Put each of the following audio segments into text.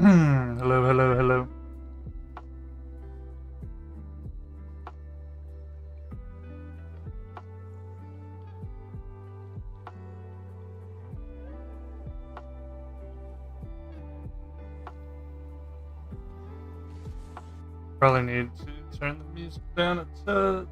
Hello, hello, hello. Probably need to turn the music down a touch.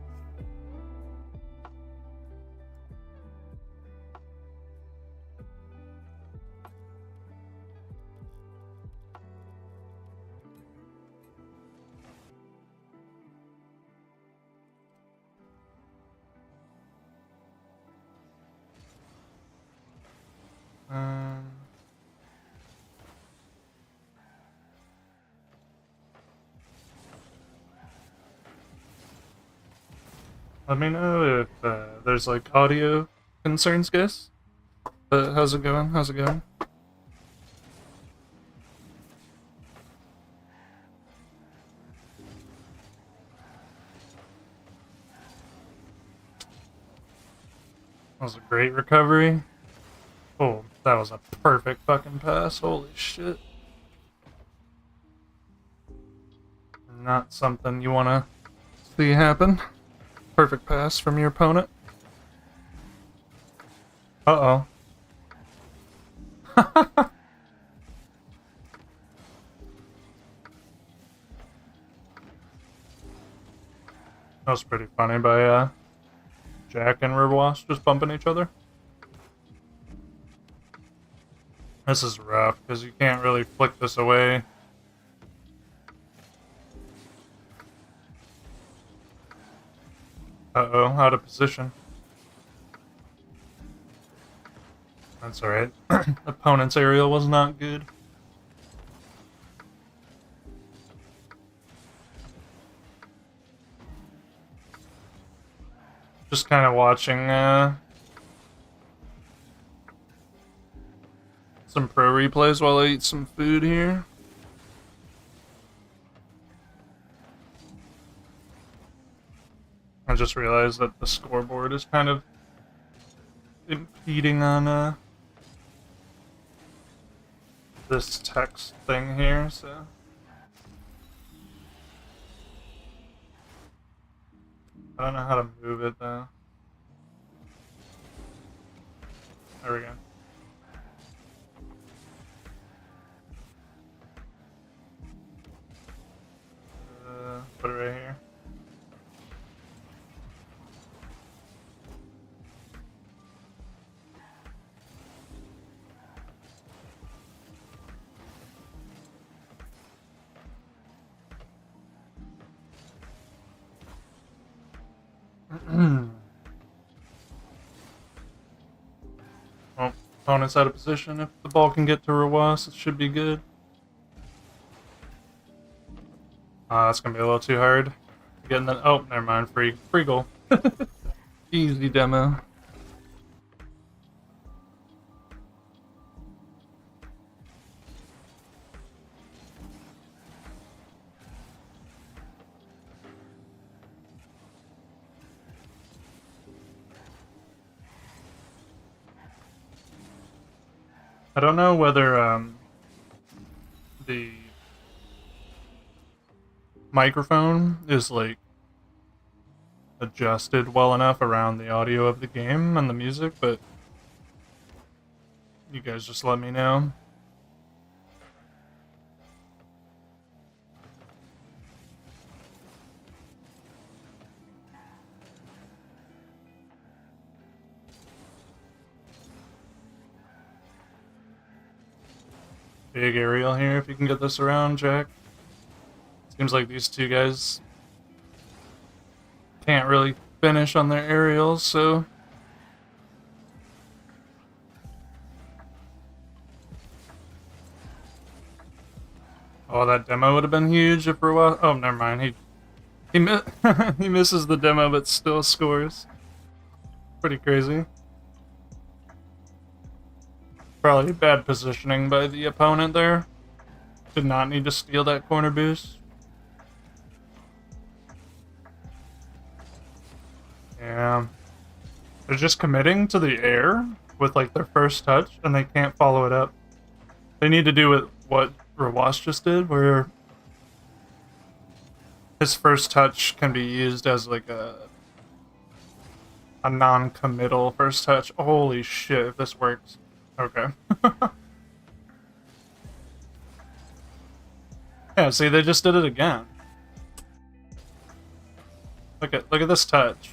Um, Let me know if there's like audio concerns, guys. But how's it going? How's it going? That was a great recovery. Oh, that was a perfect fucking pass. Holy shit. Not something you want to see happen. Perfect pass from your opponent. Uh-oh. That was pretty funny by Jack and Riverwash just bumping each other. This is rough, because you can't really flick this away. Uh-oh, out of position. That's alright. Opponent's aerial was not good. Just kind of watching some pro replays while I eat some food here. I just realized that the scoreboard is kind of impeding on this text thing here, so I don't know how to move it though. There we go. Put it right here. Well, opponent's out of position. If the ball can get to Rawas, it should be good. That's gonna be a little too hard. Getting the never mind. Free goal. Easy demo. I don't know whether the microphone is like adjusted well enough around the audio of the game and the music, but you guys just let me know. Big aerial here if you can get this around, Jack. Seems like these two guys can't really finish on their aerials, so oh, that demo would have been huge if we're oh, never mind. He he misses the demo but still scores. Pretty crazy. Probably bad positioning by the opponent there. Did not need to steal that corner boost. Yeah. They're just committing to the air with like their first touch and they can't follow it up. They need to do what Rawas just did, where his first touch can be used as like a non-committal first touch. Holy shit, if this works. Okay. Yeah, see, they just did it again. Look at this touch.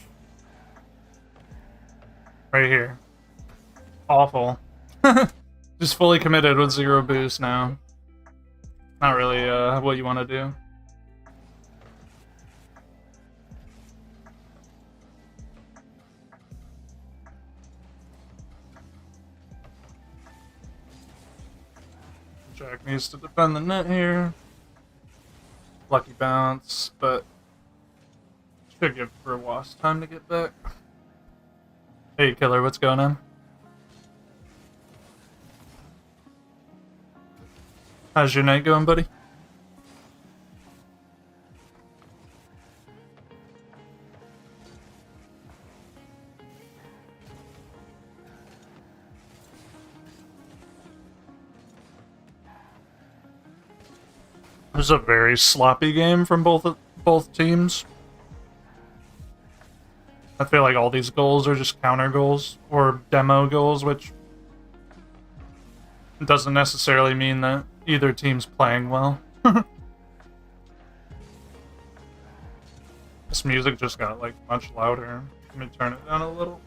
Right here. Awful. Just fully committed with 0 boost now. Not really what you want to do. Jack needs to defend the net here. Lucky bounce, but should give Rawas time to get back. Hey, Killer, what's going on? How's your night going, buddy? It was a very sloppy game from both teams. I feel like all these goals are just counter goals or demo goals, which doesn't necessarily mean that either team's playing well. This music just got like much louder. Let me turn it down a little.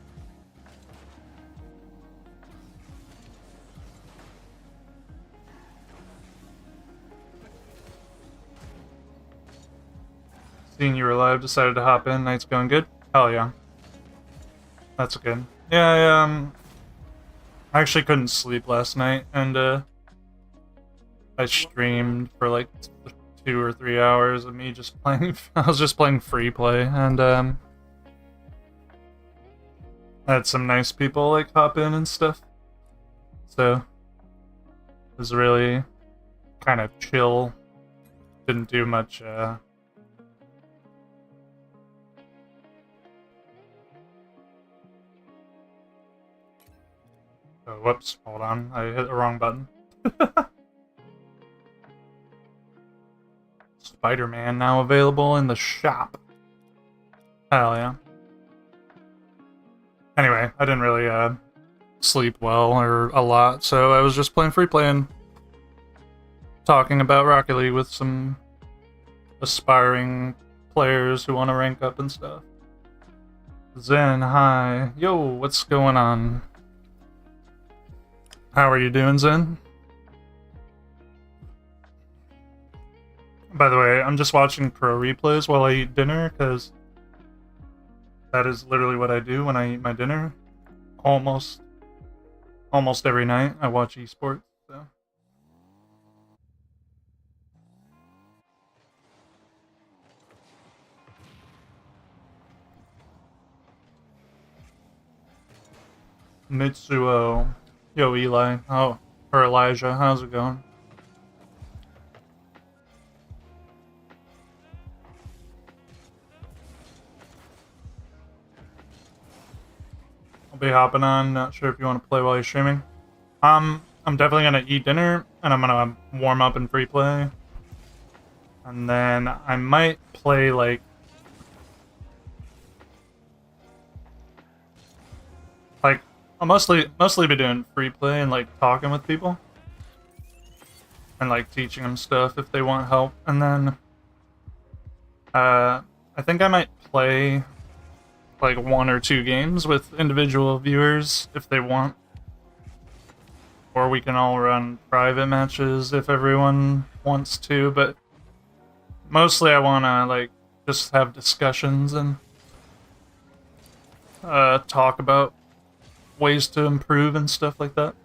Seeing you were live, decided to hop in. Night's going good? Hell yeah. That's good. Yeah, I actually couldn't sleep last night, and I streamed for like 2 or 3 hours of me just playing. I was just playing free play, and I had some nice people like hop in and stuff. So it was really kind of chill. Didn't do much. Oh, whoops, hold on. I hit the wrong button. Spider-Man now available in the shop. Hell yeah. Anyway, I didn't really sleep well or a lot, so I was just playing free play and talking about Rocket League with some aspiring players who want to rank up and stuff. Zen, hi. Yo, what's going on? How are you doing, Zen? By the way, I'm just watching pro replays while I eat dinner, because that is literally what I do when I eat my dinner. Almost every night I watch esports, so. Mitsuo. Yo, Eli. Oh, or Elijah. How's it going? I'll be hopping on. Not sure if you want to play while you're streaming. I'm definitely gonna eat dinner, and I'm gonna warm up in free play. And then I might play, like... I'll mostly be doing free play and like talking with people and like teaching them stuff if they want help, and then I think I might play like 1 or 2 games with individual viewers if they want, or we can all run private matches if everyone wants to, but mostly I want to like just have discussions and talk about ways to improve and stuff like that.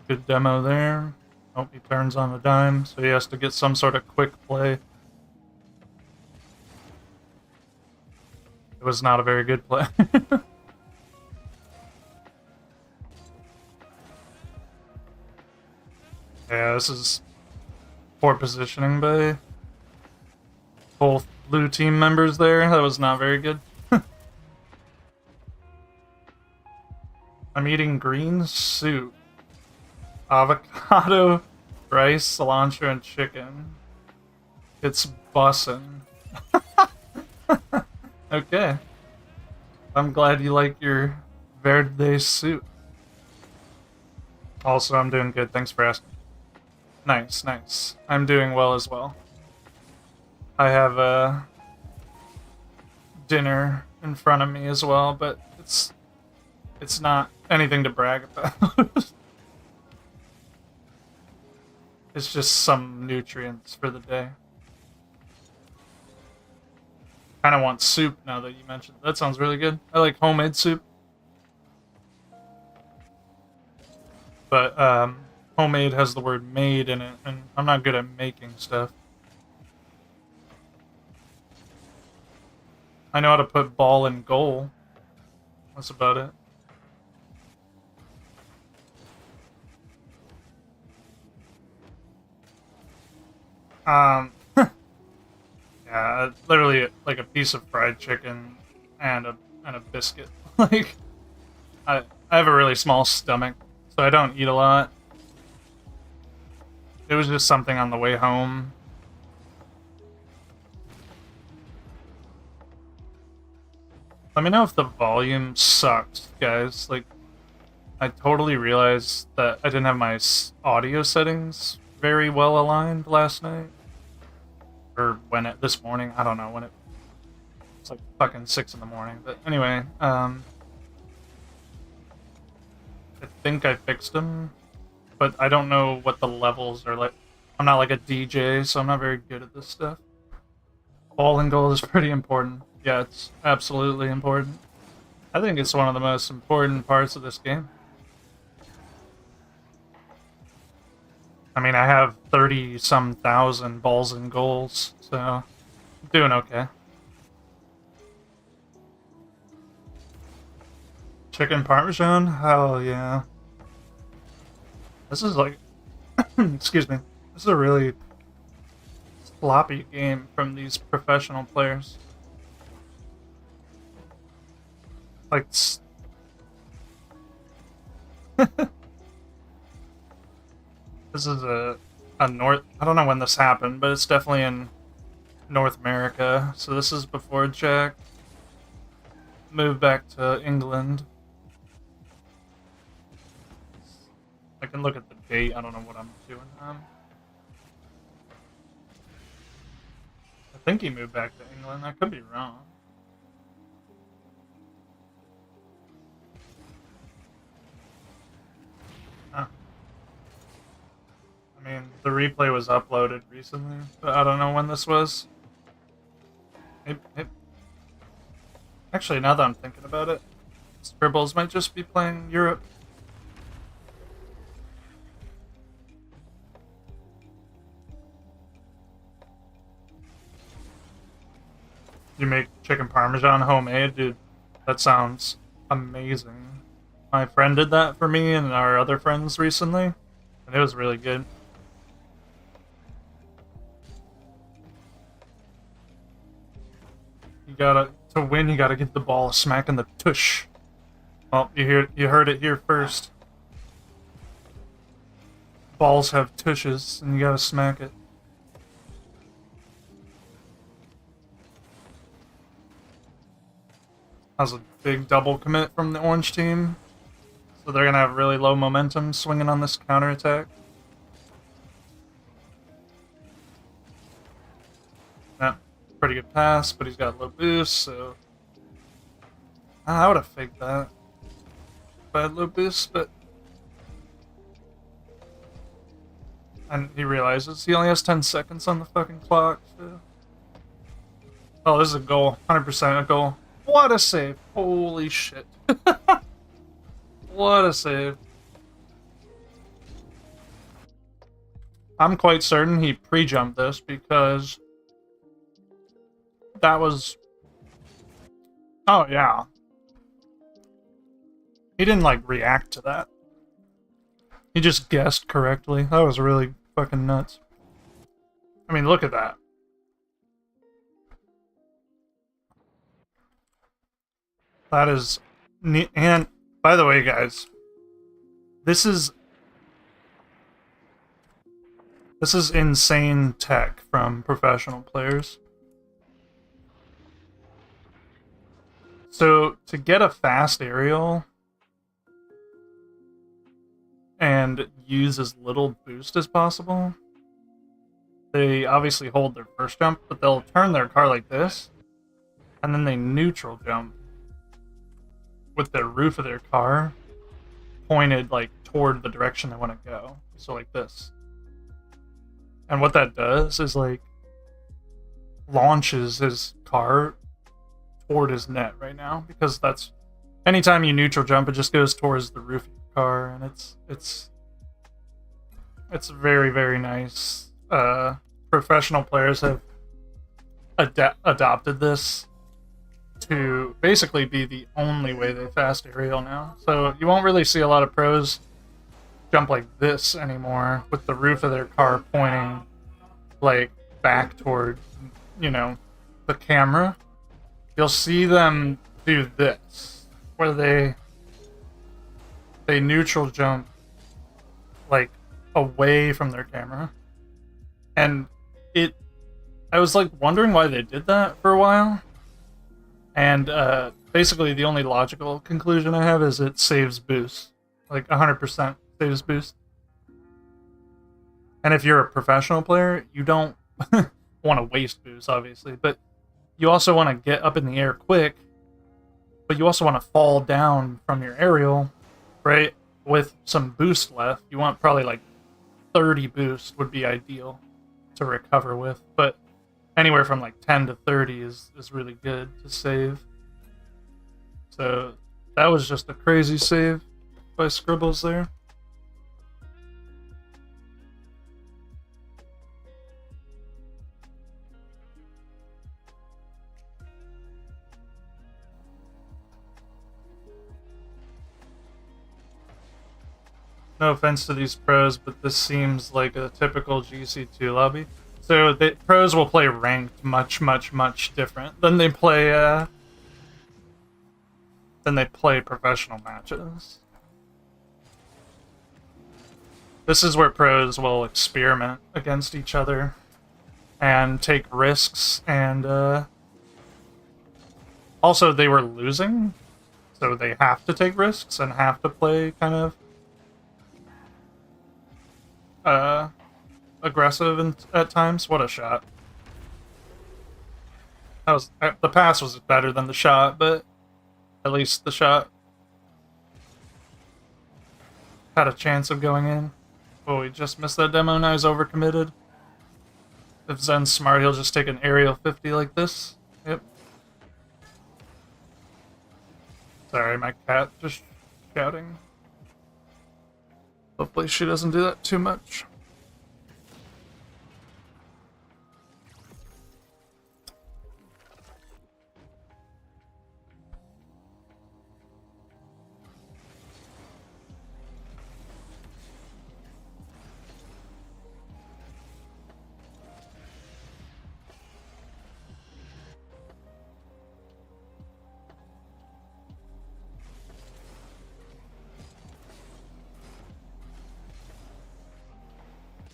Good demo there. Oh, he turns on a dime, so he has to get some sort of quick play. It was not a very good play. Yeah, this is poor positioning by both blue team members there. That was not very good. I'm eating green soup. Avocado, rice, cilantro, and chicken. It's bussin'. Okay. I'm glad you like your verde soup. Also, I'm doing good. Thanks for asking. Nice, nice. I'm doing well as well. I have dinner in front of me as well, but it's not anything to brag about. It's just some nutrients for the day. Kind of want soup now that you mentioned it. That sounds really good. I like homemade soup. But homemade has the word made in it, and I'm not good at making stuff. I know how to put ball in goal. That's about it. Yeah, literally like a piece of fried chicken and a biscuit. Like I have a really small stomach, so I don't eat a lot. It was just something on the way home. Let me know if the volume sucks, guys. Like, I totally realized that I didn't have my audio settings very well aligned last night. Or this morning, I don't know when it's like fucking 6 in the morning. But anyway, I think I fixed them, but I don't know what the levels are like. I'm not like a DJ, so I'm not very good at this stuff. Ball and goal is pretty important. Yeah, it's absolutely important. I think it's one of the most important parts of this game. I mean, I have 30-some thousand balls and goals, so I'm doing okay. Chicken Parmesan? Hell yeah. This is like... excuse me. This is a really sloppy game from these professional players. Like... This is a North... I don't know when this happened, but it's definitely in North America. So this is before Jack moved back to England. I can look at the date. I don't know what I'm doing. I think he moved back to England. I could be wrong. Huh. I mean, the replay was uploaded recently, but I don't know when this was. Actually, now that I'm thinking about it, Scribbles might just be playing Europe. You make chicken parmesan homemade? Dude, that sounds amazing. My friend did that for me and our other friends recently, and it was really good. To win, you gotta get the ball a smack in the tush. Well, you heard it here first. Balls have tushes, and you gotta smack it. That was a big double commit from the orange team. So they're gonna have really low momentum swinging on this counterattack. Yeah, pretty good pass, but he's got low boost, so... I would have faked that. If I had low boost, but... And he realizes he only has 10 seconds on the fucking clock, so... Oh, this is a goal. 100% a goal. What a save. Holy shit. What a save. I'm quite certain he pre-jumped this because that was... Oh, yeah. He didn't, like, react to that. He just guessed correctly. That was really fucking nuts. I mean, look at that. That is neat. And, by the way, guys, This is insane tech from professional players. So to get a fast aerial and use as little boost as possible, they obviously hold their first jump, but they'll turn their car like this, and then they neutral jump with the roof of their car pointed like toward the direction they want to go. So like this. And what that does is like launches his car toward his net right now, because that's anytime you neutral jump, it just goes towards the roof of your car, and it's very, very nice. Professional players have adopted this to basically be the only way they fast aerial now. So you won't really see a lot of pros jump like this anymore with the roof of their car pointing like back toward, you know, the camera. You'll see them do this, where they neutral jump like away from their camera. And I was like wondering why they did that for a while. And basically the only logical conclusion I have is it saves boost. Like 100% saves boost. And if you're a professional player, you don't want to waste boost, obviously, but you also want to get up in the air quick, but you also want to fall down from your aerial, right, with some boost left. You want probably like 30 boost would be ideal to recover with, but anywhere from like 10 to 30 is really good to save. So that was just a crazy save by Scribbles there. No offense to these pros, but this seems like a typical GC2 lobby. So the pros will play ranked much, much, much different than they play professional matches. This is where pros will experiment against each other and take risks, and also they were losing, so they have to take risks and have to play kind of aggressive at times. What a shot. That was, the pass was better than the shot, but at least the shot had a chance of going in. Oh, he just missed that demo. Now he's overcommitted. If Zen's smart, he'll just take an aerial 50 like this. Yep. Sorry, my cat just shouting. Hopefully she doesn't do that too much.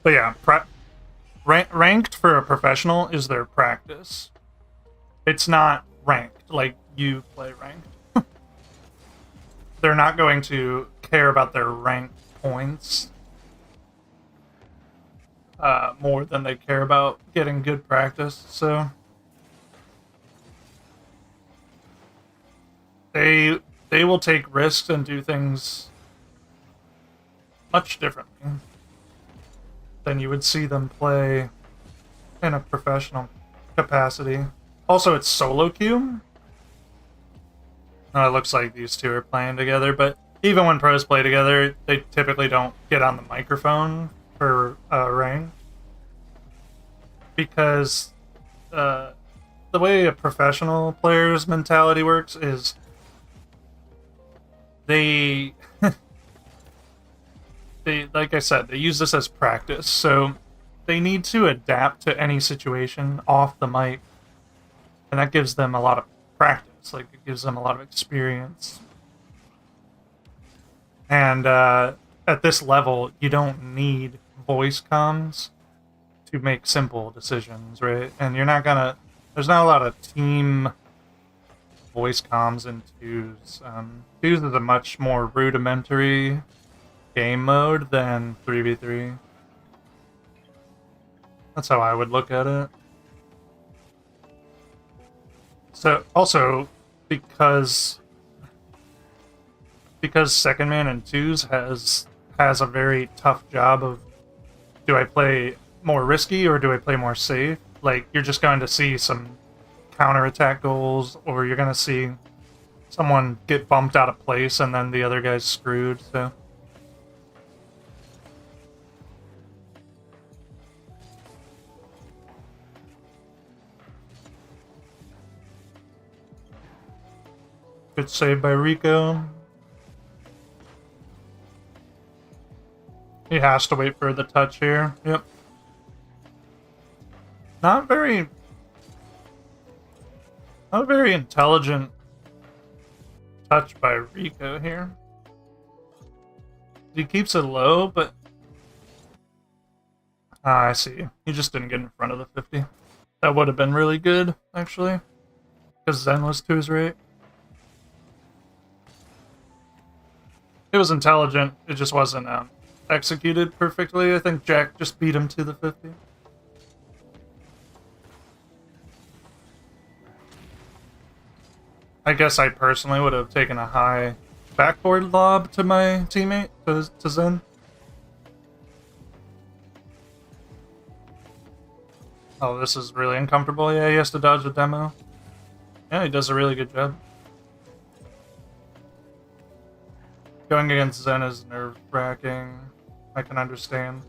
But yeah, ranked for a professional is their practice. It's not ranked like you play ranked. They're not going to care about their ranked points more than they care about getting good practice. So they will take risks and do things much differently than you would see them play in a professional capacity. Also, it's solo queue. It looks like these two are playing together, but even when pros play together, they typically don't get on the microphone for rank, because the way a professional player's mentality works is they like I said, they use this as practice, so they need to adapt to any situation off the mic, and that gives them a lot of practice. Like, it gives them a lot of experience. And at this level, you don't need voice comms to make simple decisions, right? And you're not gonna. There's not a lot of team voice comms in twos. Twos is a much more rudimentary game mode than 3v3. That's how I would look at it. So also because Second Man in twos has a very tough job of, do I play more risky or do I play more safe? Like, you're just going to see some counterattack goals, or you're going to see someone get bumped out of place and then the other guy's screwed, so. Good save by Rico. He has to wait for the touch here. Yep. Not very intelligent touch by Rico here. He keeps it low, but I see. He just didn't get in front of the 50. That would have been really good, actually, because Zen was to his right. It was intelligent. It just wasn't executed perfectly. I think Jack just beat him to the 50. I guess I personally would have taken a high backboard lob to my teammate, to Zen. Oh, this is really uncomfortable. Yeah, he has to dodge a demo. Yeah, he does a really good job. Going against Zen is nerve-wracking. I can understand.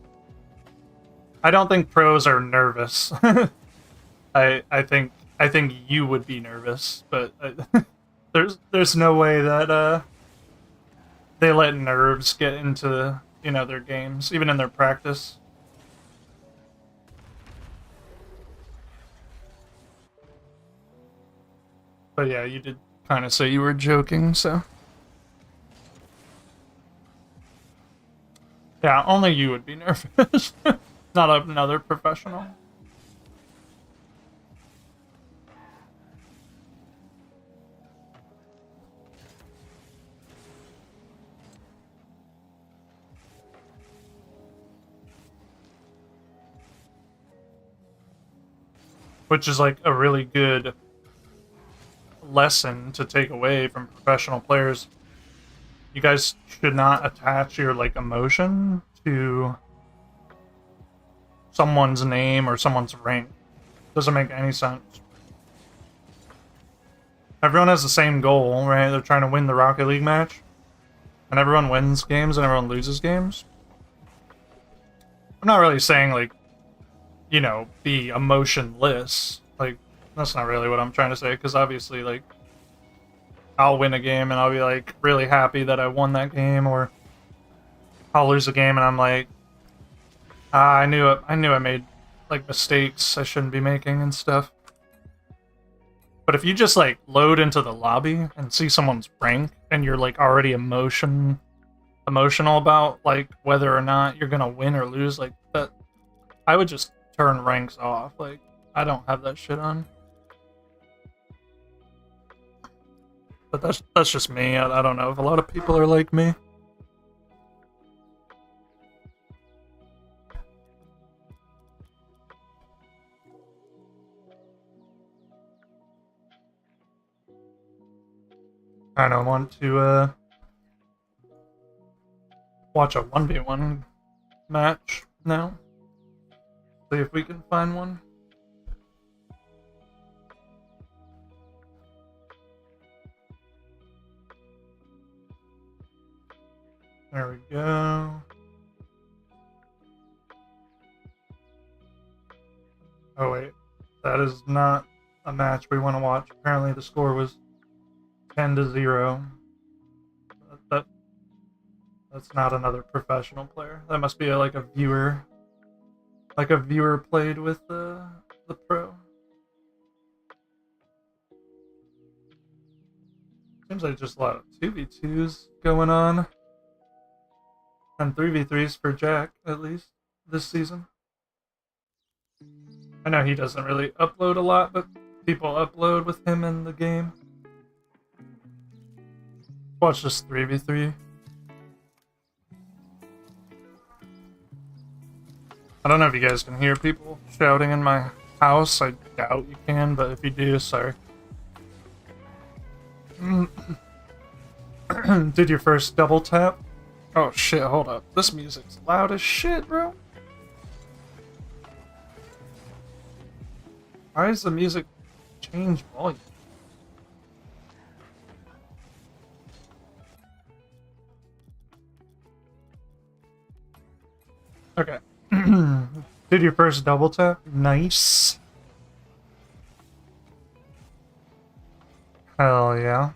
I don't think pros are nervous. I think you would be nervous, but there's no way that they let nerves get into, you know, their games, even in their practice. But yeah, you did kind of say you were joking, so. Yeah, only you would be nervous. Not another professional. Which is like a really good lesson to take away from professional players. You guys should not attach your like emotion to someone's name or someone's rank. Doesn't make any sense. Everyone has the same goal, right? They're trying to win the Rocket League match. And everyone wins games and everyone loses games. I'm not really saying, like, you know, be emotionless. Like, that's not really what I'm trying to say, because obviously, like, I'll win a game and I'll be, like, really happy that I won that game, or I'll lose a game and I'm like, I knew I made, like, mistakes I shouldn't be making and stuff. But if you just, like, load into the lobby and see someone's rank and you're, like, already emotional about, like, whether or not you're gonna win or lose, like, that, I would just turn ranks off. Like, I don't have that shit on. But that's just me. I don't know if a lot of people are like me. I don't want to watch a 1v1 match now. See if we can find one. There we go. Oh wait, that is not a match we want to watch. Apparently the score was 10-0. That's not another professional player. That must be like a viewer. Like a viewer played with the pro. Seems like just a lot of 2v2s going on. And 3v3s for Jack, at least, this season. I know he doesn't really upload a lot, but people upload with him in the game. Watch this 3v3. I don't know if you guys can hear people shouting in my house. I doubt you can, but if you do, sorry. Did your first double tap? Oh shit, hold up. This music's loud as shit, bro. Why is the music change volume? Okay. Did your first double tap? Nice. Hell yeah.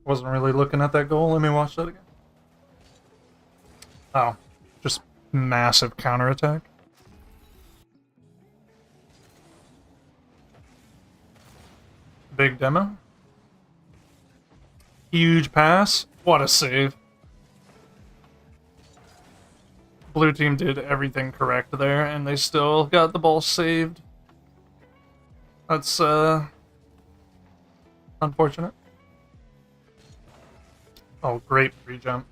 Wasn't really looking at that goal. Let me watch that again. Oh, just massive counterattack. Big demo. Huge pass. What a save. Blue team did everything correct there, and they still got the ball saved. That's, unfortunate. Oh, great free jump.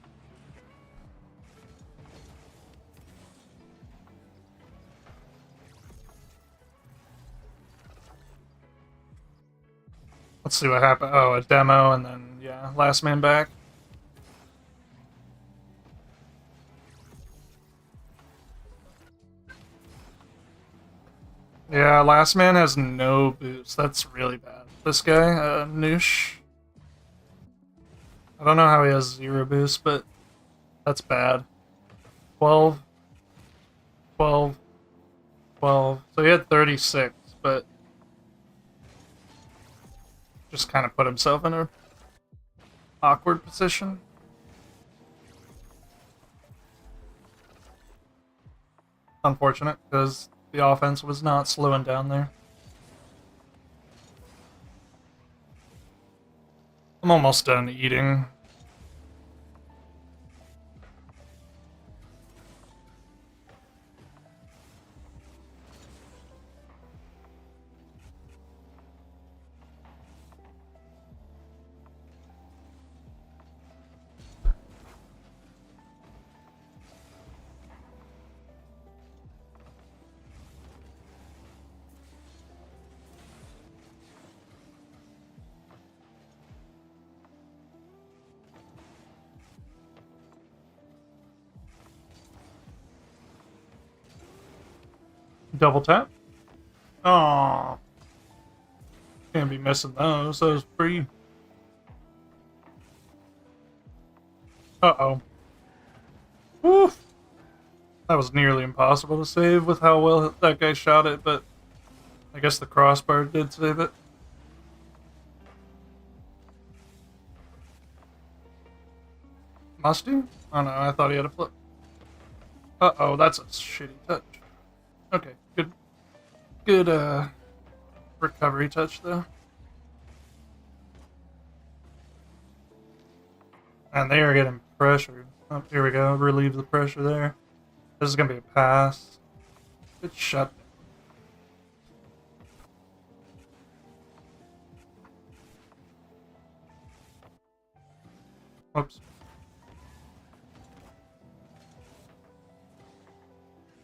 Let's see what happened. Oh, a demo, and then, yeah, last man back. Yeah, last man has no boost. That's really bad. This guy, Noosh. I don't know how he has 0 boost, but that's bad. 12, 12, 12. So he had 36, but just kind of put himself in a awkward position. Unfortunate, because the offense was not slowing down there. I'm almost done eating. Double tap. Oh, can't be missing those. Those free. Uh-oh. Woof. That was nearly impossible to save with how well that guy shot it, but I guess the crossbar did save it. Must he? Oh no, I thought he had a flip. Uh-oh, that's a shitty touch. Okay, good recovery touch though. And they are getting pressured. Oh, here we go, relieve the pressure there. This is gonna be a pass. Good shot. Oops.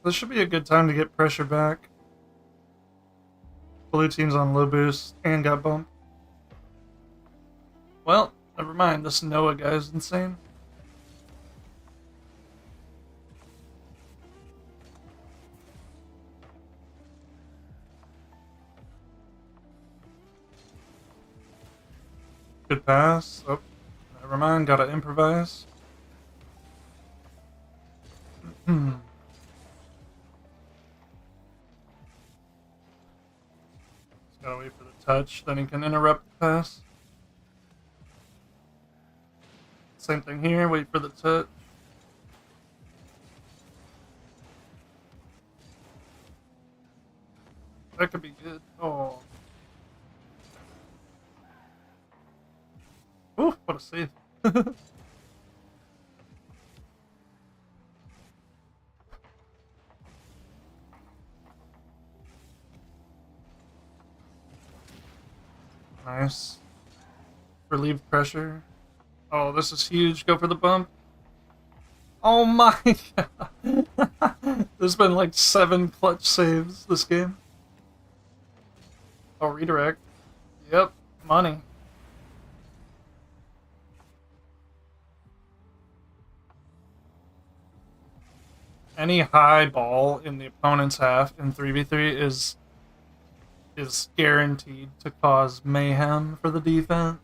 This should be a good time to get pressure back. Blue team's on low boost and got bumped. Well, never mind. This Noah guy's insane. Good pass. Oh, never mind. Gotta improvise. Gotta wait for the touch, then he can interrupt the pass. Same thing here, wait for the touch. That could be good. Oh. Ooh, what a save. Nice. Relieve pressure. Oh, this is huge. Go for the bump. Oh my god. There's been like 7 clutch saves this game. Oh, redirect. Yep, money. Any high ball in the opponent's half in 3v3 is guaranteed to cause mayhem for the defense.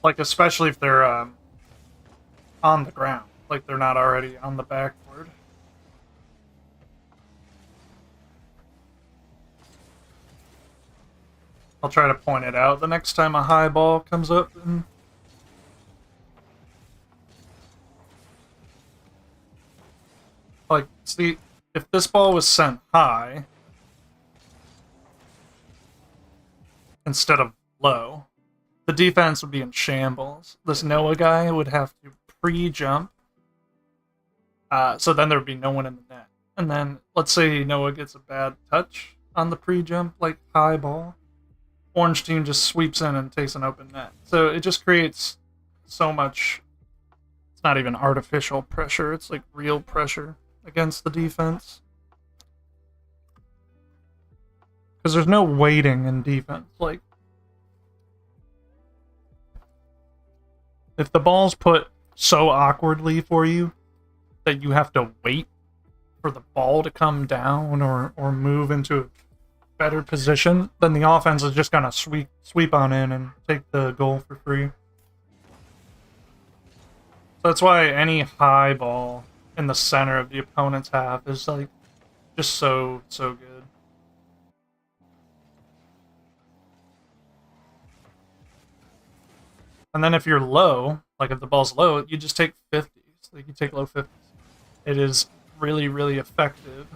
Like, especially if they're on the ground. Like, they're not already on the backboard. I'll try to point it out the next time a high ball comes up. And like, see, if this ball was sent high instead of low, the defense would be in shambles. This Noah guy would have to pre-jump, so then there would be no one in the net. And then, let's say Noah gets a bad touch on the pre-jump, like high ball. Orange team just sweeps in and takes an open net. So it just creates so much, it's not even artificial pressure, it's like real pressure against the defense. Because there's no waiting in defense. Like, if the ball's put so awkwardly for you that you have to wait for the ball to come down or move into a better position, then the offense is just gonna sweep on in and take the goal for free. So that's why any high ball in the center of the opponent's half is like just so good. And then if you're low, like if the ball's low, you just take 50s. Like you take low 50s. It is really, really effective.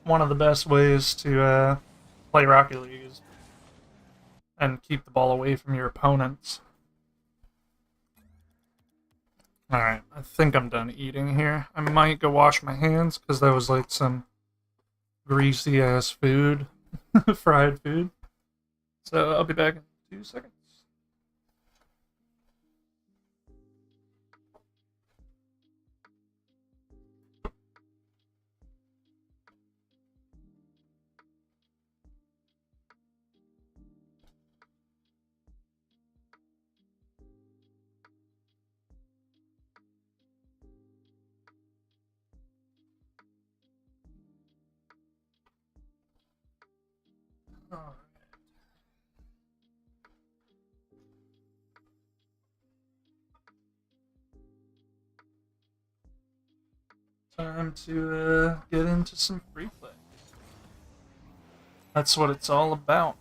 One of the best ways to play Rocket League is and keep the ball away from your opponents. Alright, I think I'm done eating here. I might go wash my hands because that was like some greasy ass food. Fried food. So I'll be back in 2 seconds. Alright. Time to get into some free play. That's what it's all about.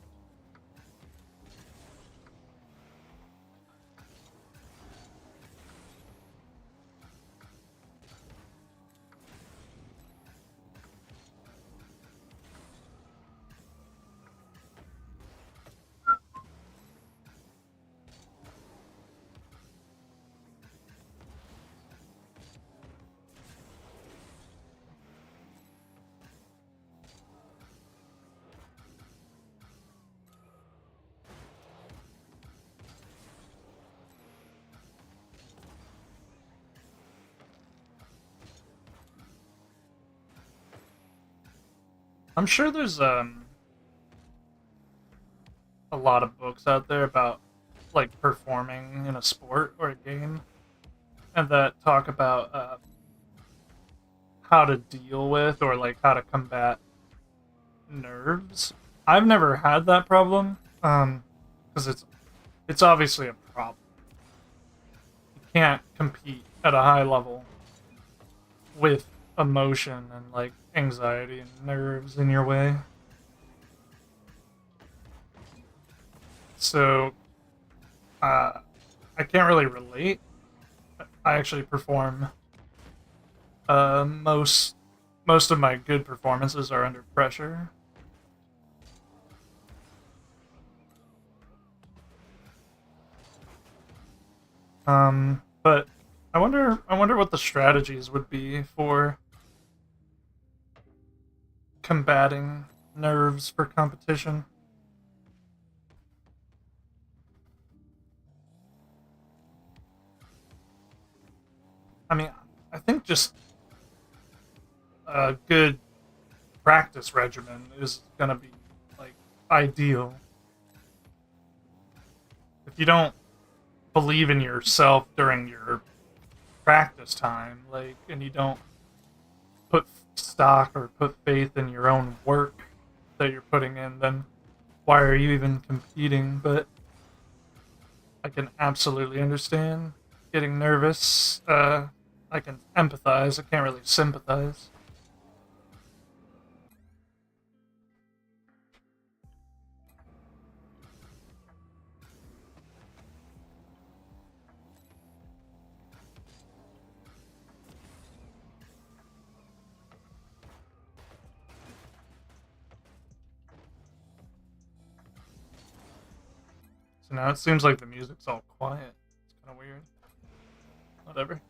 I'm sure there's a lot of books out there about like performing in a sport or a game, and that talk about how to deal with or like how to combat nerves. I've never had that problem, because it's obviously a problem. You can't compete at a high level with emotion and like anxiety and nerves in your way. So I can't really relate. I actually perform Most of my good performances are under pressure. But I wonder what the strategies would be for combating nerves for competition. I mean, I think just a good practice regimen is gonna be like ideal. If you don't believe in yourself during your practice time, like, and you don't put stock or put faith in your own work that you're putting in, then why are you even competing? But I can absolutely understand getting nervous. I can empathize. I can't really sympathize. So now it seems like the music's all quiet. It's kind of weird. Whatever.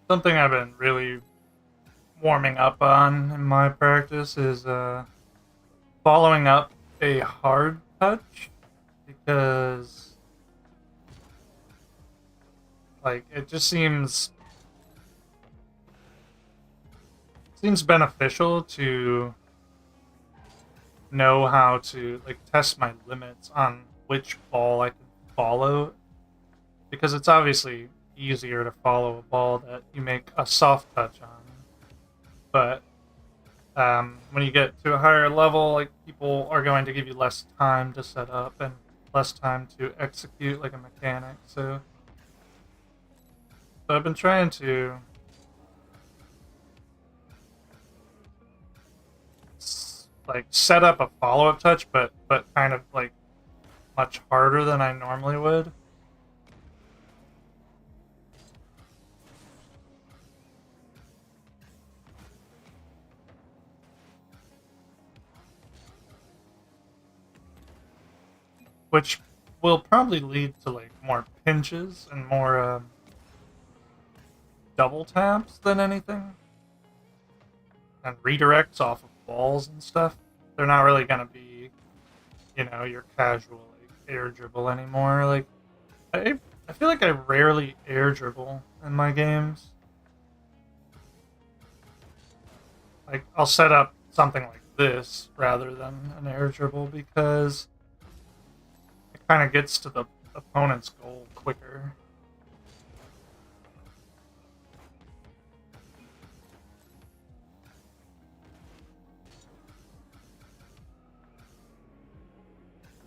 Something I've been really warming up on in my practice is following up a hard touch because like it just seems beneficial to know how to like test my limits on which ball I can follow because it's obviously easier to follow a ball that you make a soft touch on. But when you get to a higher level, like people are going to give you less time to set up and less time to execute like a mechanic. So I've been trying to like set up a follow up touch, but kind of like much harder than I normally would. Which will probably lead to like more pinches and more double taps than anything, and redirects off of balls and stuff. They're not really gonna be, your casual like air dribble anymore. Like I feel like I rarely air dribble in my games. Like I'll set up something like this rather than an air dribble because it kind of gets to the opponent's goal quicker.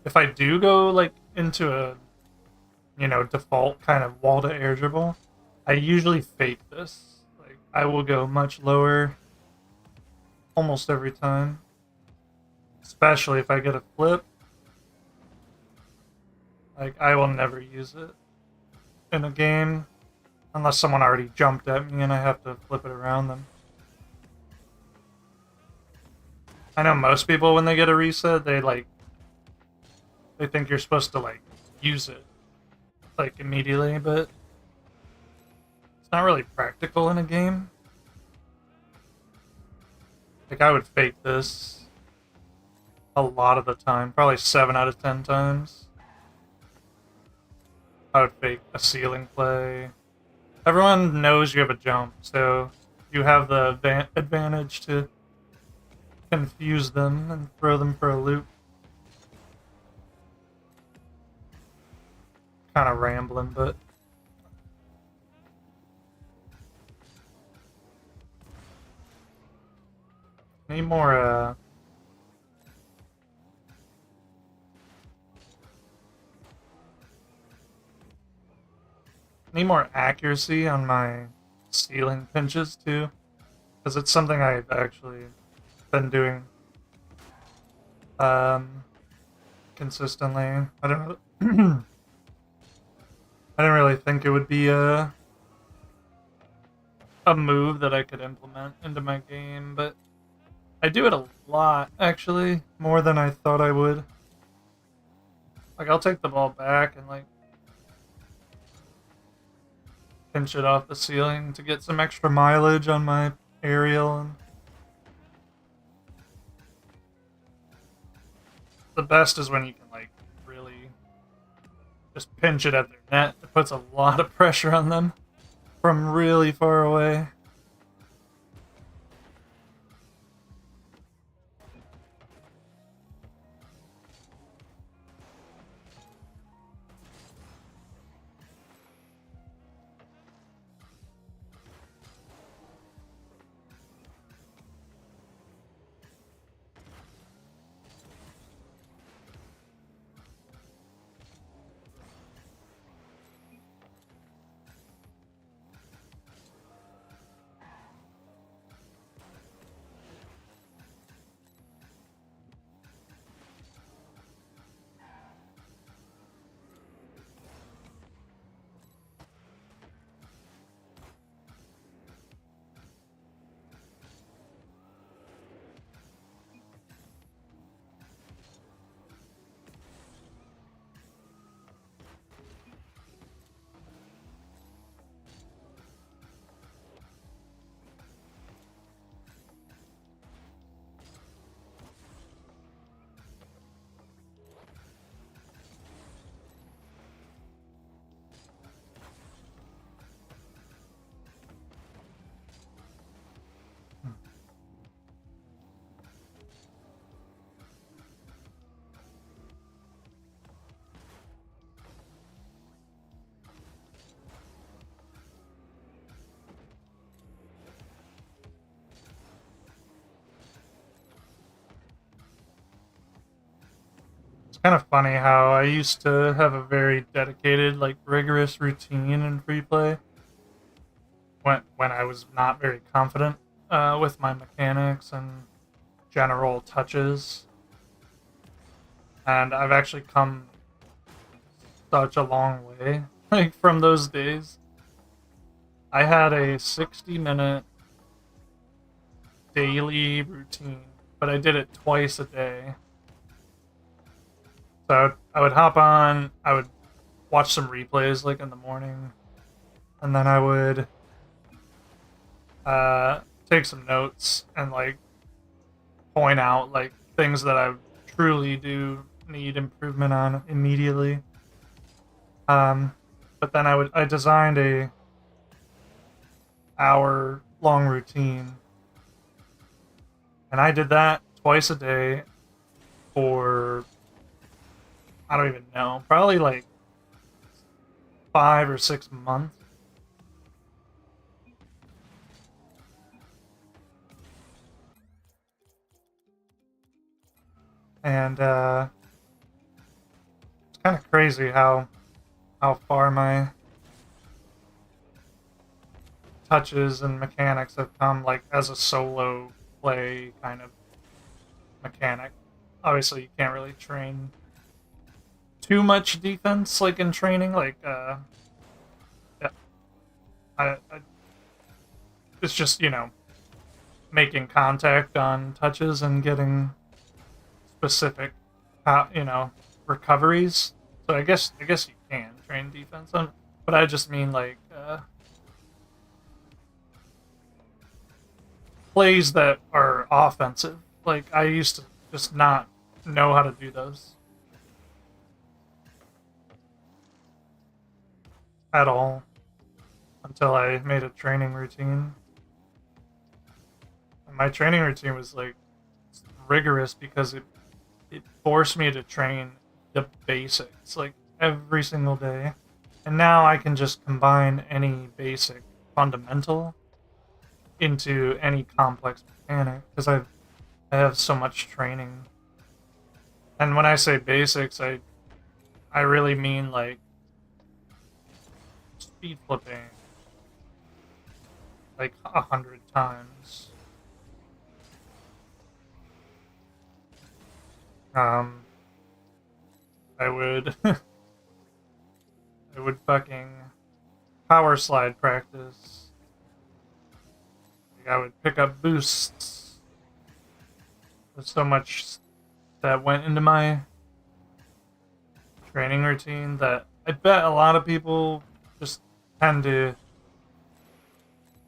If I do go like into a default kind of wall to air dribble, I usually fake this. Like I will go much lower almost every time. Especially if I get a flip. Like, I will never use it in a game unless someone already jumped at me and I have to flip it around them. I know most people, when they get a reset, they think you're supposed to, like, use it, like, immediately, but it's not really practical in a game. Like, I would fake this a lot of the time, probably 7 out of 10 times. I would fake a ceiling play. Everyone knows you have a jump, so you have the advantage to confuse them and throw them for a loop. Kind of rambling, but need more need more accuracy on my ceiling pinches too, because it's something I've actually been doing consistently. I don't really I didn't really think it would be a move that I could implement into my game, but I do it a lot, actually, more than I thought I would. Like, I'll take the ball back and, like, pinch it off the ceiling to get some extra mileage on my aerial. And the best is when you can, like, really just pinch it at their net. It puts a lot of pressure on them from really far away. It's kind of funny how I used to have a very dedicated, like, rigorous routine in free play when I was not very confident with my mechanics and general touches. And I've actually come such a long way, like, from those days. I had a 60-minute daily routine, but I did it twice a day. So I would hop on, I would watch some replays, like, in the morning, and then I would take some notes and, like, point out, like, things that I truly do need improvement on immediately. But then I designed a hour long routine, and I did that twice a day for, I don't even know, probably like 5 or 6 months. And it's kind of crazy how far my touches and mechanics have come, like, as a solo play kind of mechanic. Obviously, you can't really train too much defense like in training. Yeah, I it's just making contact on touches and getting specific, you know, recoveries. So I guess you can train defense, but I just mean like plays that are offensive. Like I used to just not know how to do those at all until I made a training routine. And my training routine was like rigorous because it forced me to train the basics like every single day. And now I can just combine any basic fundamental into any complex mechanic because I have so much training. And when I say basics, I really mean like speed flipping like 100 times. Um, I would I would fucking power slide practice. Like I would pick up boosts. There's so much that went into my training routine that I bet a lot of people just tend to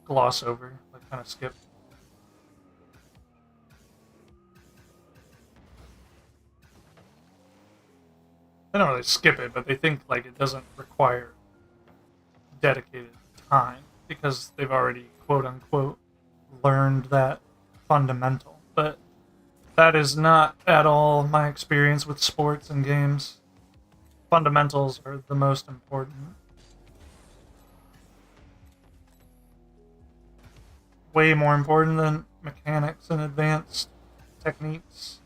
gloss over, like kind of skip. They don't really skip it, but they think like it doesn't require dedicated time because they've already quote unquote learned that fundamental. But that is not at all my experience with sports and games. Fundamentals are the most important. Way more important than mechanics and advanced techniques.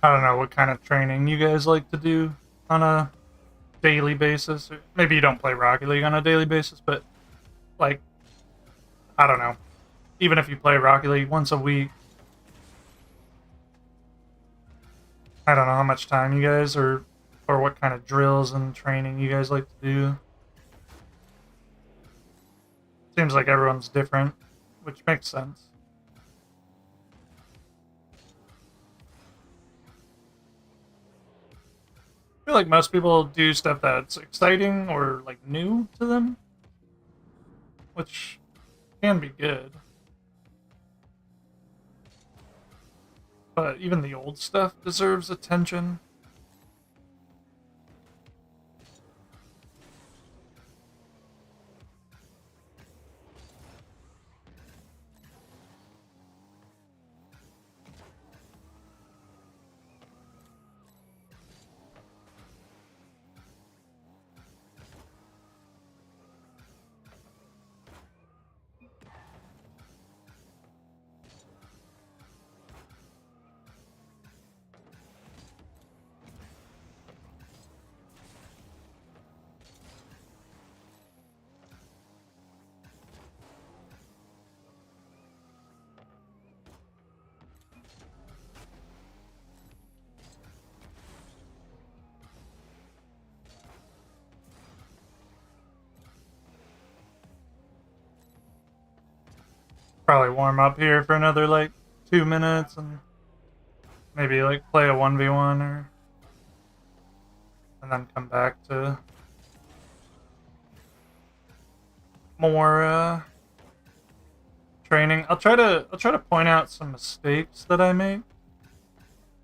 I don't know what kind of training you guys like to do on a daily basis. Maybe you don't play Rocket League on a daily basis, but like I don't know. Even if you play Rocket League once a week, I don't know how much time you guys or what kind of drills and training you guys like to do. Seems like everyone's different, which makes sense. I feel like most people do stuff that's exciting or like new to them, which can be good. But even the old stuff deserves attention. probably warm up here for another like 2 minutes and maybe like play a 1v1 or and then come back to more training. I'll try to point out some mistakes that I make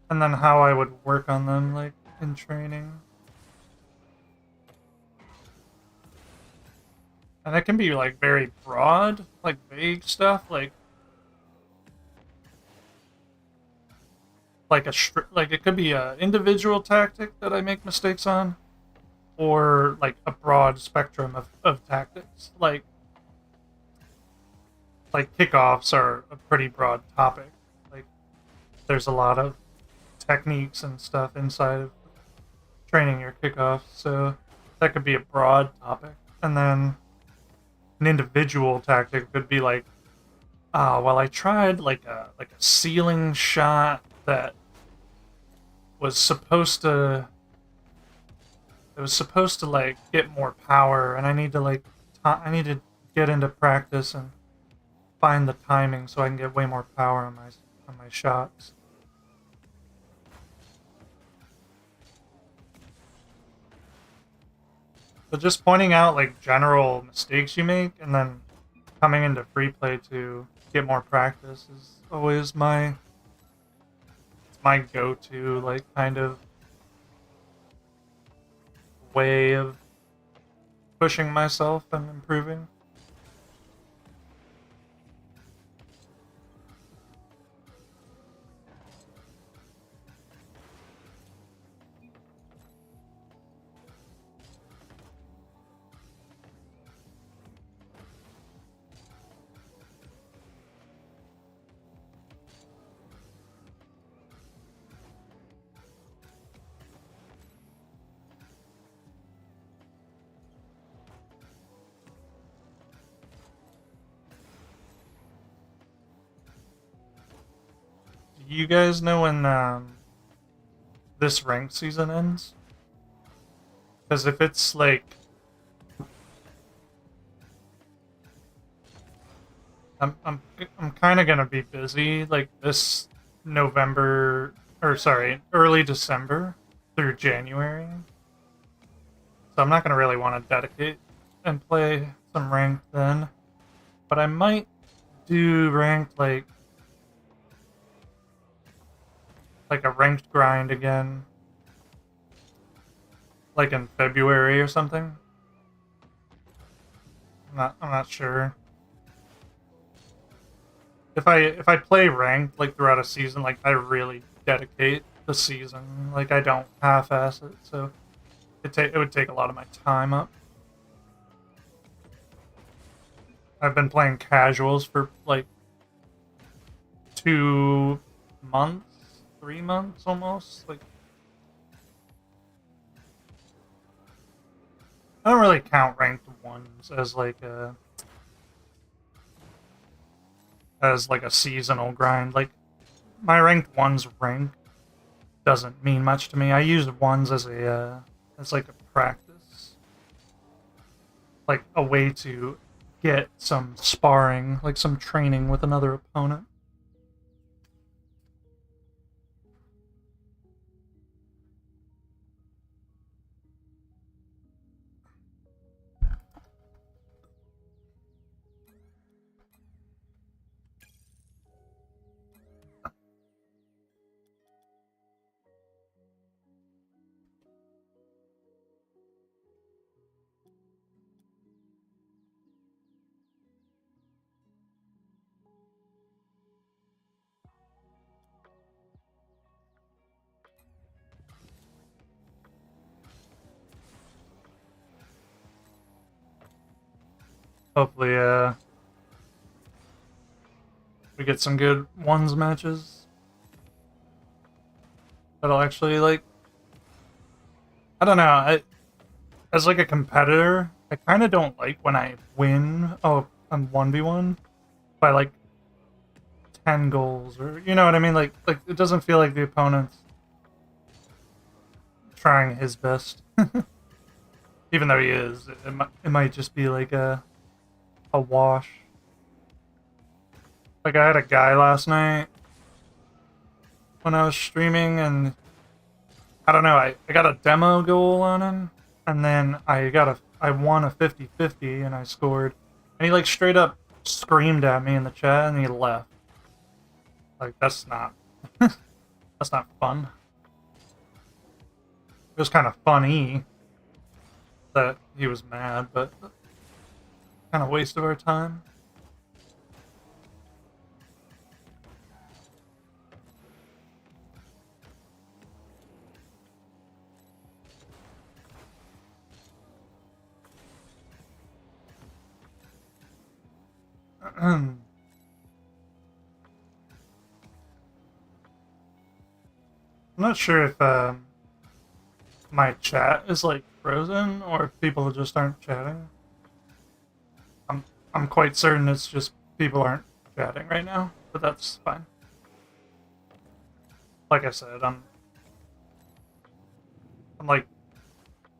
and then how I would work on them like in training. And it can be like very broad, like vague stuff, like like it could be a individual tactic that I make mistakes on, or like a broad spectrum of tactics. Like kickoffs are a pretty broad topic. Like there's a lot of techniques and stuff inside of training your kickoffs, so that could be a broad topic. And then an individual tactic could be like, well, I tried like a ceiling shot that was supposed to like get more power, and I need to like I need to get into practice and find the timing so I can get way more power on my shots. So just pointing out like general mistakes you make and then coming into free play to get more practice is always my go-to like kind of way of pushing myself and improving. Do you guys know when this ranked season ends? Because if it's like I'm kind of gonna be busy like this November, or sorry, early December through January. So I'm not gonna really want to dedicate and play some ranked then. But I might do ranked like a ranked grind again. Like in February or something. I'm not sure. If I play ranked like throughout a season, like I really dedicate the season. Like I don't half-ass it, so it would take a lot of my time up. I've been playing casuals for like 2 months, 3 months almost. Like I don't really count ranked ones as like a seasonal grind. Like my ranked ones rank doesn't mean much to me. I use ones as like a practice, like a way to get some sparring, like some training with another opponent. Hopefully, we get some good ones matches that'll actually like. I don't know. As like a competitor, I kind of don't like when I win. Oh, on 1v1 by like 10 goals, or you know what I mean. Like it doesn't feel like the opponent's trying his best, even though he is. It might just be like a wash. Like I had a guy last night when I was streaming, and I don't know, I got a demo goal on him, and then I won a 50-50 and I scored. And he like straight up screamed at me in the chat and he left. Like that's not that's not fun. It was kind of funny that he was mad, but kind of waste of our time. I'm not sure if my chat is like frozen or if people just aren't chatting. I'm quite certain it's just people aren't chatting right now, but that's fine. Like I said, I'm like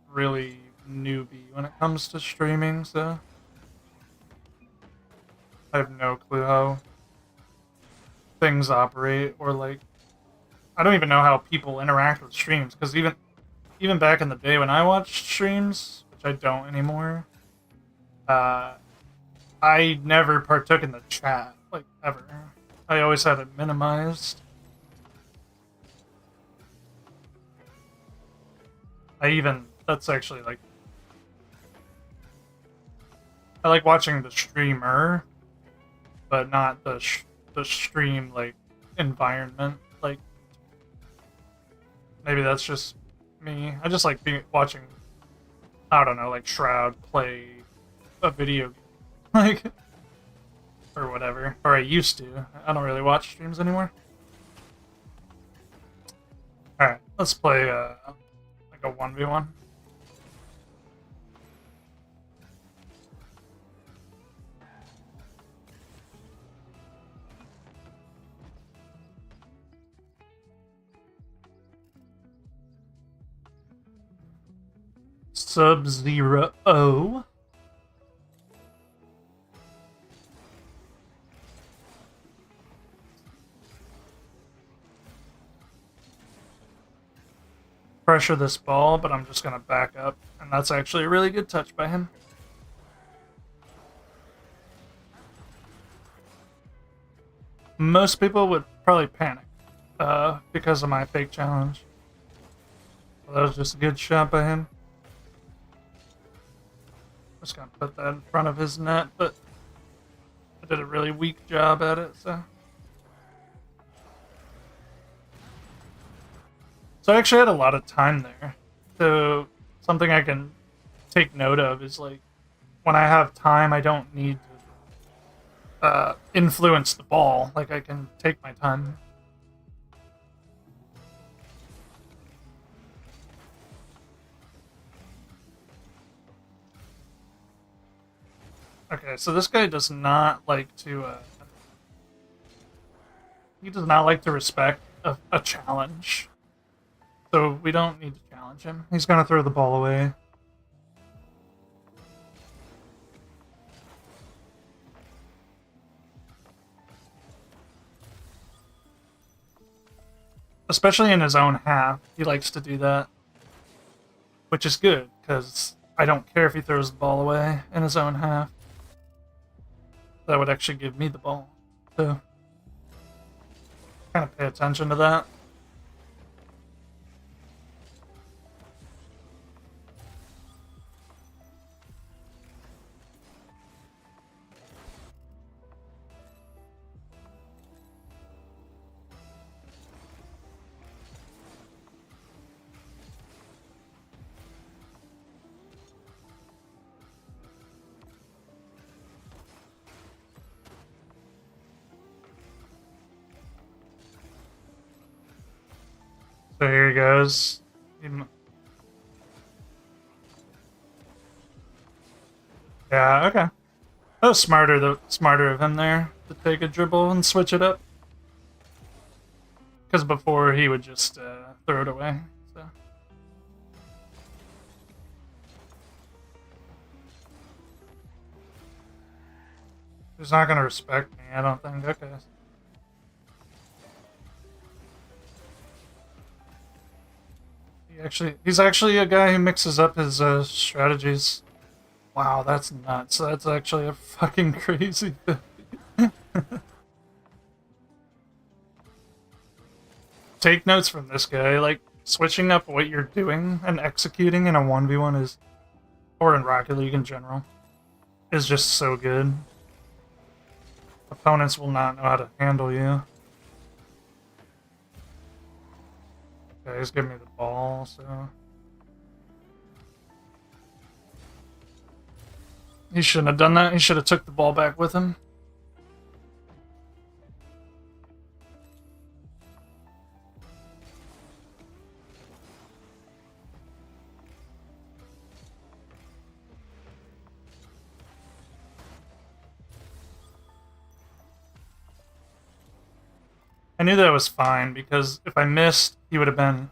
really newbie when it comes to streaming, so I have no clue how things operate, or like I don't even know how people interact with streams, because even back in the day when I watched streams, which I don't anymore, I never partook in the chat, like ever. I always had it minimized. That's actually like, I like watching the streamer, but not the stream like environment. Like maybe that's just me. I just like watching. I don't know, like Shroud play a video game, like or whatever. Or I used to. I don't really watch streams anymore. All right, let's play like a 1v1. Sub-Zero. Pressure this ball, but I'm just gonna back up, and that's actually a really good touch by him. Most people would probably panic because of my fake challenge. Well, that was just a good shot by him. Just gonna put that in front of his net, but I did a really weak job at it, so. So I actually had a lot of time there. So something I can take note of is like when I have time, I don't need to influence the ball. Like I can take my time. Okay, so this guy does not like to. He does not like to respect a challenge. So we don't need to challenge him. He's gonna throw the ball away. Especially in his own half, he likes to do that. Which is good, because I don't care if he throws the ball away in his own half. That would actually give me the ball. So, kind of pay attention to that. So here he goes. Yeah, okay. That was smarter of him there to take a dribble and switch it up. Because before he would just throw it away. So. He's not gonna respect me, I don't think. Okay. He's actually a guy who mixes up his strategies. Wow, that's nuts. That's actually a fucking crazy thing. Take notes from this guy. Like, switching up what you're doing and executing in a 1v1 is, or in Rocket League in general, is just so good. Opponents will not know how to handle you. Okay, he's giving me the ball, so... He shouldn't have done that. He should have took the ball back with him. I knew that was fine, because if I missed, he would have been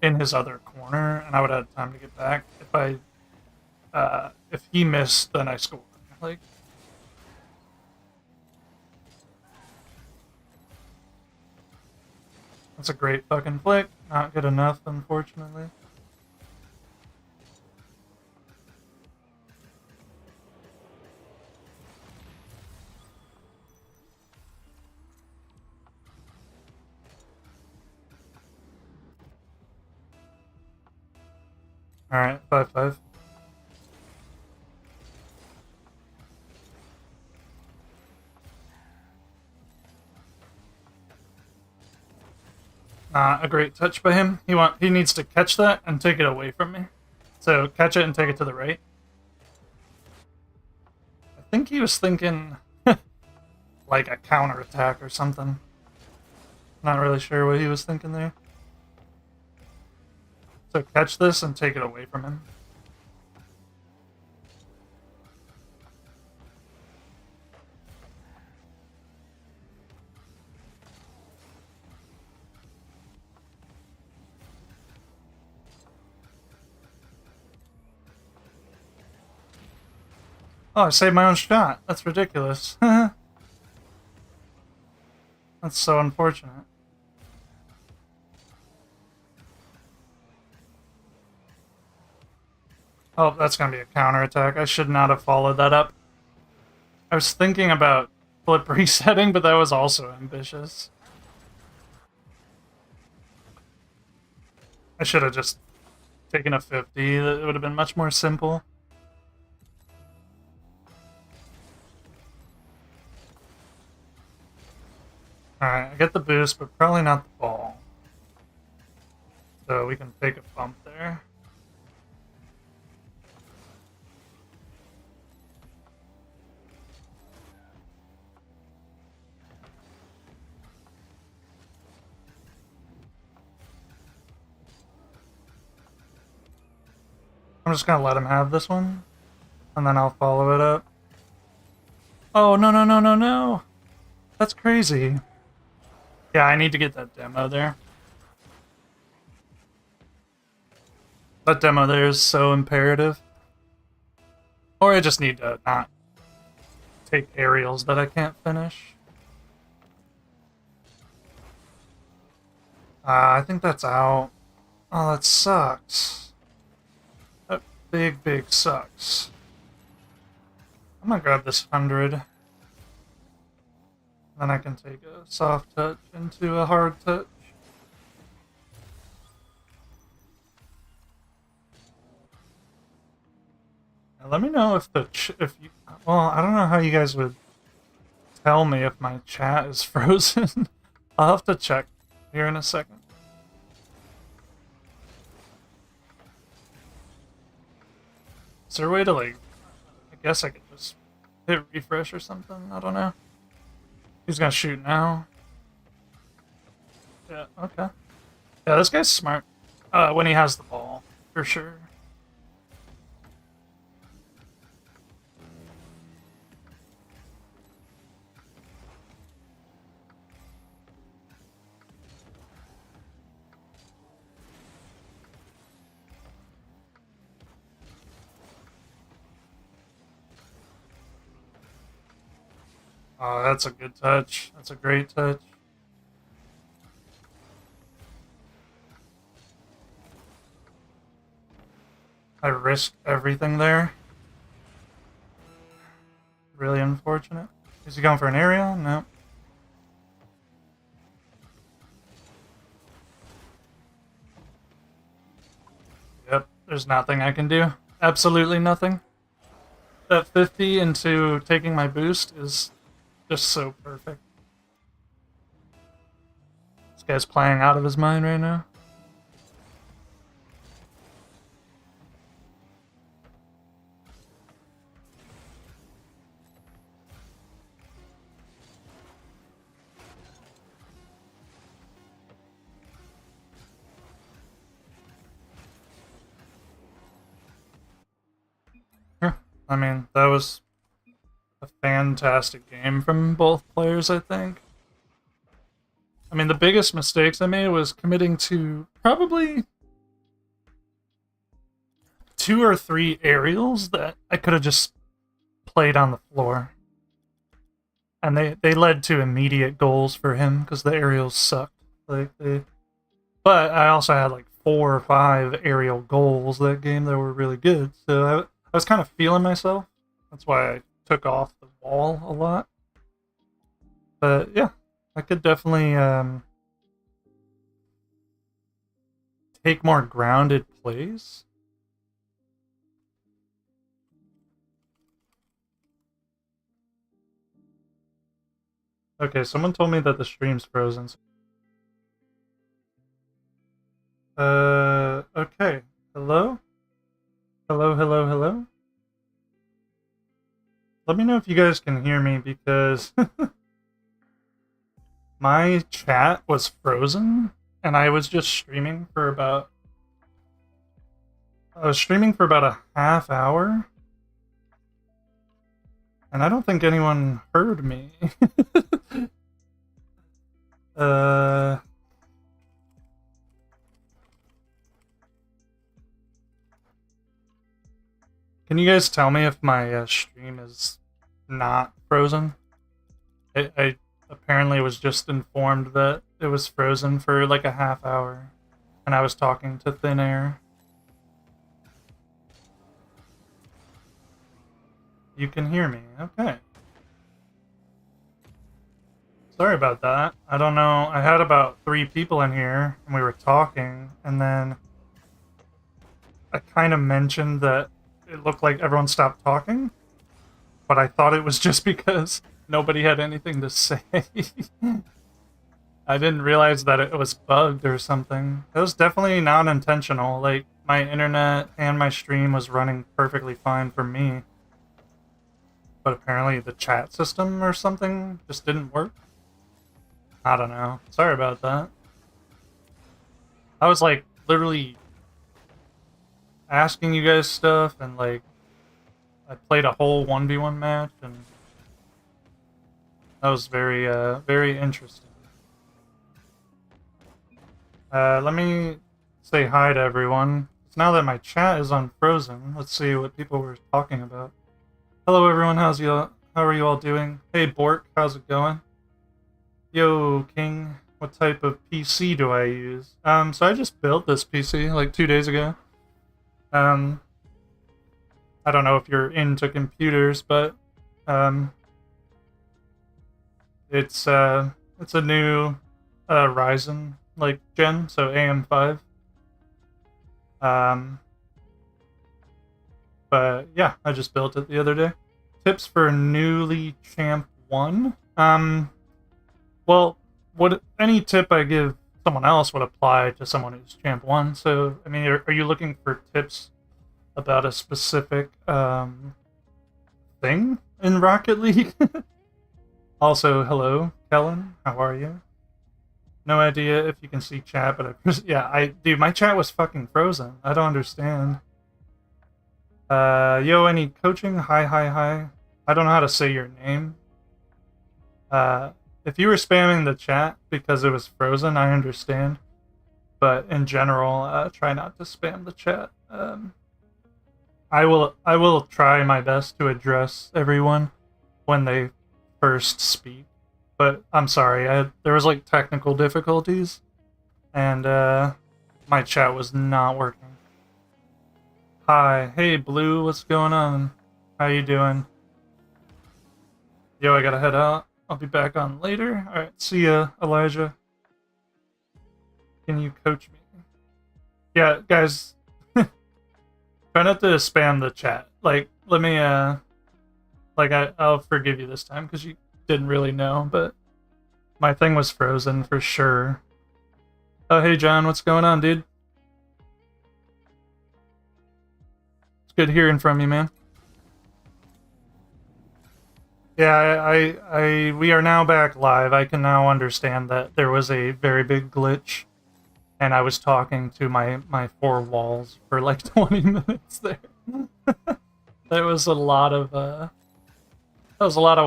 in his other corner, and I would have had time to get back. If he missed, then I scored. Like, that's a great fucking flick. Not good enough, unfortunately. Alright, 5-5. Not a great touch by him. He needs to catch that and take it away from me. So catch it and take it to the right. I think he was thinking like a counter attack or something. Not really sure what he was thinking there. So catch this and take it away from him. Oh, I saved my own shot. That's ridiculous. That's so unfortunate. Oh, that's gonna be a counterattack. I should not have followed that up. I was thinking about flip resetting, but that was also ambitious. I should have just taken a 50. That would have been much more simple. Alright, I get the boost, but probably not the ball. So we can take a bump there. I'm just gonna let him have this one, and then I'll follow it up. Oh, no, no, no, no, no! That's crazy. Yeah, I need to get that demo there. That demo there is so imperative. Or I just need to not take aerials that I can't finish. I think that's out. Oh, that sucks. That big sucks. I'm gonna grab this 100. Then I can take a soft touch into a hard touch. Now let me know if well, I don't know how you guys would tell me if my chat is frozen. I'll have to check here in a second. Is there a way to, like, I guess I could just hit refresh or something? I don't know. He's gonna shoot now. Yeah, okay. Yeah, this guy's smart. When he has the ball, for sure. Oh, that's a good touch. That's a great touch. I risked everything there. Really unfortunate. Is he going for an aerial? No. Yep, there's nothing I can do. Absolutely nothing. That 50 into taking my boost is just so perfect. This guy's playing out of his mind right now. I mean, that was a fantastic game from both players, I think. I mean, the biggest mistakes I made was committing to probably 2 or 3 aerials that I could have just played on the floor. And they led to immediate goals for him because the aerials sucked. But I also had like 4 or 5 aerial goals that game that were really good. So I was kind of feeling myself. That's why I took off the wall a lot. But yeah, I could definitely take more grounded plays. Okay, someone told me that the stream's frozen. Okay. Hello? Hello, hello, hello? Let me know if you guys can hear me because my chat was frozen and I was just streaming for about a half hour. And I don't think anyone heard me. Can you guys tell me if my stream is not frozen? I apparently was just informed that it was frozen for like a half hour, and I was talking to thin air. You can hear me, okay. Sorry about that. I don't know, I had about 3 people in here, and we were talking, and then I kind of mentioned that it looked like everyone stopped talking, but I thought it was just because nobody had anything to say. I didn't realize that it was bugged or something. It was definitely not intentional. Like, my internet and my stream was running perfectly fine for me. But apparently the chat system or something just didn't work. I don't know. Sorry about that. I was like literally asking you guys stuff and like I played a whole 1v1 match and that was very very interesting. Let me say hi to everyone. Now that my chat is unfrozen, let's see what people were talking about. Hello everyone, how are you all doing? Hey Bork, how's it going? Yo King, what type of PC do I use? So I just built this PC like 2 days ago. I don't know if you're into computers, but it's a new Ryzen like gen, so AM5. But yeah, I just built it the other day. Tips for newly Champ 1? Well, any tip I give someone else would apply to someone who's Champ 1. So, I mean, are you looking for tips about a specific thing in Rocket League? Also, hello, Kellen. How are you? No idea if you can see chat, but dude, my chat was fucking frozen. I don't understand. Yo, any coaching? Hi. I don't know how to say your name. If you were spamming the chat because it was frozen, I understand. But in general, try not to spam the chat. I will try my best to address everyone when they first speak, but I'm sorry. There was like technical difficulties, and my chat was not working. Hi, hey Blue, what's going on? How you doing? Yo, I gotta head out. I'll be back on later. All right, see ya, Elijah. Can you coach me? Yeah, guys, try not to spam the chat. Like, let me like I'll forgive you this time because you didn't really know, but my thing was frozen for sure. Oh, hey John, what's going on, dude? It's good hearing from you, man. Yeah, we are now back live. I can now understand that there was a very big glitch, and I was talking to my four walls for like 20 minutes there. There was a lot of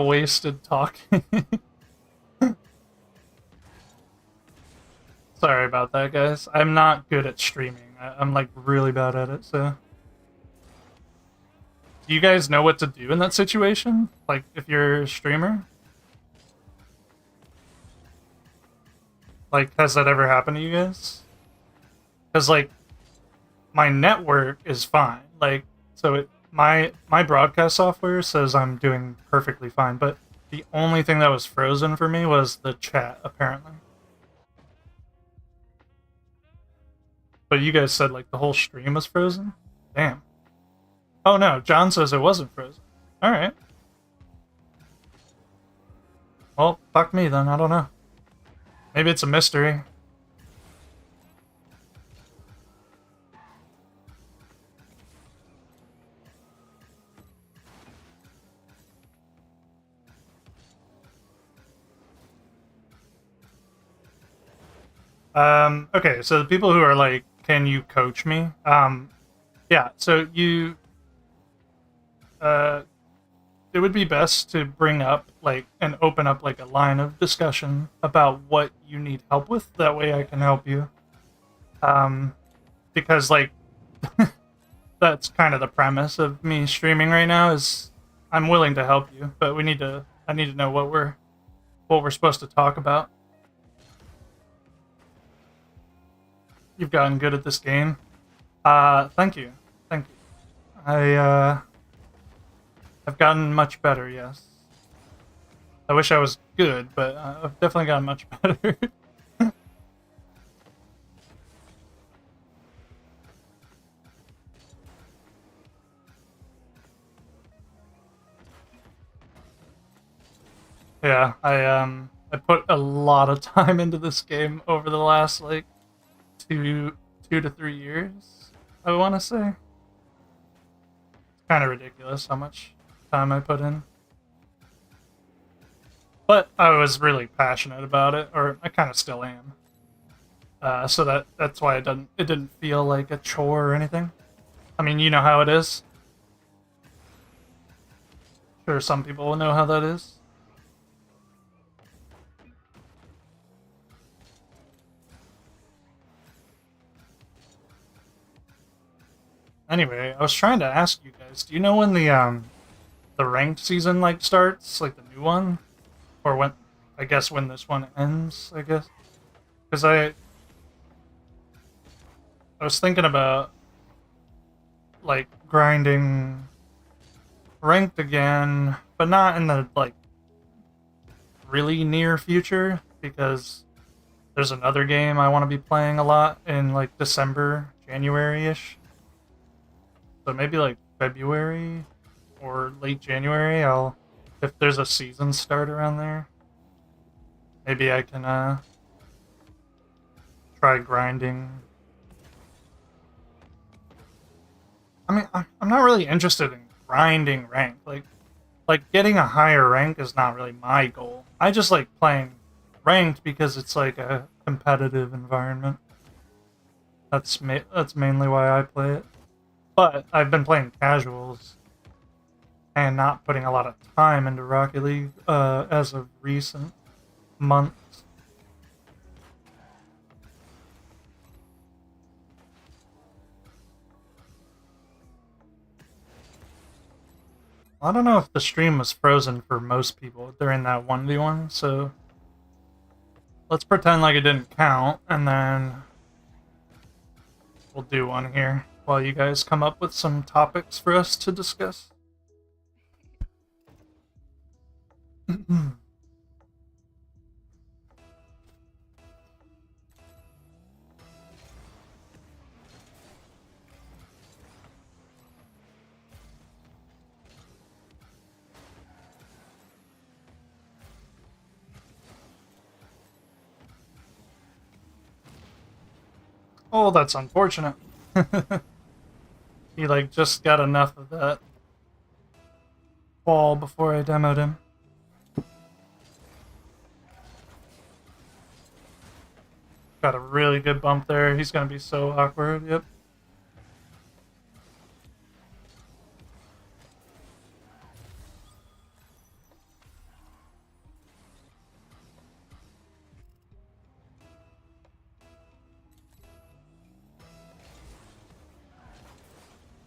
wasted talking. Sorry about that, guys. I'm not good at streaming. I'm like really bad at it, so. Do you guys know what to do in that situation? Like, if you're a streamer? Like, has that ever happened to you guys? Because, like, my network is fine. Like, so my broadcast software says I'm doing perfectly fine, but the only thing that was frozen for me was the chat, apparently. But you guys said, like, the whole stream was frozen? Damn. Oh no, John says it wasn't frozen. Alright. Well, fuck me then, I don't know. Maybe it's a mystery. Okay, so the people who are like, can you coach me? Yeah, so it would be best to bring up like and open up like a line of discussion about what you need help with. That way I can help you. Because like that's kind of the premise of me streaming right now is I'm willing to help you, but I need to know what we're supposed to talk about. You've gotten good at this game. Thank you. Thank you. I've gotten much better, yes. I wish I was good, but I've definitely gotten much better. Yeah, I put a lot of time into this game over the last like two to 3 years, I want to say. It's kind of ridiculous how much time I put in. But I was really passionate about it, or I kind of still am. So that's why it didn't feel like a chore or anything. I mean, you know how it is. Sure, some people will know how that is. Anyway, I was trying to ask you guys, do you know when the ranked season like starts, like the new one? Or when I guess when this one ends, I guess. Because I was thinking about like grinding ranked again, but not in the like really near future because there's another game I want to be playing a lot in like December, January-ish. So maybe like February or late January, if there's a season start around there, maybe I can try grinding. I mean, I'm not really interested in grinding rank. Like getting a higher rank is not really my goal. I just like playing ranked because it's like a competitive environment. That's mainly why I play it. But I've been playing casuals and not putting a lot of time into Rocket League as of recent months. I don't know if the stream was frozen for most people during that 1v1, so let's pretend like it didn't count, and then we'll do one here while you guys come up with some topics for us to discuss. Oh, that's unfortunate. He like just got enough of that ball before I demoed him. Got a really good bump there. He's gonna be so awkward. Yep.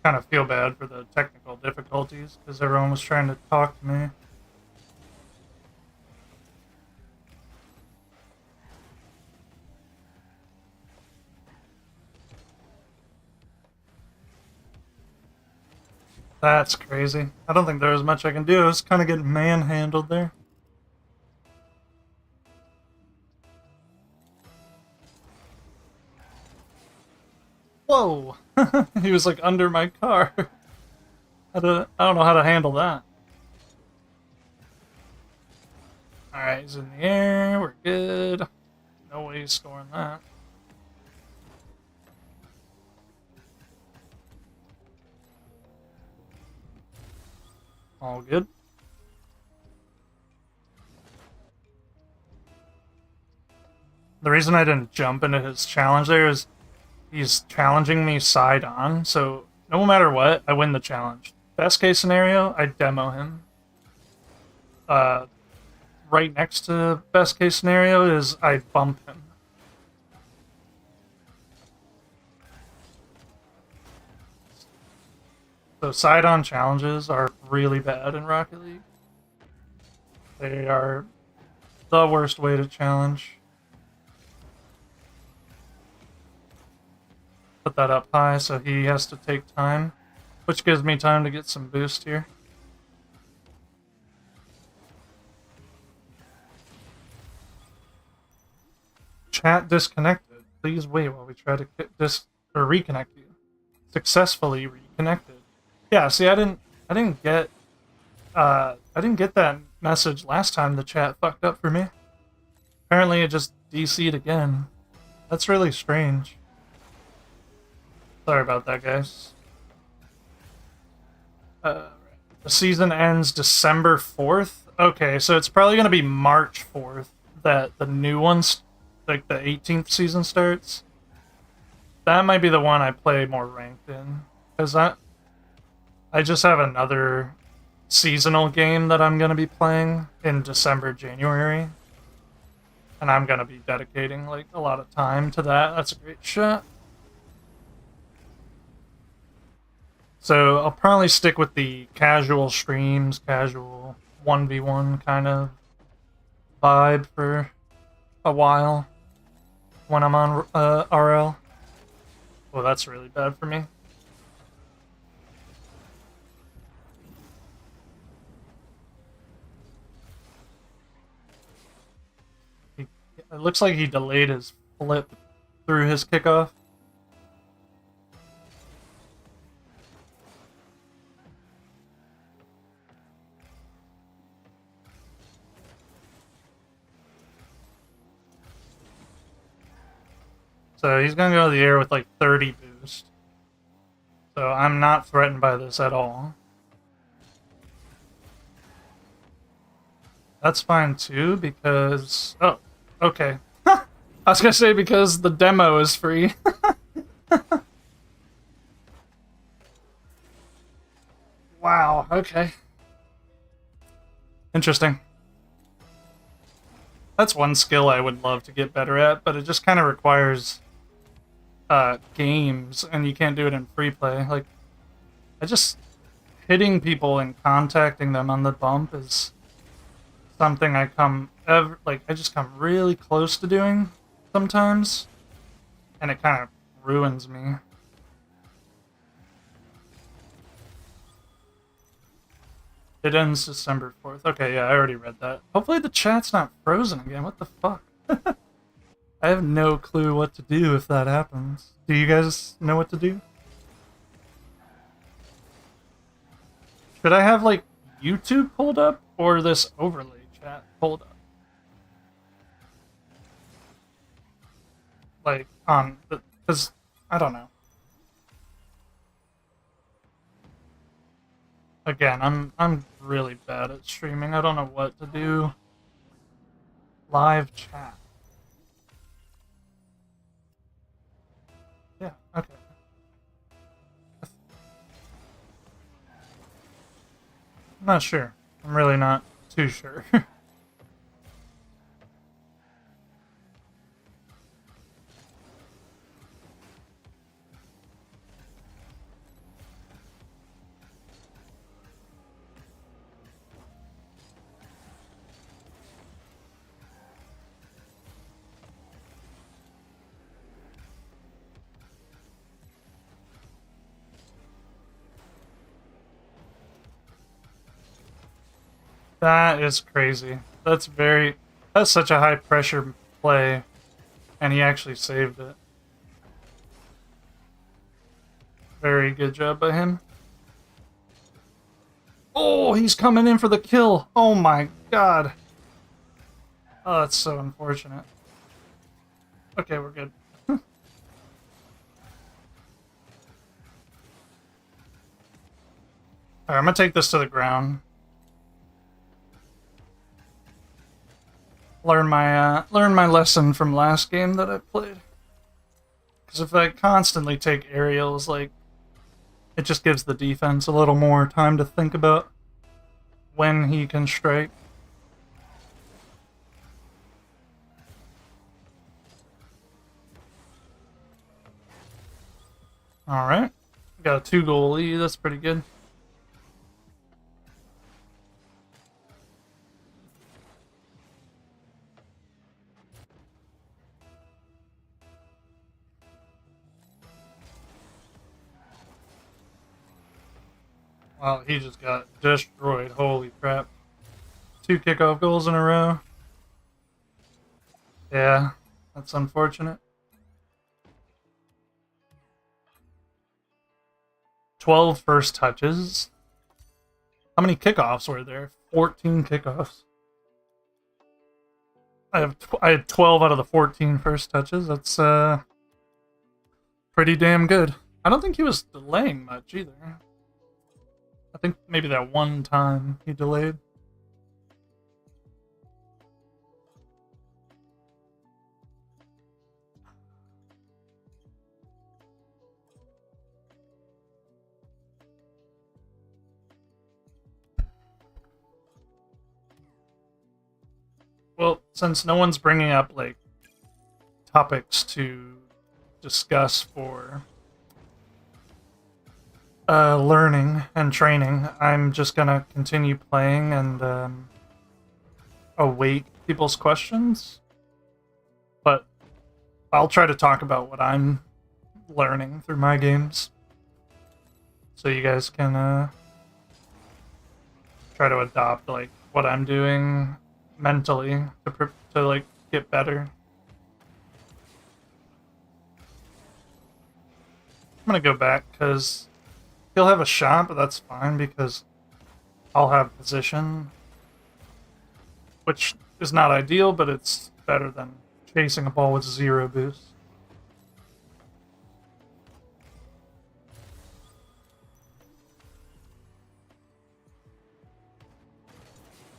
Kind of feel bad for the technical difficulties because everyone was trying to talk to me. That's crazy. I don't think there was much I can do. I was kind of getting manhandled there. Whoa! He was like under my car. I don't know how to handle that. Alright, he's in the air. We're good. No way he's scoring that. All good. The reason I didn't jump into his challenge there is he's challenging me side on, so no matter what, I win the challenge. Best case scenario, I demo him. Right next to best case scenario is I bump him. So side-on challenges are really bad in Rocket League. They are the worst way to challenge. Put that up high so he has to take time, which gives me time to get some boost here. Chat disconnected. Please wait while we try to reconnect you. Successfully reconnected. Yeah, see, I didn't get that message last time the chat fucked up for me. Apparently it just DC'd again. That's really strange. Sorry about that, guys. The season ends December 4th? Okay, so it's probably gonna be March 4th that the new ones, like the 18th season starts. That might be the one I play more ranked in. Because I just have another seasonal game that I'm going to be playing in December, January. And I'm going to be dedicating like a lot of time to that. That's a great shot. So I'll probably stick with the casual streams, casual 1v1 kind of vibe for a while when I'm on RL. Well, that's really bad for me. It looks like he delayed his flip through his kickoff. So he's gonna go to the air with like 30 boost. So I'm not threatened by this at all. That's fine too, because... Oh, okay. I was gonna say because the demo is free. Wow, okay. Interesting. That's one skill I would love to get better at, but it just kind of requires games, and you can't do it in free play. Like, I just hitting people and contacting them on the bump is something I just come really close to doing sometimes, and it kind of ruins me. It ends December 4th. Okay, yeah, I already read that. Hopefully the chat's not frozen again. What the fuck? I have no clue what to do if that happens. Do you guys know what to do? Should I have, like, YouTube pulled up or this overlay chat pulled up? Like, on the... Because, I don't know. Again, I'm really bad at streaming. I don't know what to do. Live chat. Yeah, okay. I'm not sure. I'm really not too sure. That is crazy. That's such a high pressure play, and he actually saved it. Very good job by him. Oh, he's coming in for the kill. Oh my god. Oh, that's so unfortunate. Okay, we're good. Alright, I'm gonna take this to the ground. Learn my lesson from last game that I played. Because if I constantly take aerials, like, it just gives the defense a little more time to think about when he can strike. Alright. Got a 2-goal lead, that's pretty good. Wow, he just got destroyed. Holy crap. 2 kickoff goals in a row. Yeah, that's unfortunate. 12 first touches. How many kickoffs were there? 14 kickoffs. I had 12 out of the 14 first touches. That's pretty damn good. I don't think he was delaying much either. I think maybe that one time he delayed. Well, since no one's bringing up, like, topics to discuss for learning and training, I'm just gonna continue playing and await people's questions. But I'll try to talk about what I'm learning through my games, so you guys can try to adopt, like, what I'm doing mentally to like get better. I'm gonna go back because he'll have a shot, but that's fine because I'll have position, which is not ideal, but it's better than chasing a ball with 0 boost.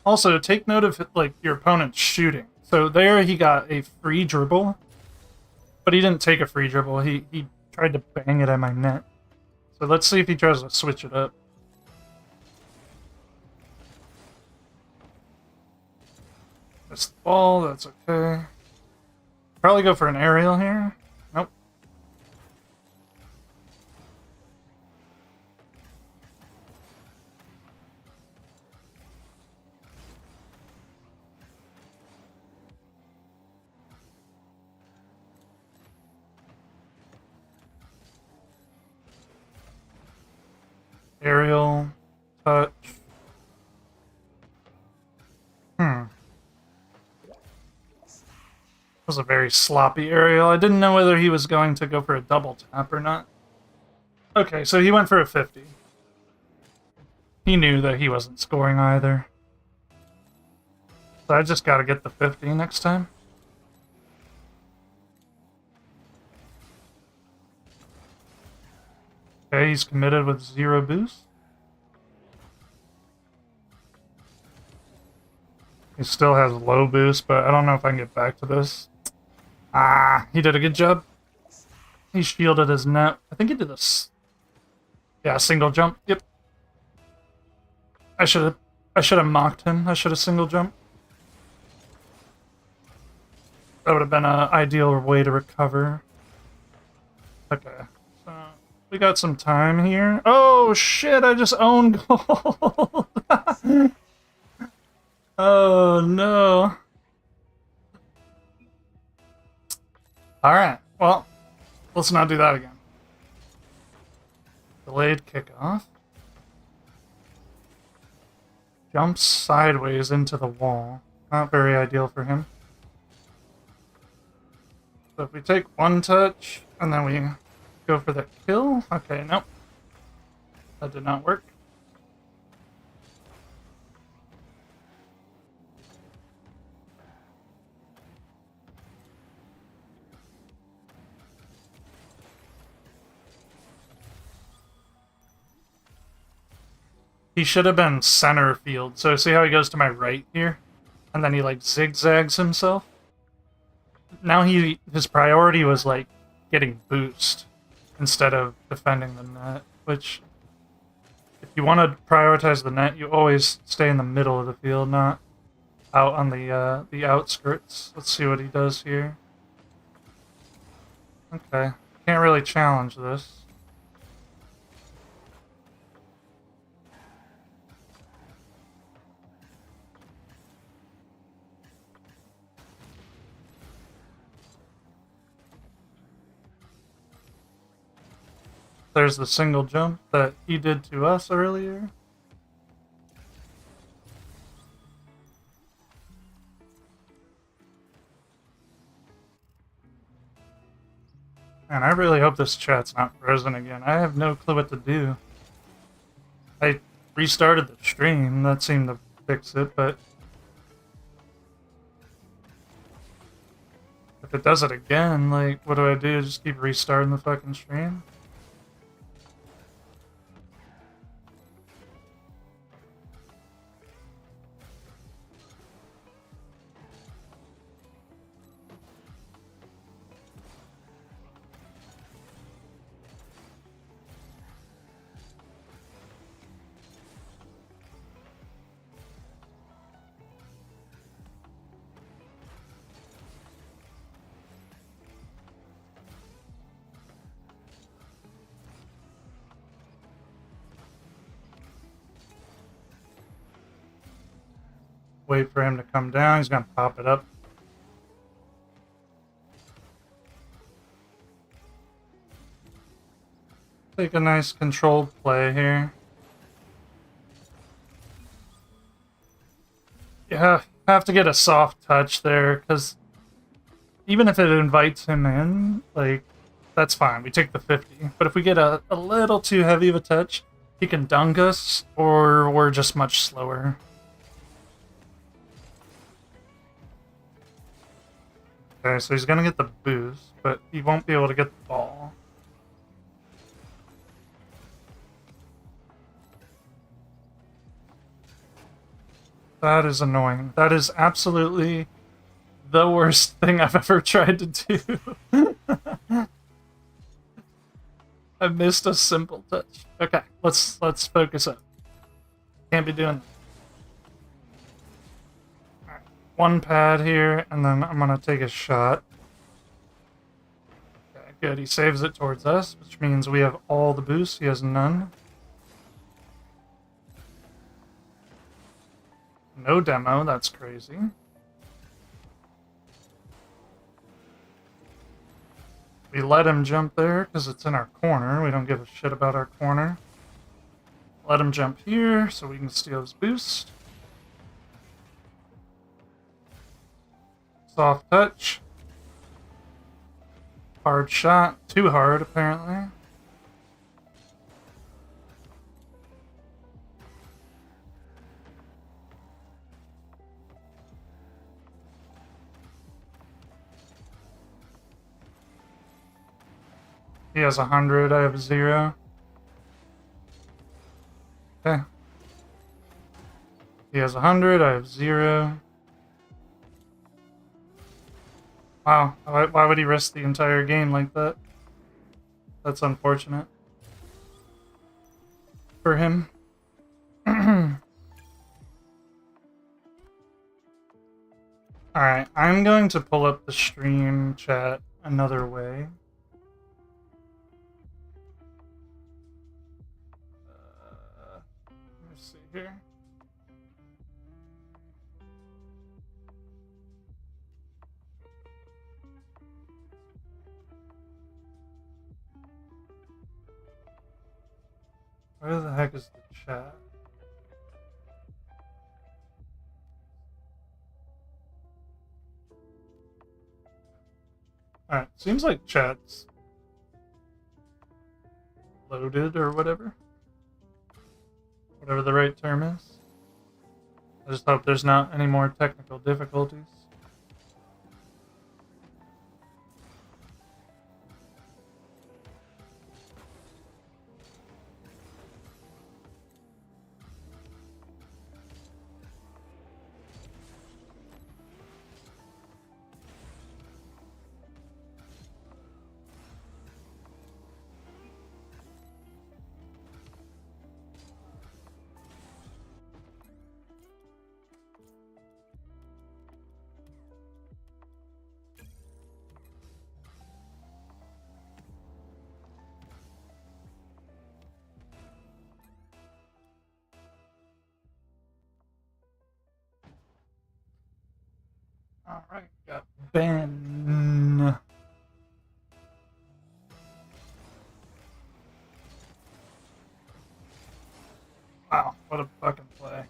Also, take note of, like, your opponent's shooting. So there he got a free dribble, but he didn't take a free dribble. He tried to bang it at my net. So let's see if he tries to switch it up. Missed the ball, that's okay. Probably go for an aerial here. Nope. Aerial touch. Hmm. Was a very sloppy aerial. I didn't know whether he was going to go for a double tap or not. Okay, so he went for a 50. He knew that he wasn't scoring either. So I just gotta get the 50 next time. Okay, he's committed with 0 boost. He still has low boost, but I don't know if I can get back to this. Ah, he did a good job. He shielded his net. I think he did this. Yeah, single jump. Yep. I should have mocked him. I should have single jump. That would have been an ideal way to recover. Okay. So we got some time here. Oh shit, I just owned gold. Oh no. Alright, well, let's not do that again. Delayed kickoff. Jumps sideways into the wall. Not very ideal for him. So if we take one touch, and then we go for the kill. Okay, nope. That did not work. He should have been center field. So see how he goes to my right here? And then he like zigzags himself? Now his priority was like getting boost instead of defending the net, which if you want to prioritize the net, you always stay in the middle of the field, not out on the outskirts. Let's see what he does here. Okay, can't really challenge this. There's the single jump that he did to us earlier. Man, I really hope this chat's not frozen again. I have no clue what to do. I restarted the stream. That seemed to fix it, but if it does it again, like, what do I do? Just keep restarting the fucking stream? Wait for him to come down. He's gonna pop it up. Take a nice controlled play here. You have to get a soft touch there, because even if it invites him in, like, that's fine. We take the 50. But if we get a little too heavy of a touch, he can dunk us, or we're just much slower. Okay, so he's gonna get the boost, but he won't be able to get the ball. That is annoying. That is absolutely the worst thing I've ever tried to do. I missed a simple touch. Okay, let's focus up. Can't be doing that. One pad here, and then I'm gonna take a shot. Okay, good. He saves it towards us, which means we have all the boosts. He has none. No demo, that's crazy. We let him jump there because it's in our corner. We don't give a shit about our corner. Let him jump here so we can steal his boost. Soft touch. Hard shot. Too hard, apparently. He has 100, I have 0. Okay. He has 100, I have 0. Wow, why would he risk the entire game like that? That's unfortunate. For him. Alright, I'm going to pull up the stream chat another way. Let me see here. Where the heck is the chat? Alright, seems like chat's loaded or whatever. Whatever the right term is. I just hope there's not any more technical difficulties. Alright, got Ben. Wow, what a fucking play.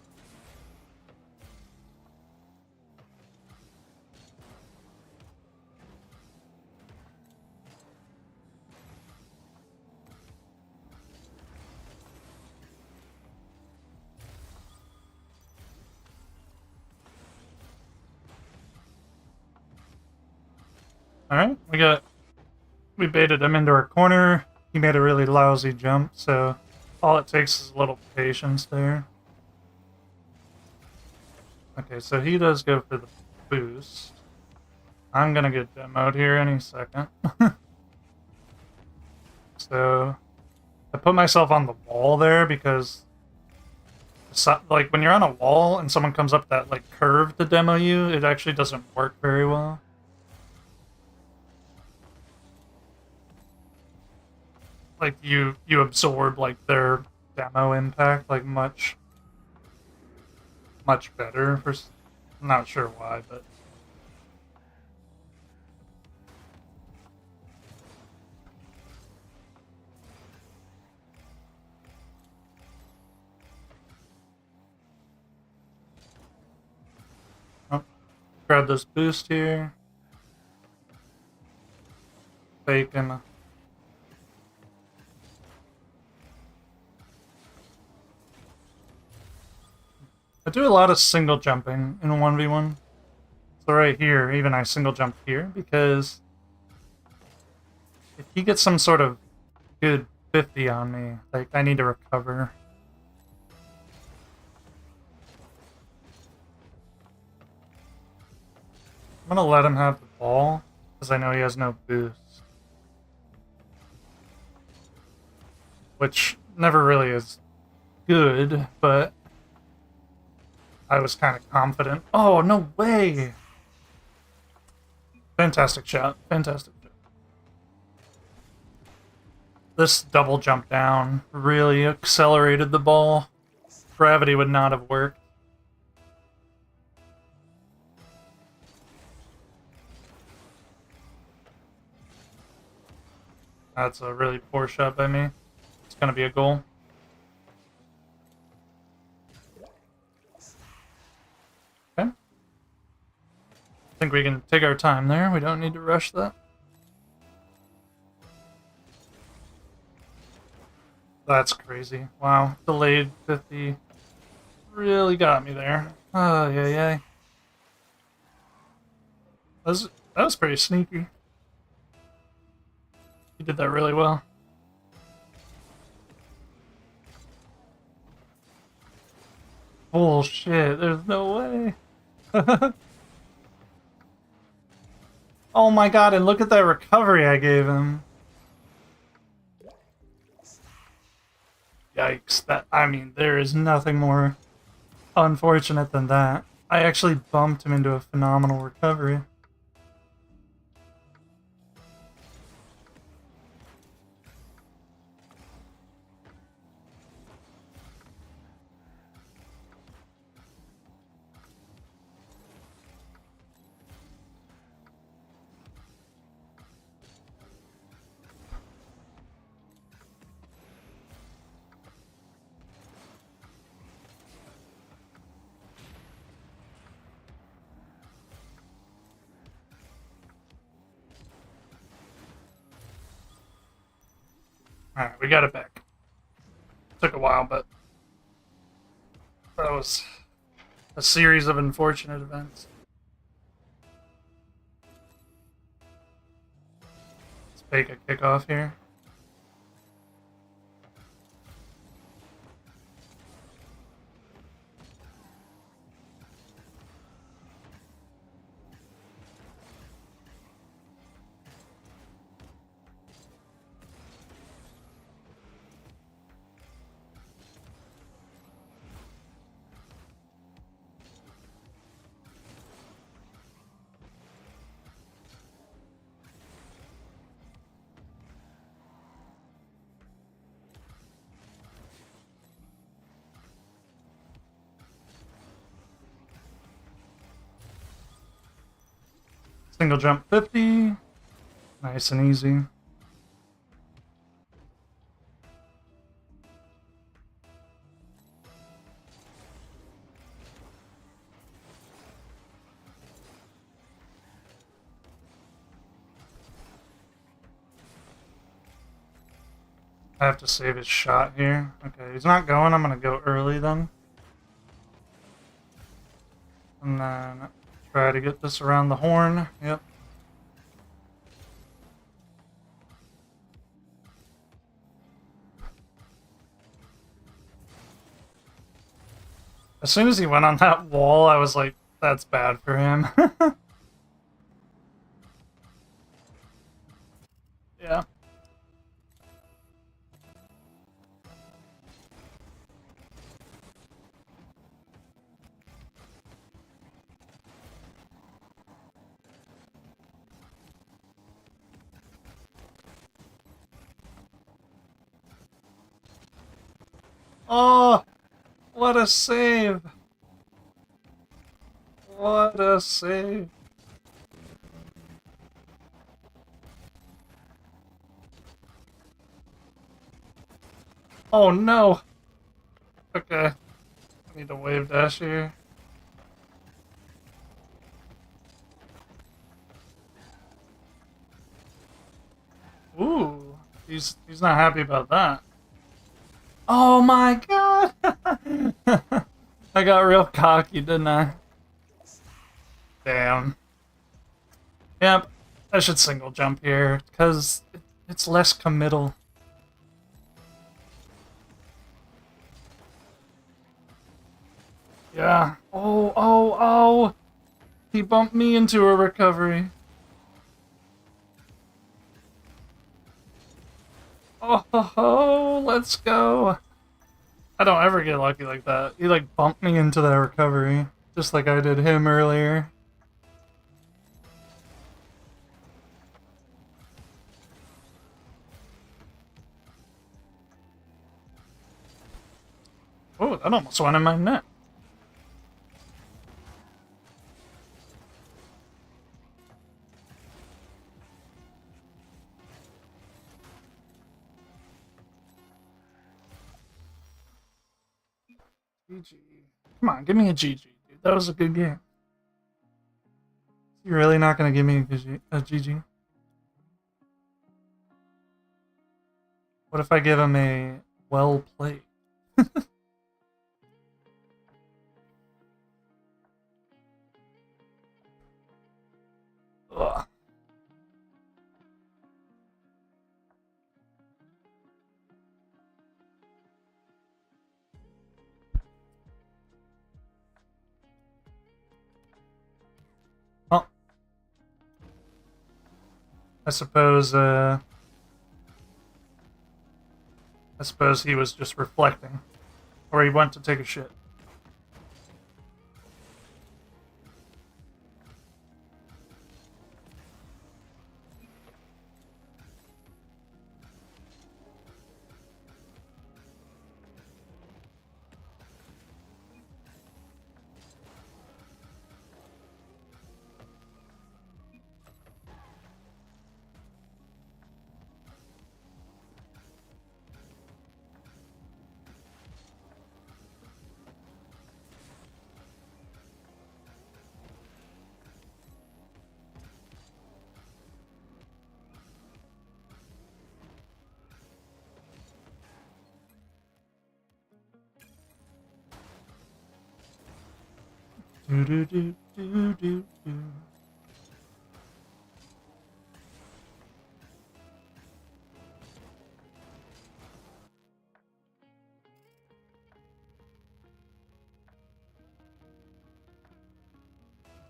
Alright, we baited him into our corner. He made a really lousy jump, so all it takes is a little patience there. Okay, so he does go for the boost. I'm gonna get demoed here any second. So I put myself on the wall there because like when you're on a wall and someone comes up that like curve to demo you, it actually doesn't work very well. Like you absorb like their demo impact like much better. I'm not sure why, but oh, grab this boost here. Bacon. I do a lot of single jumping in 1v1. So right here, even I single jump here because if he gets some sort of good 50 on me, like I need to recover. I'm gonna let him have the ball because I know he has no boost. Which never really is good, but I was kind of confident. Oh, no way! Fantastic shot. Fantastic shot. This double jump down really accelerated the ball. Gravity would not have worked. That's a really poor shot by me. It's gonna be a goal. think we can take our time there. We don't need to rush that. That's crazy. Wow. Delayed 50. Really got me there. Oh, yeah. That was pretty sneaky. He did that really well. Bullshit. There's no way. Oh my god, and look at that recovery I gave him. Yikes. I mean, there is nothing more unfortunate than that. I actually bumped him into a phenomenal recovery. Alright, we got it back. Took a while, but that was a series of unfortunate events. Let's fake a kickoff here. Single jump 50. Nice and easy. I have to save his shot here. Okay, he's not going. I'm gonna go early then. And then try to get this around the horn. Yep. As soon as he went on that wall, I was like, that's bad for him. Yeah. Oh, what a save! What a save! Oh no! Okay. I need to wave dash here. Ooh, he's not happy about that. Oh my god! I got real cocky, didn't I? Damn. Yep, I should single jump here, because it's less committal. Yeah. Oh! He bumped me into a recovery. Oh, let's go. I don't ever get lucky like that. He like bumped me into that recovery, just like I did him earlier. Oh, that almost went in my net. GG. Come on, give me a GG, dude. That was a good game. You're really not gonna give me a GG? What if I give him a well played? Ugh. Oh. I suppose he was just reflecting. Or he went to take a shit. Do do do do do do.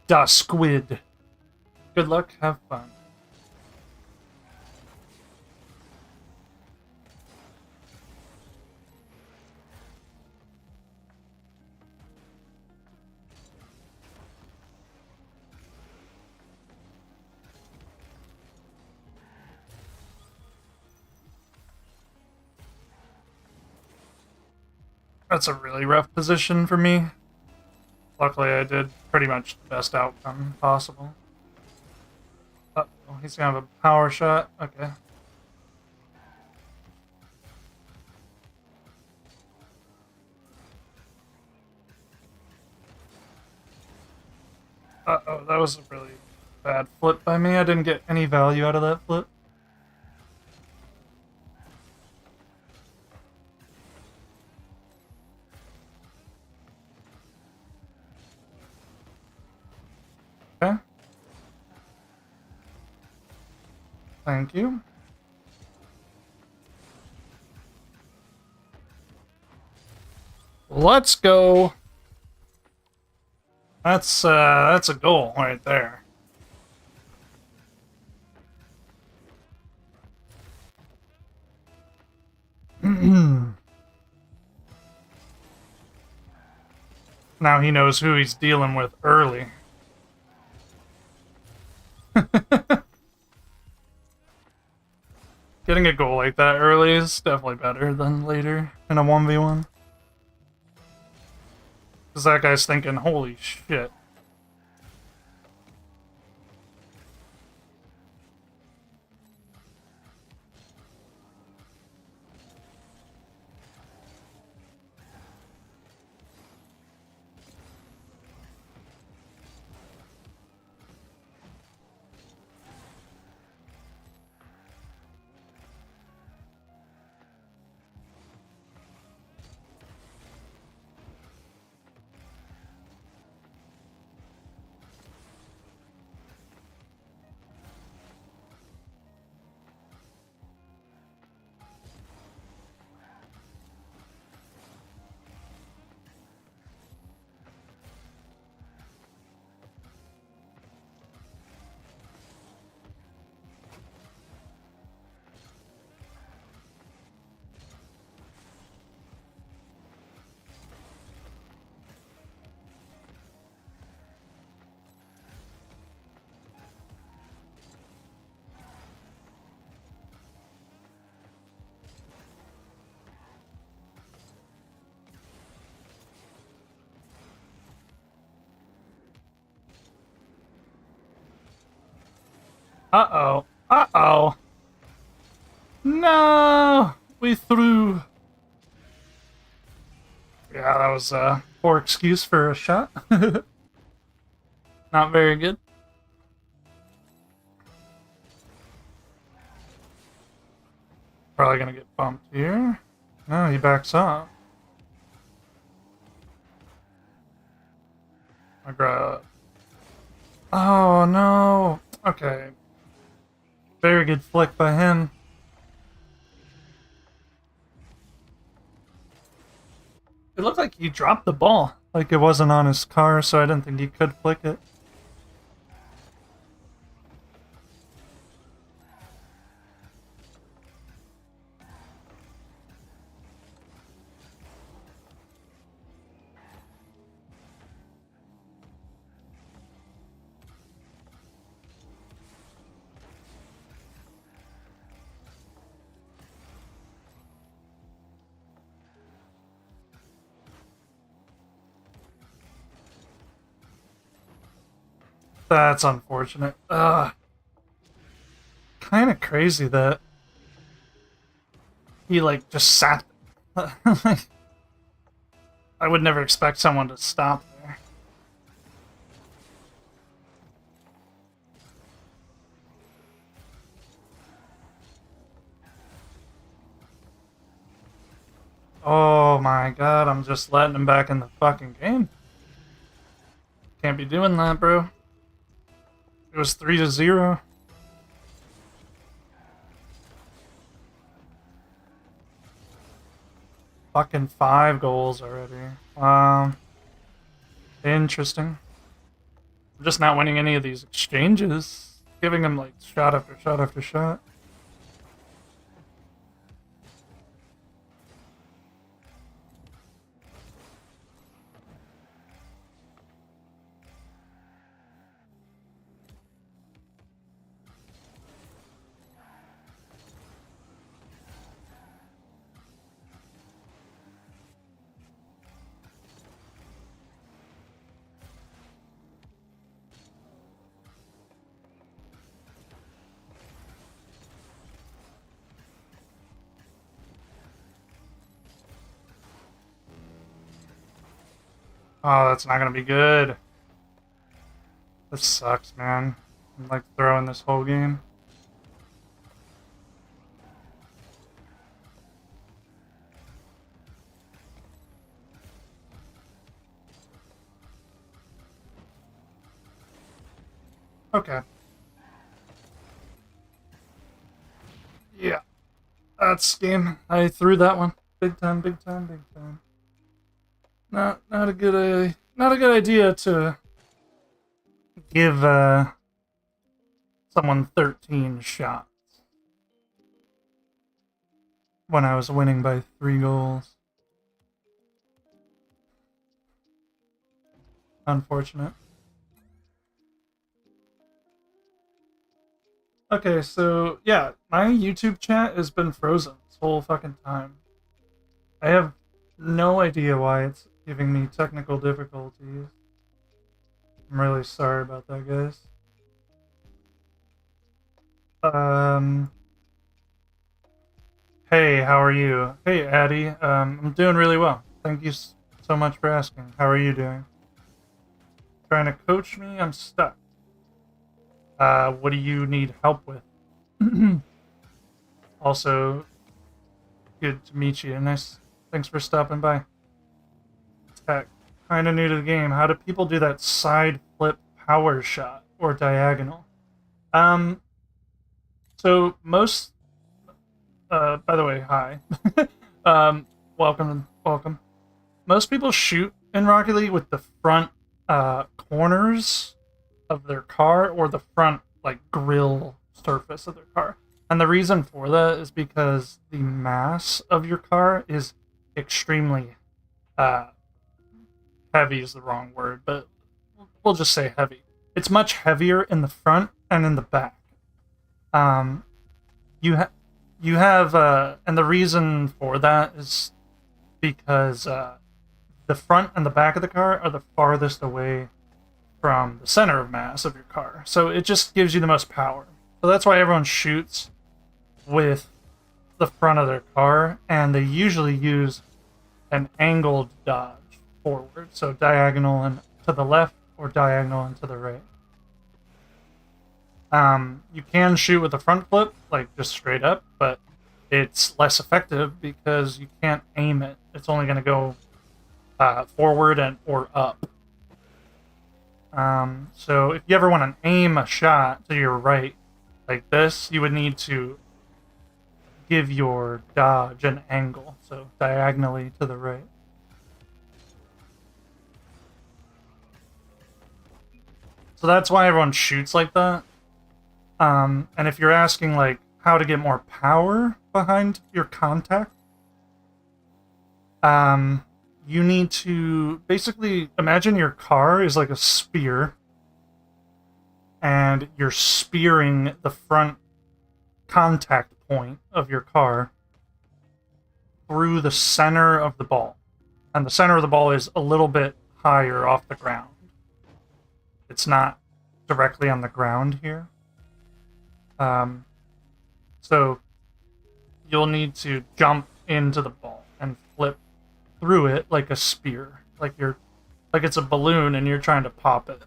Da squid. Good luck, have fun. That's a really rough position for me. Luckily, I did pretty much the best outcome possible. Uh oh, he's gonna have a power shot. Okay. Uh oh, that was a really bad flip by me. I didn't get any value out of that flip. Okay. Thank you. Let's go. That's a goal right there. Now he knows who he's dealing with early. Getting a goal like that early is definitely better than later in a 1v1. Because that guy's thinking, holy shit. Uh-oh. Uh-oh. No! We threw. Yeah, that was a poor excuse for a shot. Not very good. Probably gonna get bumped here. No, he backs up. I grab. Oh no. Okay. Very good flick by him. It looked like he dropped the ball. Like it wasn't on his car, so I didn't think he could flick it. That's unfortunate. Ugh. Kind of crazy that he like just sat. I would never expect someone to stop there. Oh my god, I'm just letting him back in the fucking game. Can't be doing that, bro. It was 3-0. Fucking 5 goals already. Interesting. I'm just not winning any of these exchanges. Giving him like shot after shot after shot. Oh, that's not gonna be good. This sucks, man. I'm like throwing this whole game. Okay. Yeah. That's game. I threw that one. Big time, big time, big time. Not a good idea to give someone 13 shots when I was winning by 3 goals. Unfortunate. Okay, so yeah, my YouTube chat has been frozen this whole fucking time. I have no idea why it's giving me technical difficulties. I'm really sorry about that, guys. Hey, how are you? Hey, Addy. I'm doing really well. Thank you so much for asking. How are you doing? Trying to coach me? I'm stuck. What do you need help with? Also, good to meet you. Nice. Thanks for stopping by. Tech. Kinda new to the game. How do people do that side flip power shot or diagonal? So most by the way, hi. Welcome. Most people shoot in Rocket League with the front corners of their car or the front like grill surface of their car. And the reason for that is because the mass of your car is extremely heavy is the wrong word, but we'll just say heavy. It's much heavier in the front and in the back. You have and the reason for that is because the front and the back of the car are the farthest away from the center of mass of your car. So it just gives you the most power. So that's why everyone shoots with the front of their car, and they usually use an angled dodge forward. So diagonal and to the left or diagonal and to the right. You can shoot with a front flip, like just straight up, but it's less effective because you can't aim it. It's only going to go forward and or up. So if you ever want to aim a shot to your right, like this, you would need to give your dodge an angle, so diagonally to the right. So that's why everyone shoots like that. And if you're asking like how to get more power behind your contact, you need to basically imagine your car is like a spear, and you're spearing the front contact point of your car through the center of the ball. And the center of the ball is a little bit higher off the ground. It's not directly on the ground here. So you'll need to jump into the ball and flip through it like a spear, like it's a balloon and you're trying to pop it.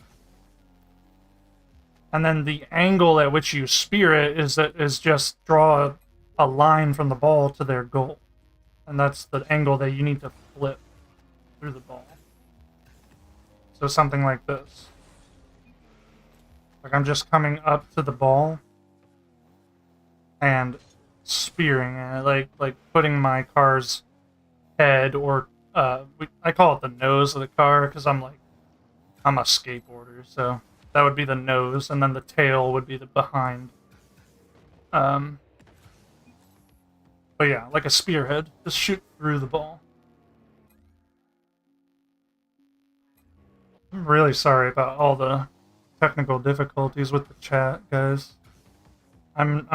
And then the angle at which you spear it is just draw a line from the ball to their goal, and that's the angle that you need to flip through the ball. So something like this. Like I'm just coming up to the ball and spearing it, like putting my car's head, or I call it the nose of the car because I'm a skateboarder, so that would be the nose, and then the tail would be the behind. But yeah, like a spearhead, just shoot through the ball. I'm really sorry about all the technical difficulties with the chat, guys. I would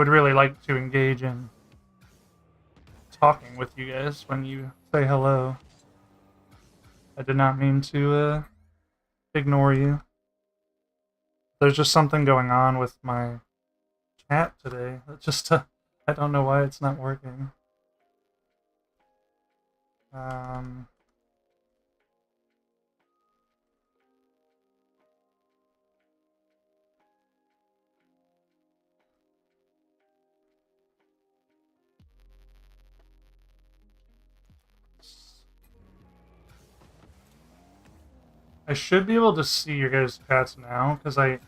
really like to engage in talking with you guys when you say hello. I did not mean to ignore you. There's just something going on with my chat today. It's just I don't know why it's not working. I should be able to see your guys' chats now, because I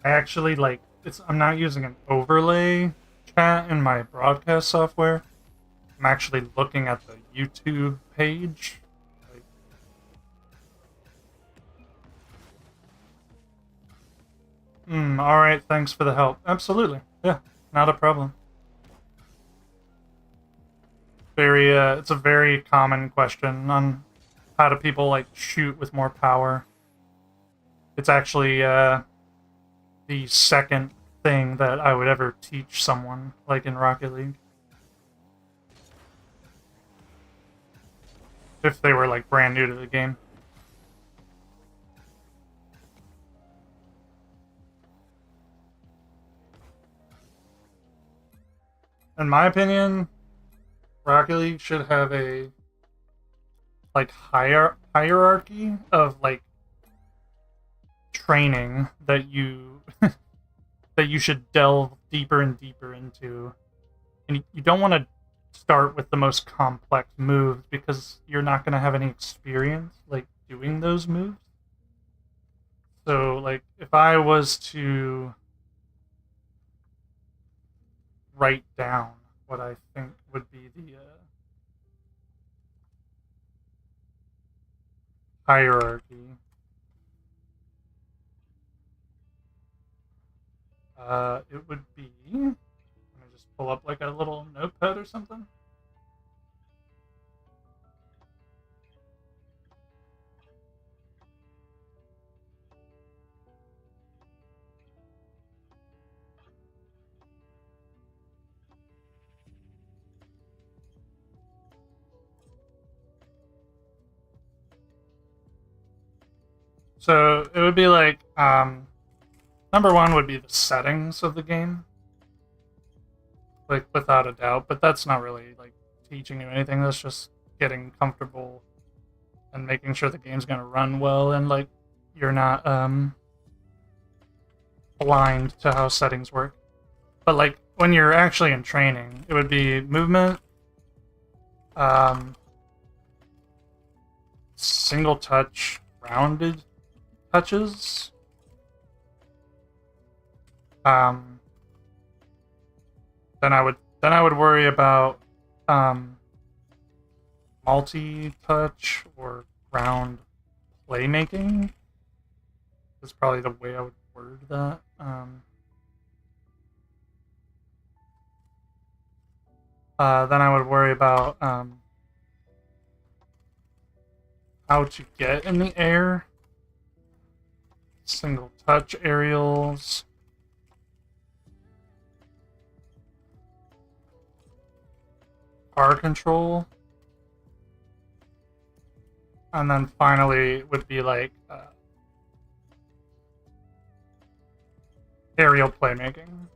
actually I'm not using an overlay chat in my broadcast software. I'm actually looking at the YouTube page. Alright, thanks for the help. Absolutely. Yeah, not a problem. It's a very common question on how do people shoot with more power. It's actually the second thing that I would ever teach someone in Rocket League. If they were brand new to the game. In my opinion, Rocket League should have a hierarchy of training that you that you should delve deeper and deeper into. And you don't want to start with the most complex moves because you're not going to have any experience doing those moves. So if I was to write down what I think would be the hierarchy, it would be, let me just pull up a little notepad or something. So it would be number one would be the settings of the game. Without a doubt, but that's not really teaching you anything. That's just getting comfortable and making sure the game's gonna run well, and you're not blind to how settings work. But when you're actually in training, it would be movement, single touch, rounded touches. Then I would worry about multi-touch or round playmaking. That's probably the way I would word that. Then I would worry about how to get in the air, single touch aerials, car control, and then finally would be like aerial playmaking.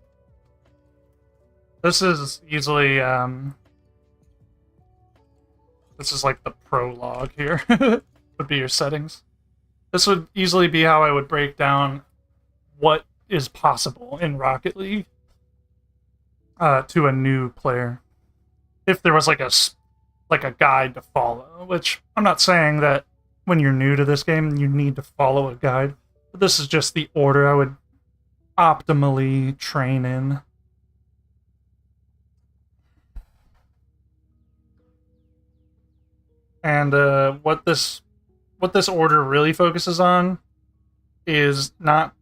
This is easily this is like the prologue here. Would be your settings. This would easily be how I would break down what is possible in Rocket League to a new player. If there was like a guide to follow, which I'm not saying that when you're new to this game you need to follow a guide, but this is just the order I would optimally train in. And what this order really focuses on is not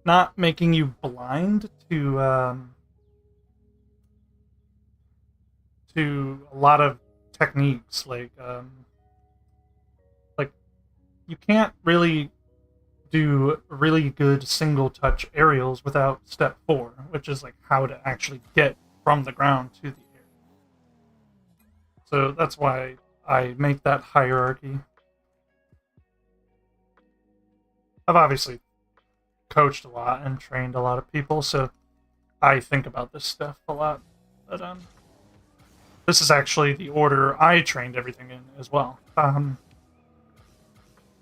not making you blind to a lot of techniques. Like you can't really do really good single touch aerials without step 4, which is like how to actually get from the ground to the air. So that's why I make that hierarchy. I've obviously coached a lot and trained a lot of people, so I think about this stuff a lot. But this is actually the order I trained everything in as well.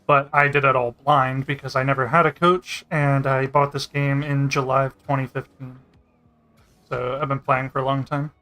But I did it all blind because I never had a coach, and I bought this game in July of 2015. So I've been playing for a long time.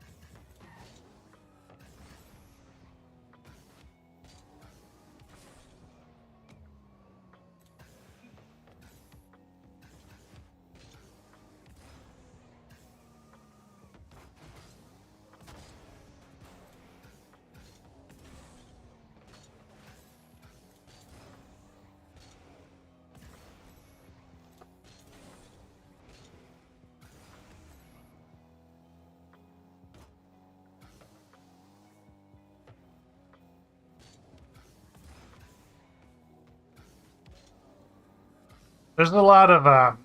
There's a lot of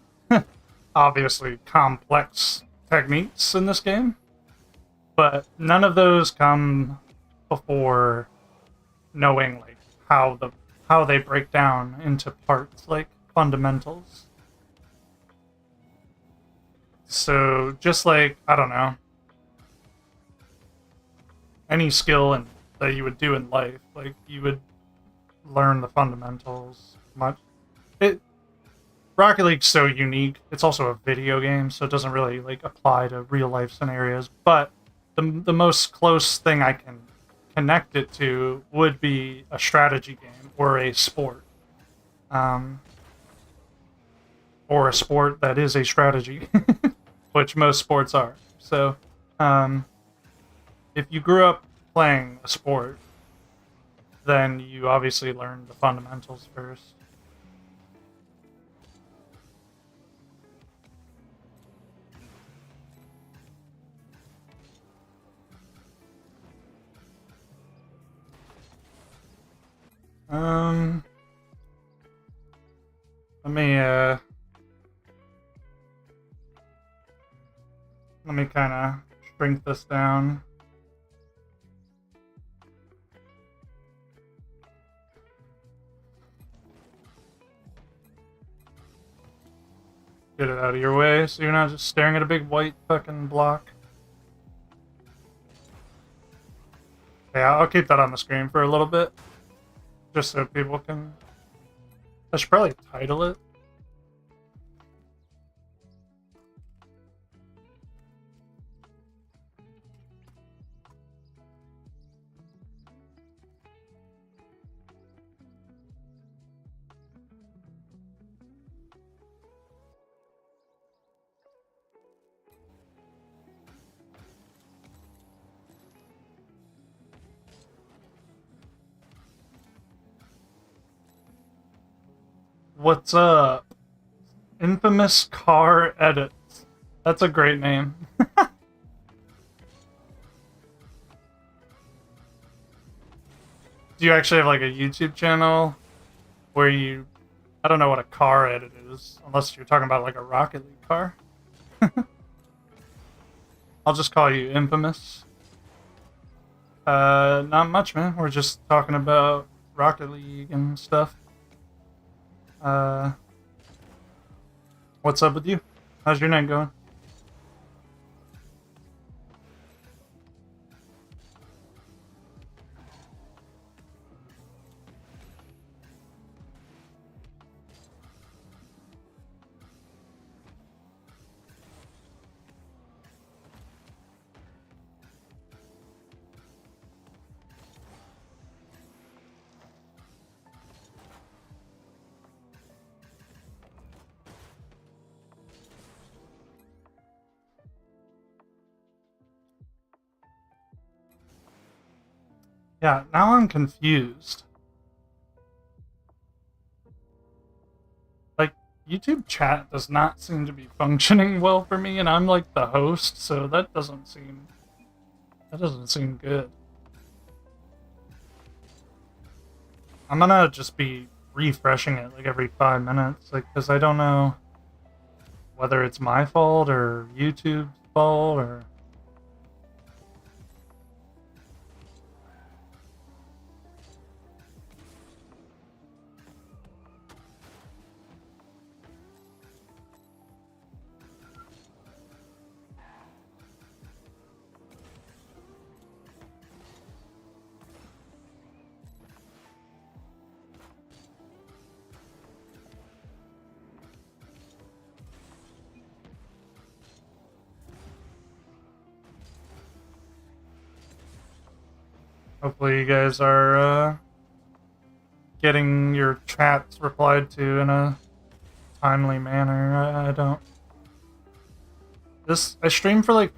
obviously complex techniques in this game, but none of those come before knowing like how they break down into parts, like fundamentals. So just like, I don't know, any skill that you would do in life, like you would learn the fundamentals much. Rocket League's so unique. It's also a video game, so it doesn't really like apply to real life scenarios. But the most close thing I can connect it to would be a strategy game or a sport, or a sport that is a strategy, which most sports are. So, if you grew up playing a sport, then you obviously learn the fundamentals first. Um, let me kind of shrink this down. Get it out of your way so you're not just staring at a big white fucking block. Yeah, I'll keep that on the screen for a little bit, just so people can... I should probably title it. What's up? Infamous Car Edits. That's a great name. Do you actually have like a YouTube channel where you... I don't know what a car edit is, unless you're talking about like a Rocket League car. I'll just call you Infamous. Not much, man. We're just talking about Rocket League and stuff. What's up with you? How's your night going? Yeah, now I'm confused. Like, YouTube chat does not seem to be functioning well for me, and I'm like the host, so that doesn't seem good. I'm gonna just be refreshing it like every 5 minutes, like, because I don't know whether it's my fault or YouTube's fault or... Hopefully you guys are getting your chats replied to in a timely manner. I don't... I streamed for like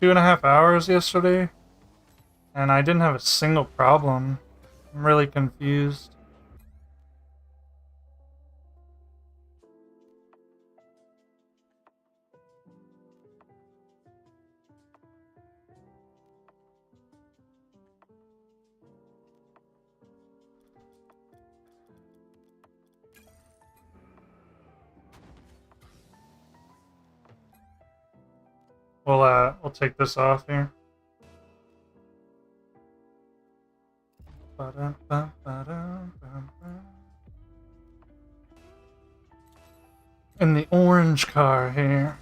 2.5 hours yesterday, and I didn't have a single problem. I'm really confused. We'll take this off here. In the orange car here.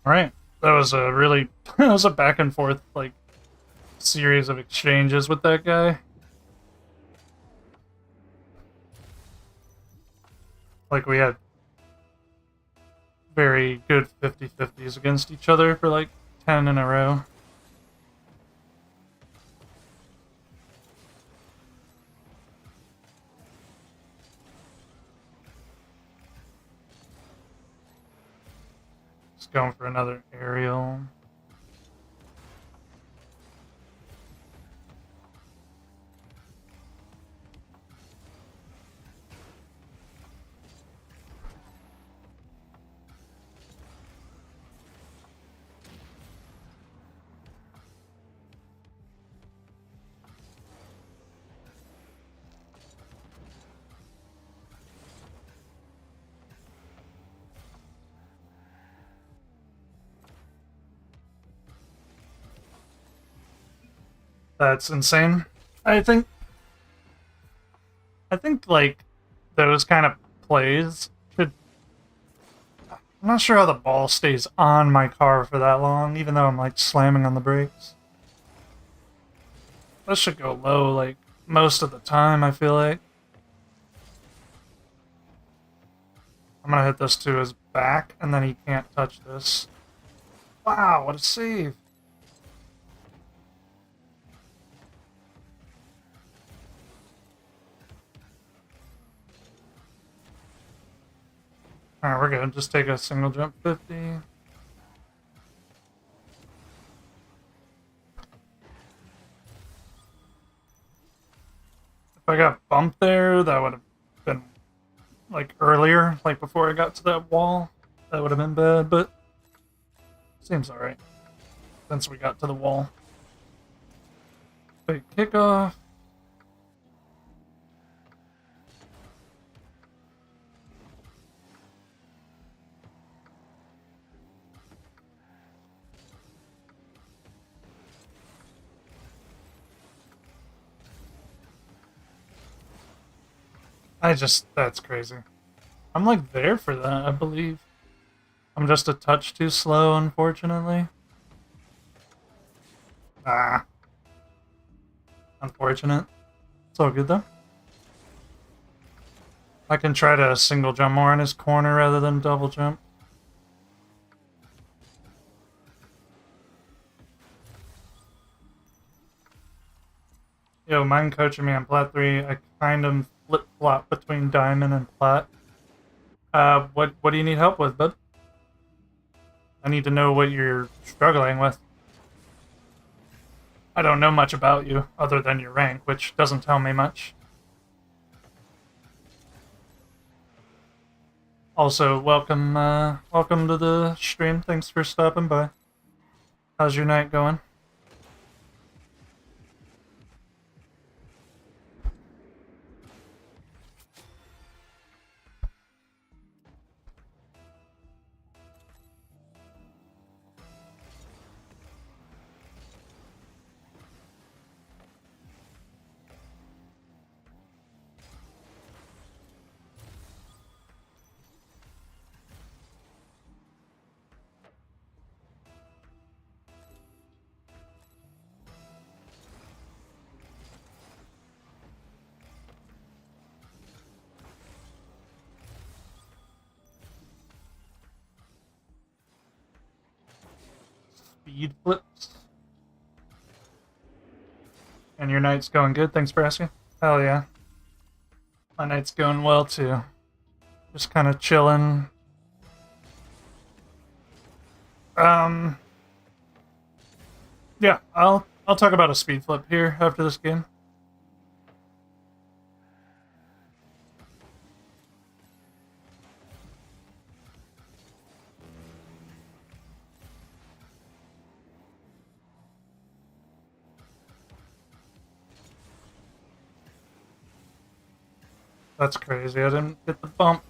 Alright. That was a really... that was a back and forth, like, series of exchanges with that guy. Like, we had very good 50-50s against each other for, like, 10 in a row. Just going for another aerial. That's insane. I think like those kind of plays could. I'm not sure how the ball stays on my car for that long, even though I'm like slamming on the brakes. This should go low like most of the time, I feel like. I'm gonna hit this to his back, and then he can't touch this. Wow, what a save! Alright, we're good. Just take a single jump 50. If I got bumped there, that would have been like earlier, like before I got to that wall. That would have been bad, but seems alright. Since we got to the wall. Big kickoff. That's crazy. I'm like there for that, I believe. I'm just a touch too slow, unfortunately. Ah. Unfortunate. It's all good though. I can try to single jump more in his corner rather than double jump. Yo, mind coaching me on Plat 3. I kind of flip-flop between Diamond and Plat. What do you need help with, bud? I need to know what you're struggling with. I don't know much about you, other than your rank, which doesn't tell me much. Also, welcome to the stream. Thanks for stopping by. How's your night going? Speed flips. And your night's going good, thanks for asking. Hell yeah. My night's going well too. Just kind of chilling. Yeah, I'll talk about a speed flip here after this game. That's crazy. I didn't get the bump.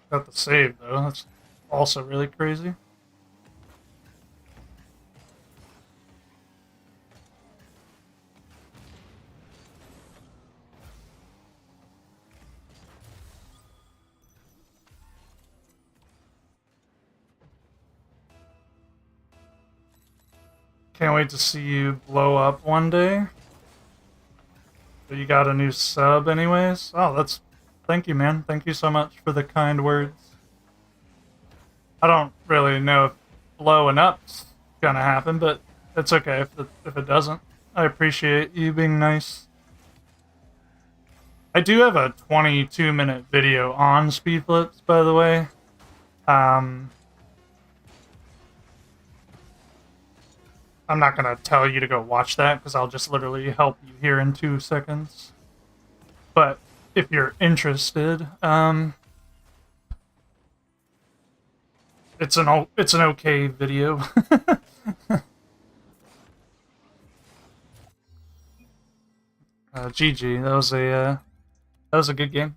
Got the save though. That's also really crazy. Can't wait to see you blow up one day. So you got a new sub anyways? Oh, that's... Thank you, man. Thank you so much for the kind words. I don't really know if blowing up's gonna happen, but it's okay if it doesn't. I appreciate you being nice. I do have a 22-minute video on speed flips, by the way. Um, I'm not gonna tell you to go watch that because I'll just literally help you here in 2 seconds. But if you're interested, it's an okay video. GG. That was a good game.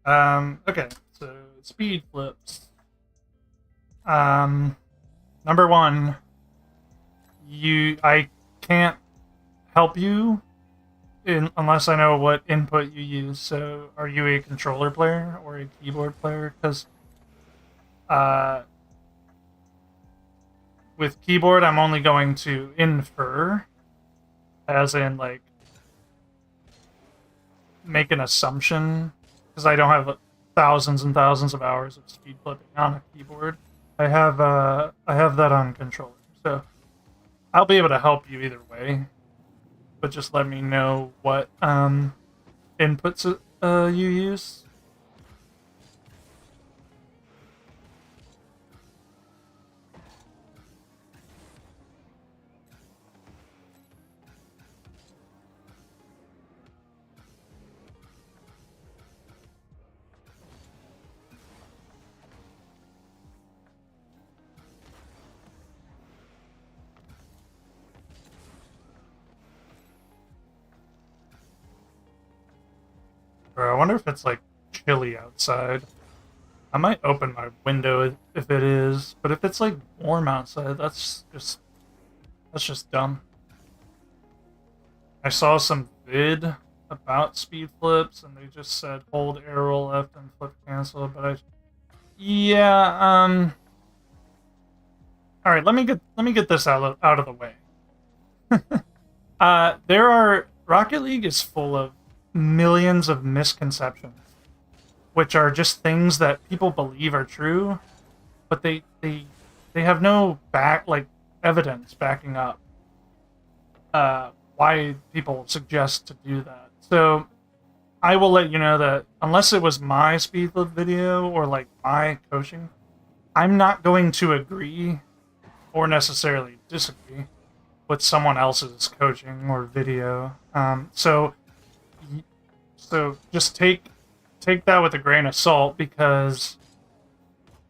Okay, so speed flips. Number one, I can't help you unless I know what input you use. So, are you a controller player or a keyboard player? Because with keyboard, I'm only going to infer, as in like make an assumption, because I don't have thousands and thousands of hours of speed flipping on a keyboard. I have that on controller, so I'll be able to help you either way. But just let me know what inputs you use. Or I wonder if it's like chilly outside. I might open my window if it is, but if it's like warm outside, that's just dumb. I saw some vid about speed flips, and they just said hold arrow left and flip cancel. But yeah, all right. Let me get this out of the way. Rocket League is full of millions of misconceptions, which are just things that people believe are true, but they have no evidence backing up why people suggest to do that. So I will let you know that unless it was my speed flip video or like my coaching, I'm not going to agree or necessarily disagree with someone else's coaching or video. So just take that with a grain of salt, because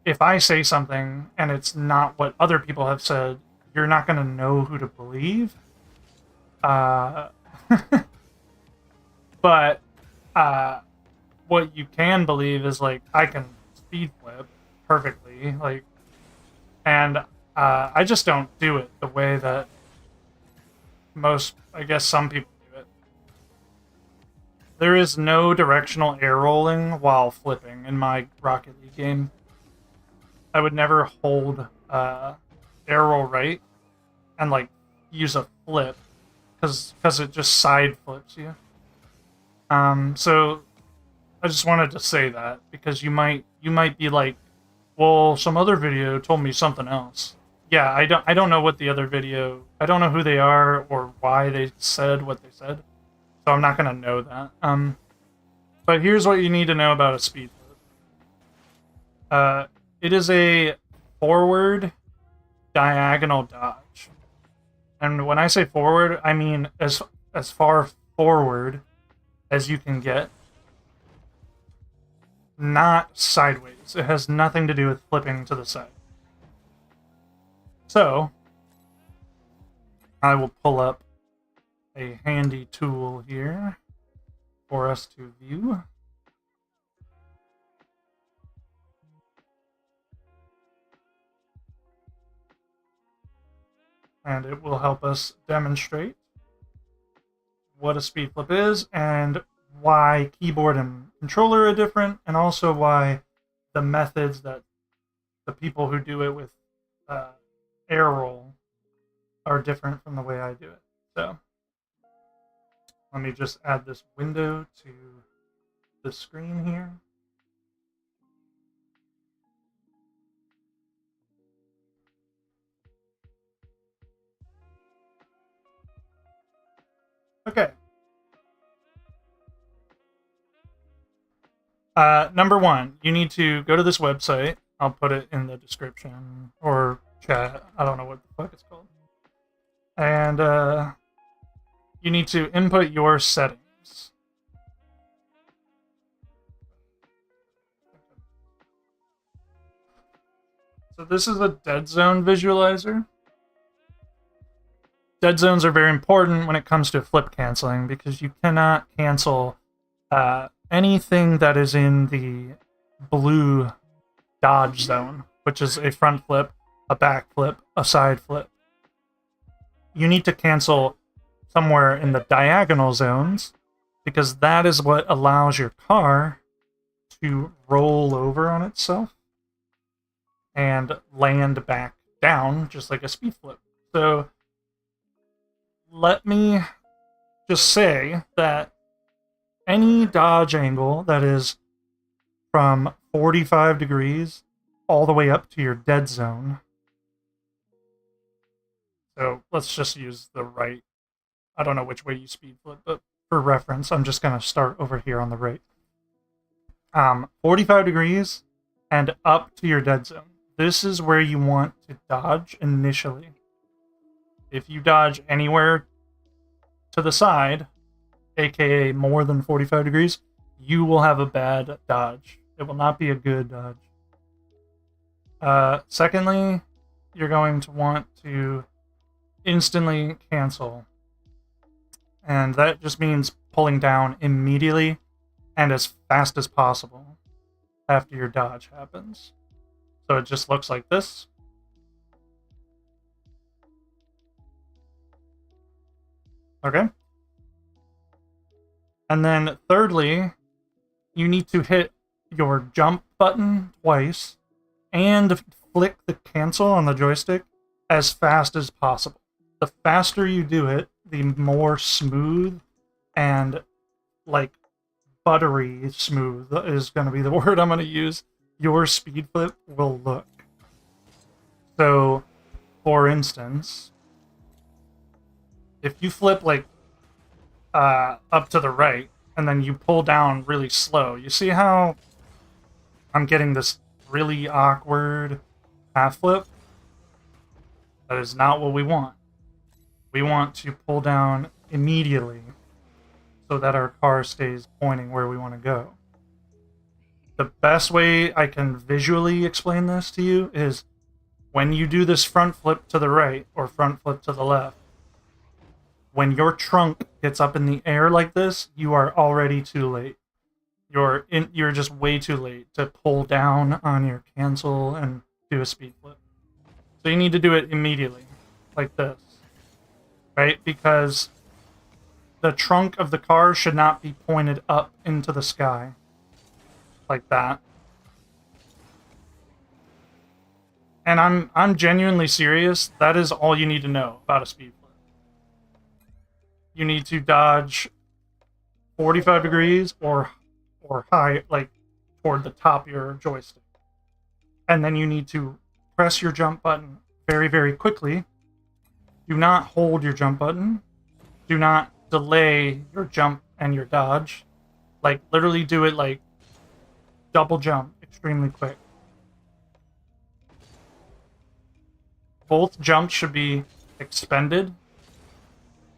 if I say something and it's not what other people have said, you're not going to know who to believe. Uh, but what you can believe is like I can speed flip perfectly, like, and I just don't do it the way that I guess some people do it. There is no directional air rolling while flipping in my Rocket League game. I would never hold air roll right and like use a flip because it just side flips you. So I just wanted to say that because you might be like, well, some other video told me something else. Yeah, I don't know what the other video. I don't know who they are or why they said what they said, so I'm not gonna know that. But here's what you need to know about a speed flip. It is a forward diagonal dodge, and when I say forward, I mean as far forward as you can get, not sideways. It has nothing to do with flipping to the side. So I will pull up a handy tool here for us to view. And it will help us demonstrate what a speed flip is and why keyboard and controller are different, and also why the methods that the people who do it with air roll are different from the way I do it. So let me just add this window to the screen here. Okay. Number one, you need to go to this website. I'll put it in the description or chat. I don't know what the fuck it's called. And you need to input your settings. So this is a dead zone visualizer. Dead zones are very important when it comes to flip canceling because you cannot cancel anything that is in the blue dodge zone, which is a front flip, a back flip, a side flip. You need to cancel somewhere in the diagonal zones because that is what allows your car to roll over on itself and land back down just like a speed flip. So let me just say that any dodge angle that is from 45 degrees all the way up to your dead zone. So let's just use the right. I don't know which way you speed flip, but for reference, I'm just going to start over here on the right. 45 degrees and up to your dead zone. This is where you want to dodge initially. If you dodge anywhere to the side, aka more than 45 degrees, you will have a bad dodge. It will not be a good dodge. Secondly, you're going to want to instantly cancel. And that just means pulling down immediately and as fast as possible after your dodge happens. So it just looks like this. Okay. And then thirdly, you need to hit your jump button twice and flick the cancel on the joystick as fast as possible. The faster you do it, the more smooth and like buttery smooth is going to be the word I'm going to use. Your speed flip will look. So, for instance, if you flip like up to the right and then you pull down really slow, you see how I'm getting this really awkward half flip? That is not what we want. We want to pull down immediately so that our car stays pointing where we want to go. The best way I can visually explain this to you is when you do this front flip to the right or front flip to the left, when your trunk gets up in the air like this, you are already too late. You're just way too late to pull down on your cancel and do a speed flip. So you need to do it immediately, like this, right? Because the trunk of the car should not be pointed up into the sky, like that. And I'm genuinely serious. That is all you need to know about a speed flip. You need to dodge 45 degrees or high, like toward the top of your joystick. And then you need to press your jump button very, very quickly. Do not hold your jump button. Do not delay your jump and your dodge. Like, literally do it like double jump extremely quick. Both jumps should be expended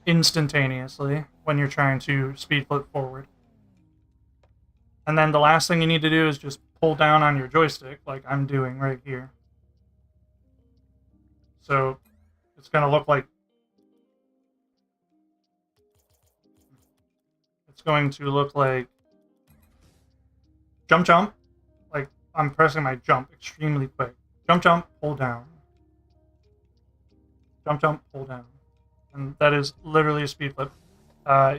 instantaneously when you're trying to speed flip forward. And then the last thing you need to do is just pull down on your joystick like I'm doing right here. So it's going to look like jump jump, like I'm pressing my jump extremely quick. Jump jump, pull down. Jump jump, pull down. And that is literally a speed flip.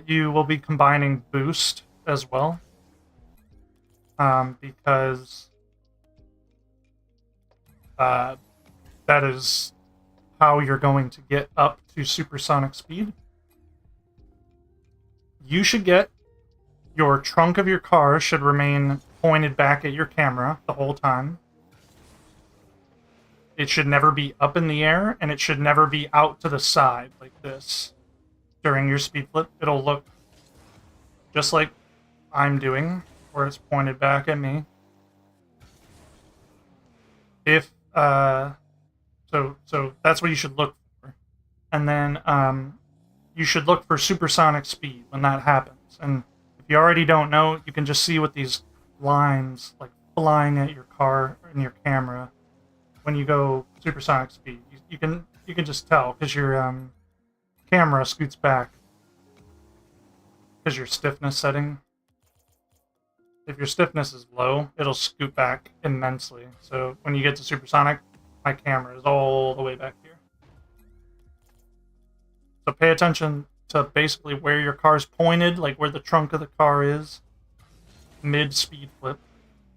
You will be combining boost as well. Because that is how you're going to get up to supersonic speed. You should get your trunk of your car should remain pointed back at your camera the whole time. It should never be up in the air, and it should never be out to the side like this. During your speed flip, it'll look just like I'm doing. where it's pointed back at me. If so that's what you should look for, and then you should look for supersonic speed when that happens. And if you already don't know, you can just see what these lines like flying at your car and your camera when you go supersonic speed. You can just tell because your camera scoots back because your stiffness setting. If your stiffness is low, it'll scoot back immensely. So when you get to supersonic, my camera is all the way back here. So pay attention to basically where your car's pointed, like where the trunk of the car is, mid-speed flip.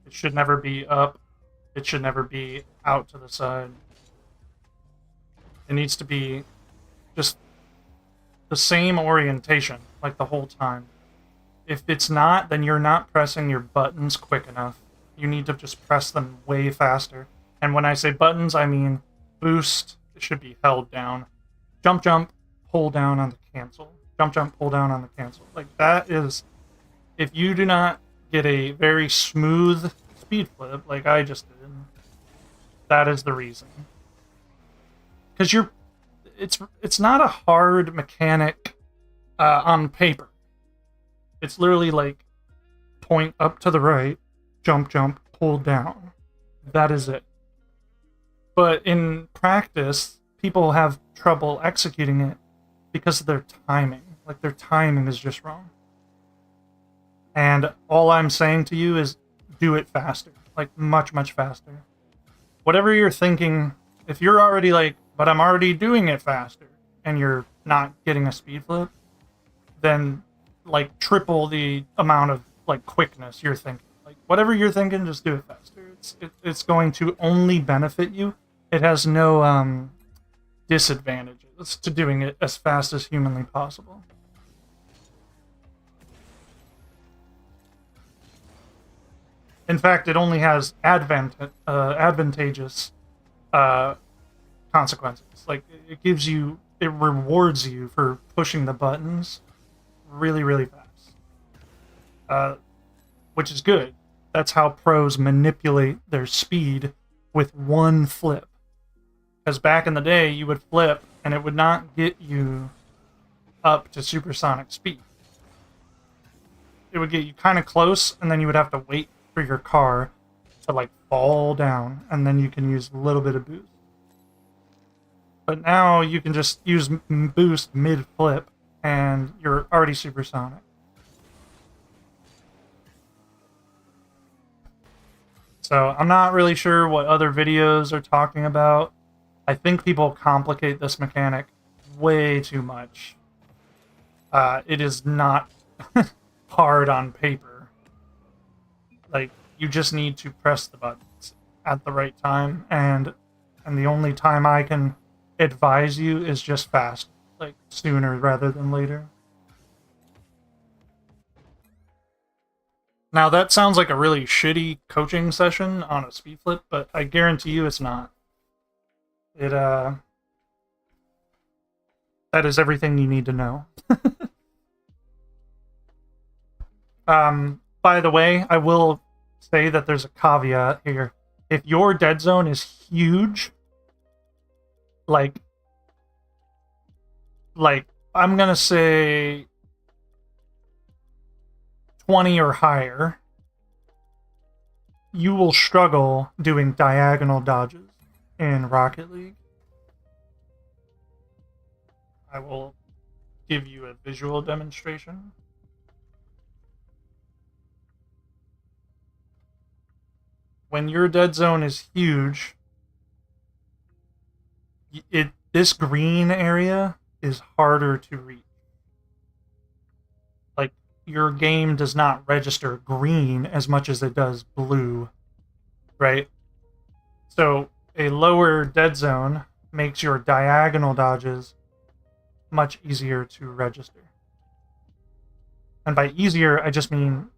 It should never be up. It should never be out to the side. It needs to be just the same orientation, like the whole time. If it's not, then you're not pressing your buttons quick enough. You need to just press them way faster. And when I say buttons, I mean boost, it should be held down. Jump, jump, pull down on the cancel. Jump, jump, pull down on the cancel. Like that is, if you do not get a very smooth speed flip, like I just did, that is the reason. Because it's not a hard mechanic on paper. It's literally like point up to the right, jump, jump, pull down. That is it. But in practice, people have trouble executing it because of their timing. Like their timing is just wrong. And all I'm saying to you is do it faster. Like much, much faster. Whatever you're thinking, if you're already like, but I'm already doing it faster, and you're not getting a speed flip, then like triple the amount of like quickness you're thinking. Like whatever you're thinking, just do it faster. It's going to only benefit you. It has no disadvantages to doing it as fast as humanly possible. In fact, it only has advantageous consequences. Like it rewards you for pushing the buttons really, really fast, which is good. That's how pros manipulate their speed with one flip. Because back in the day, you would flip and it would not get you up to supersonic speed. It would get you kind of close, and then you would have to wait for your car to like fall down, and then you can use a little bit of boost. But now you can just use boost mid-flip, and you're already supersonic. So I'm not really sure what other videos are talking about. I think people complicate this mechanic way too much. It is not hard on paper. Like, you just need to press the buttons at the right time, and the only time I can advise you is just fast, like sooner rather than later. Now that sounds like a really shitty coaching session on a speed flip, but I guarantee you it's not. That is everything you need to know. By the way, I will say that there's a caveat here. If your dead zone is huge, like I'm gonna say 20 or higher, you will struggle doing diagonal dodges in Rocket League. I will give you a visual demonstration. When your dead zone is huge, this green area is harder to reach. Like, your game does not register green as much as it does blue, right? So a lower dead zone makes your diagonal dodges much easier to register. And by easier, I just mean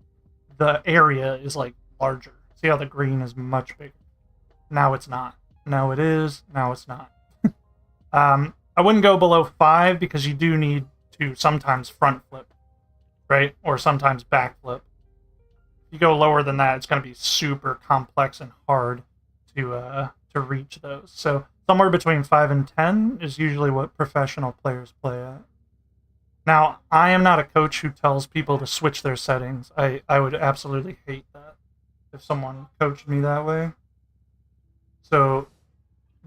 the area is like larger. See how the green is much bigger? Now it's not. Now it is. Now it's not. I wouldn't go below 5 because you do need to sometimes front flip, right? Or sometimes back flip. you go lower than that, it's going to be super complex and hard to reach those. So somewhere between 5 and 10 is usually what professional players play at. Now, I am not a coach who tells people to switch their settings. I would absolutely hate that if someone coached me that way. So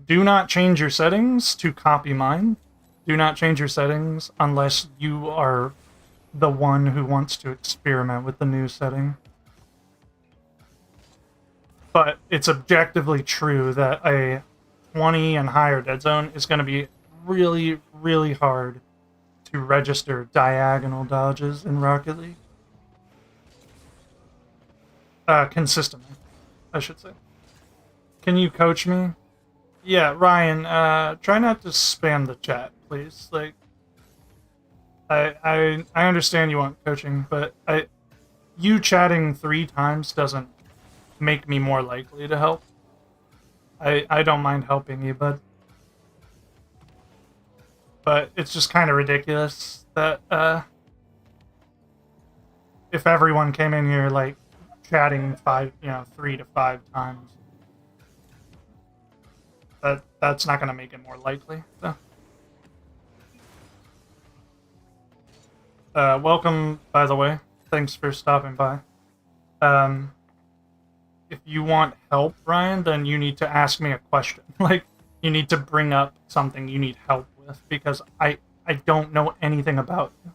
do not change your settings to copy mine. Do not change your settings unless you are the one who wants to experiment with the new setting. But it's objectively true that a 20 and higher dead zone is going to be really, really hard to register diagonal dodges in Rocket League. Consistently, I should say. Can you coach me? Yeah, Ryan, try not to spam the chat, please. Like, I understand you want coaching, but you chatting 3 times doesn't make me more likely to help. I don't mind helping you, but it's just kind of ridiculous that if everyone came in here like chatting 3 to 5 times, that's not gonna make it more likely. So. Welcome, by the way. Thanks for stopping by. If you want help, Ryan, then you need to ask me a question. Like, you need to bring up something you need help with, because I don't know anything about you.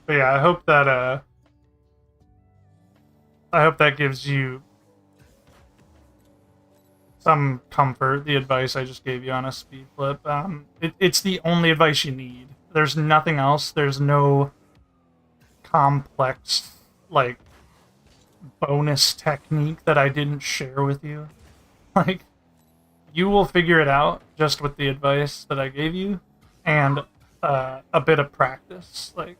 But yeah, I hope that gives you some comfort, the advice I just gave you on a speed flip. It's the only advice you need. There's nothing else. There's no complex, like, bonus technique that I didn't share with you. Like, you will figure it out just with the advice that I gave you and a bit of practice. Like,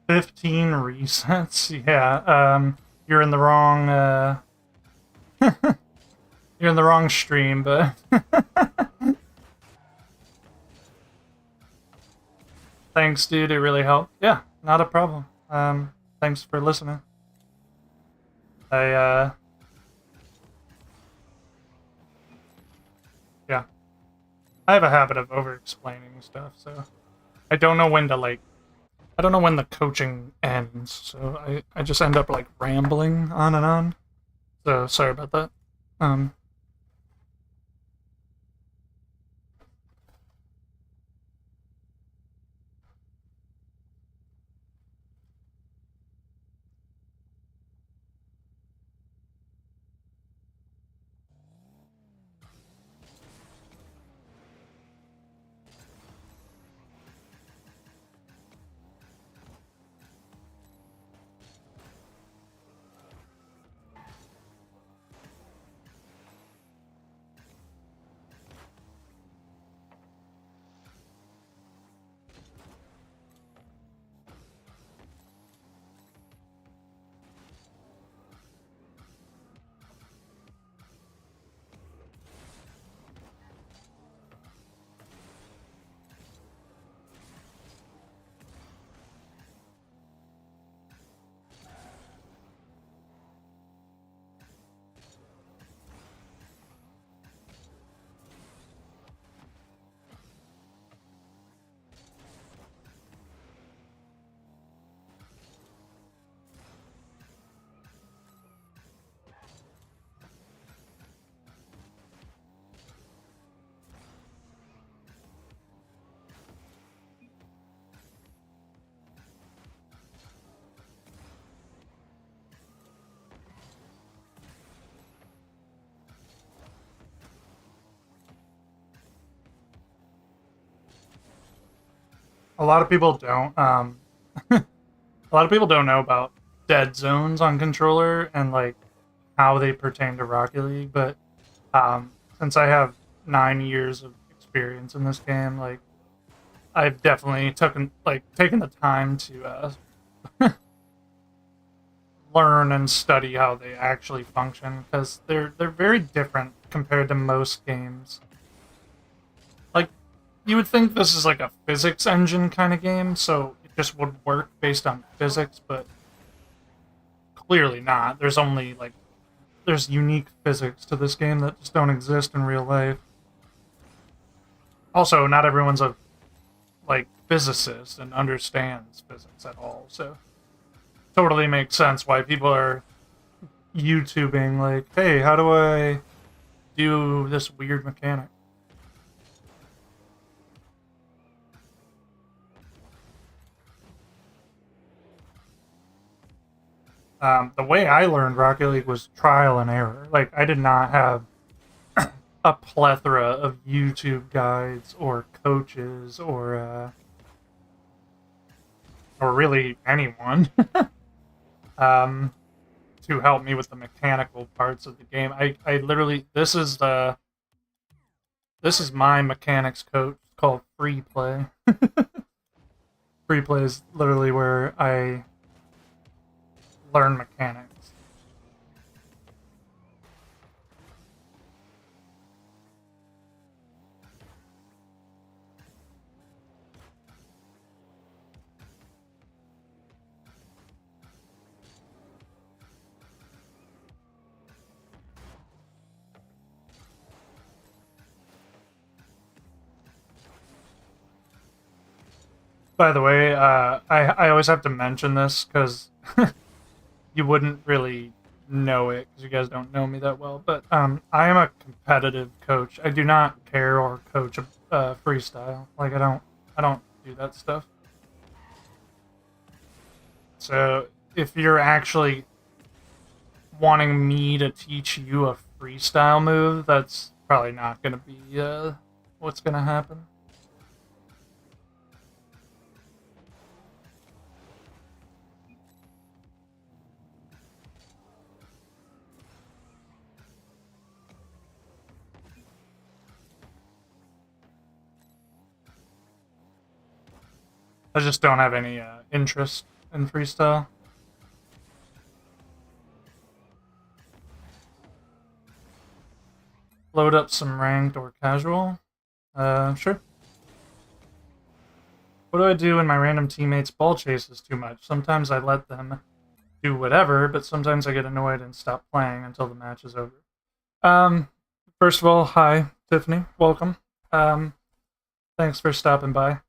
$15 resets. Yeah. You're in the wrong. You're in the wrong stream, but thanks, dude. It really helped. Yeah, not a problem. Thanks for listening. Yeah, I have a habit of over-explaining stuff, so I don't know when to I don't know when the coaching ends, so I just end up like rambling on and on. So sorry about that. Um. a lot of people don't. A lot of people don't know about dead zones on controller and like how they pertain to Rocket League, but since I have 9 years of experience in this game, like I've definitely taken the time to learn and study how they actually function because they're very different compared to most games. Like you would think this is like a physics engine kind of game, so it just would work based on physics, but clearly not. There's unique physics to this game that just don't exist in real life. Also, not everyone's a like physicist and understands physics at all, so totally makes sense why people are YouTubing like, hey, how do I do this weird mechanic? The way I learned Rocket League was trial and error. Like, I did not have a plethora of YouTube guides or coaches or really anyone um, to help me with the mechanical parts of the game. I literally this is my mechanics coach called Free Play. Free Play is literally where I learn mechanics. By the way, I always have to mention this because you wouldn't really know it because you guys don't know me that well. But I am a competitive coach. I do not care or coach freestyle. Like I don't do that stuff. So if you're actually wanting me to teach you a freestyle move, that's probably not going to be what's going to happen. I just don't have any interest in freestyle. Load up some ranked or casual. Sure. What do I do when my random teammates ball chases too much? Sometimes I let them do whatever, but sometimes I get annoyed and stop playing until the match is over. Um, First of all, hi, Tiffany. Welcome. Um, Thanks for stopping by.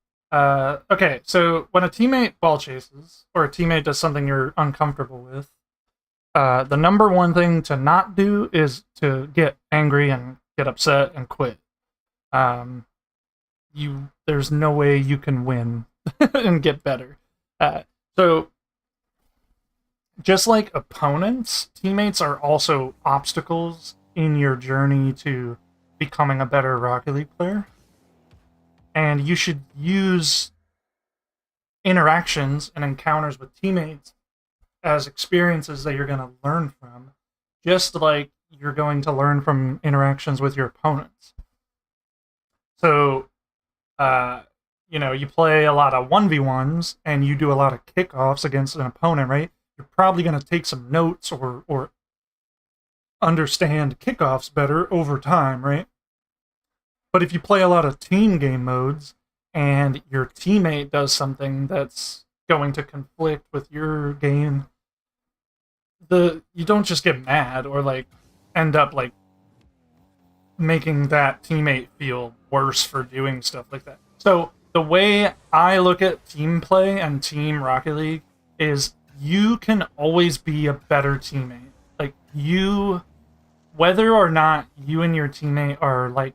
Okay, so when a teammate ball chases, or a teammate does something you're uncomfortable with, the number one thing to not do is to get angry and get upset and quit. Um, there's no way you can win and get better. So just like opponents, teammates are also obstacles in your journey to becoming a better Rocket League player. And you should use interactions and encounters with teammates as experiences that you're going to learn from, just like you're going to learn from interactions with your opponents. So, uh, you play a lot of 1v1s and you do a lot of kickoffs against an opponent, right? You're probably going to take some notes or understand kickoffs better over time, right? But if you play a lot of team game modes and your teammate does something that's going to conflict with your game, you don't just get mad or like end up like making that teammate feel worse for doing stuff like that. So the way I look at team play and team Rocket League is you can always be a better teammate. Like whether or not you and your teammate are like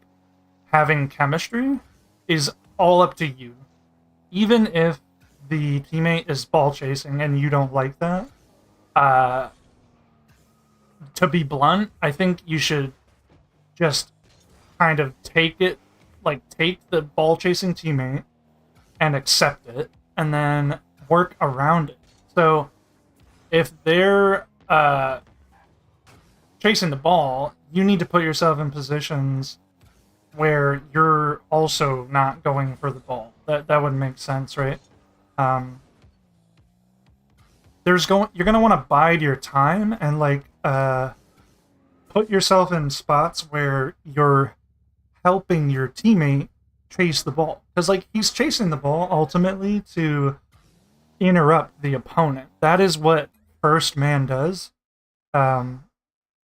having chemistry is all up to you. Even if the teammate is ball chasing and you don't like that, uh, to be blunt, I think you should just kind of take the ball chasing teammate and accept it, and then work around it. So if they're chasing the ball, you need to put yourself in positions where you're also not going for the ball. That would make sense, right? Um, you're gonna want to bide your time and like put yourself in spots where you're helping your teammate chase the ball, because like he's chasing the ball ultimately to interrupt the opponent. That is what first man does. Um,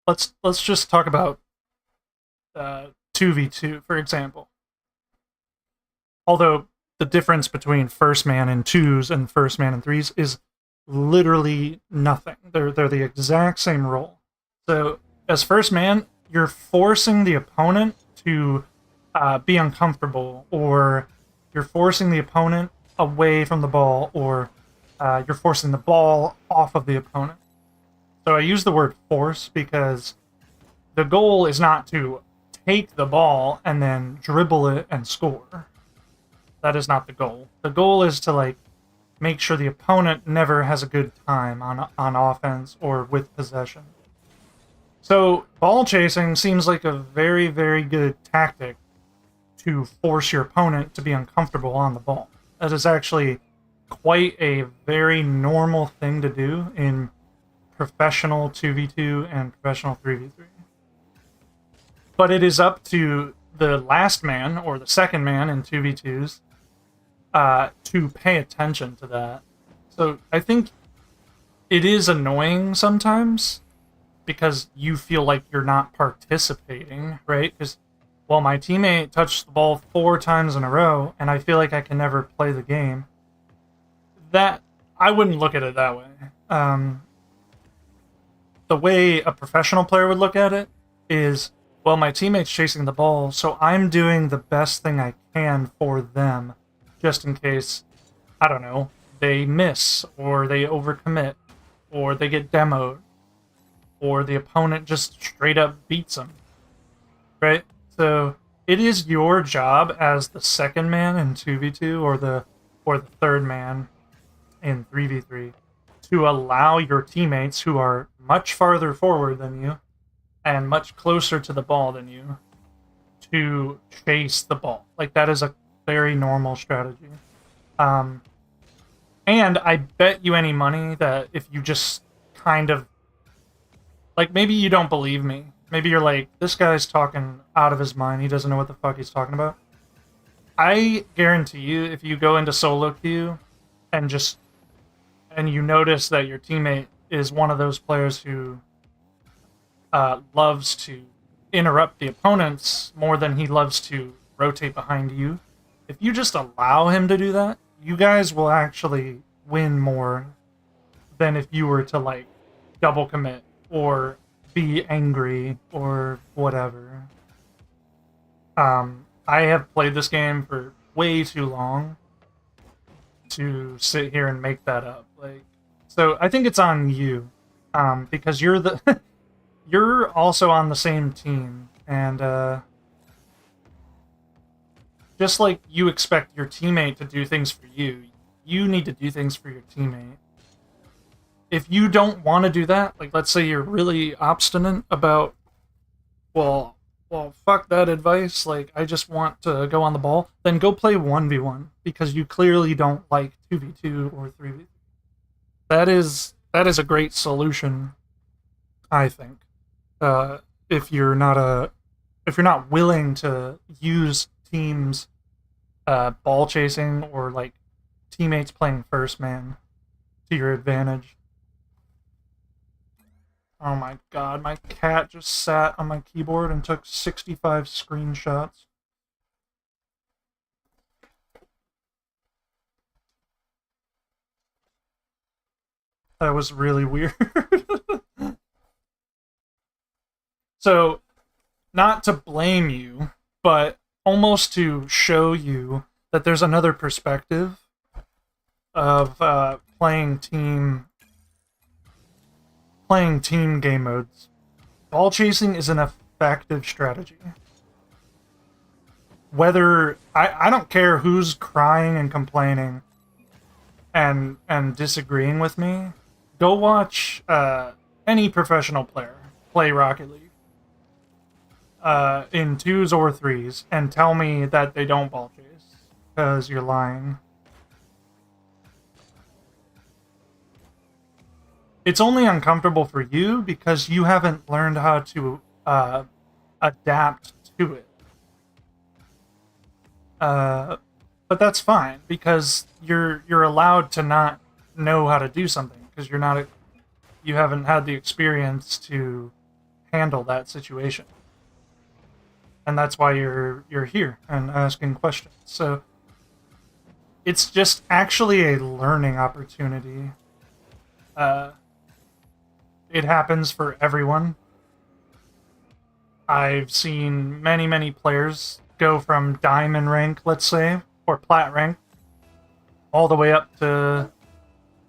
let's just talk about 2v2 for example. Although the difference between first man in twos and first man in threes is literally nothing. They're the exact same role. So as first man, you're forcing the opponent to be uncomfortable, or you're forcing the opponent away from the ball, or you're forcing the ball off of the opponent. So I use the word force because the goal is not to take the ball and then dribble it and score. That is not the goal. The goal is to like make sure the opponent never has a good time on offense or with possession. So ball chasing seems like a very, very good tactic to force your opponent to be uncomfortable on the ball. That is actually quite a very normal thing to do in professional 2v2 and professional 3v3. But it is up to the last man or the second man in 2v2s to pay attention to that. So I think it is annoying sometimes because you feel like you're not participating, right? Because, well, my teammate touched the ball 4 times in a row and I feel like I can never play the game. That, I wouldn't look at it that way. The way a professional player would look at it is, well, my teammate's chasing the ball, so I'm doing the best thing I can for them, just in case, I don't know, they miss, or they overcommit, or they get demoed, or the opponent just straight up beats them, right? So it is your job as the second man in 2v2 or the third man in 3v3 to allow your teammates who are much farther forward than you and much closer to the ball than you to chase the ball. Like, that is a very normal strategy. And I bet you any money that if you just kind of, like, maybe you don't believe me. Maybe you're like, this guy's talking out of his mind. He doesn't know what the fuck he's talking about. I guarantee you, if you go into solo queue and you notice that your teammate is one of those players who loves to interrupt the opponents more than he loves to rotate behind you, if you just allow him to do that, you guys will actually win more than if you were to, like, double commit or be angry or whatever. I have played this game for way too long to sit here and make that up. Like, so I think it's on you, because you're the you're also on the same team, and just like you expect your teammate to do things for you, you need to do things for your teammate. If you don't want to do that, like, let's say you're really obstinate about, well, fuck that advice, like, I just want to go on the ball, then go play 1v1, because you clearly don't like 2v2 or 3v3. That is a great solution, I think. If you're not willing to use teams ball chasing or like teammates playing first man to your advantage. Oh my god, my cat just sat on my keyboard and took 65 screenshots. That was really weird. So, not to blame you, but almost to show you that there's another perspective of playing team game modes. Ball chasing is an effective strategy. whether I don't care who's crying and complaining and disagreeing with me. Go watch any professional player play Rocket League in 2s or 3s and tell me that they don't ball chase, because you're lying. It's only uncomfortable for you because you haven't learned how to adapt to it. But that's fine, because you're allowed to not know how to do something, because you haven't had the experience to handle that situation, and that's why you're here and asking questions. So it's just actually a learning opportunity. It happens for everyone. I've seen many players go from diamond rank, let's say, or plat rank, all the way up to,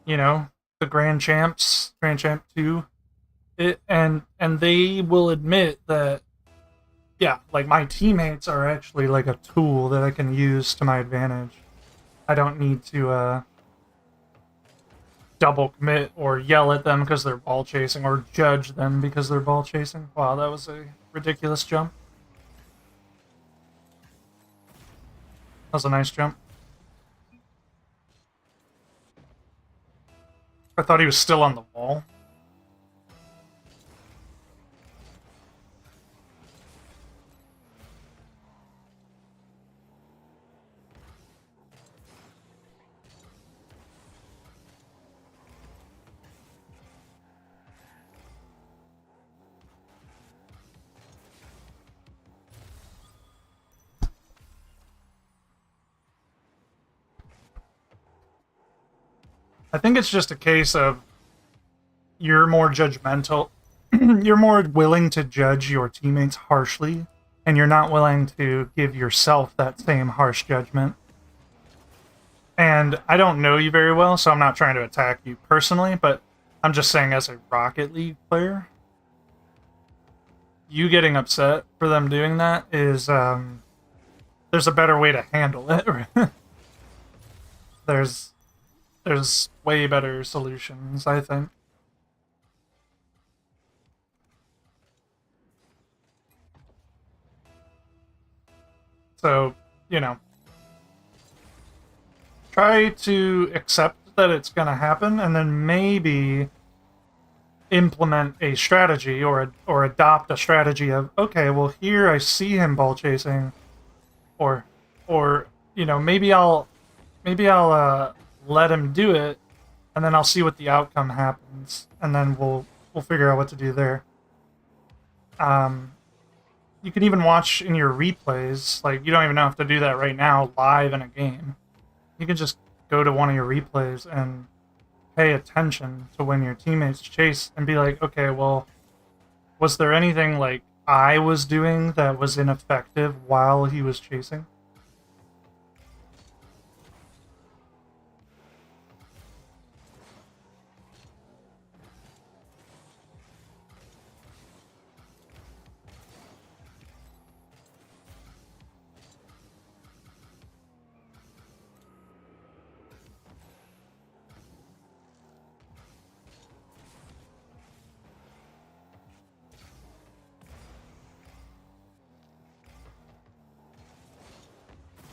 the Grand Champs, Grand Champ 2. And they will admit that, yeah, like, my teammates are actually like a tool that I can use to my advantage. I don't need to double commit or yell at them because they're ball chasing, or judge them because they're ball chasing. Wow, that was a ridiculous jump. That was a nice jump. I thought he was still on the wall. I think it's just a case of you're more judgmental. You're more willing to judge your teammates harshly, and you're not willing to give yourself that same harsh judgment. And I don't know you very well, so I'm not trying to attack you personally, but I'm just saying, as a Rocket League player, you getting upset for them doing that is, there's a better way to handle it. There's way better solutions, I think. So, try to accept that it's going to happen, and then maybe implement a strategy, or adopt a strategy of, okay, well, here I see him ball chasing, or maybe I'll let him do it, and then I'll see what the outcome happens, and then we'll figure out what to do there. You can even watch in your replays. Like, you don't even have to do that right now live in a game. You can just go to one of your replays and pay attention to when your teammates chase and be like, okay, well, was there anything like I was doing that was ineffective while he was chasing?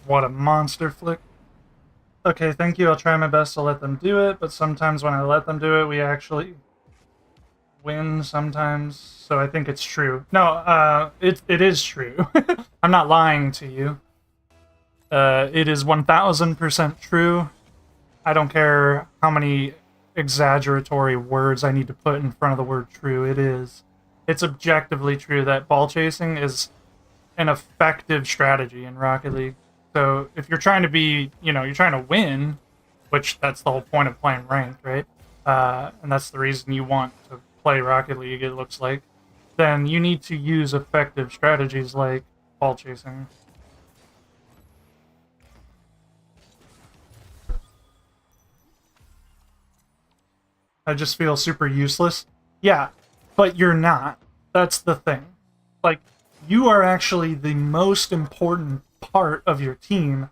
What a monster flick. Okay, thank you. I'll try my best to let them do it, but sometimes when I let them do it, we actually win sometimes. So I think it's true. No, it is true. I'm not lying to you. It is 1000% true. I don't care how many exaggeratory words I need to put in front of the word true. It is. It's objectively true that ball chasing is an effective strategy in Rocket League. So if you're trying to be, you're trying to win, which that's the whole point of playing ranked, right? And that's the reason you want to play Rocket League, it looks like. Then you need to use effective strategies like ball chasing. I just feel super useless. Yeah, but you're not. That's the thing. Like, you are actually the most important part of your team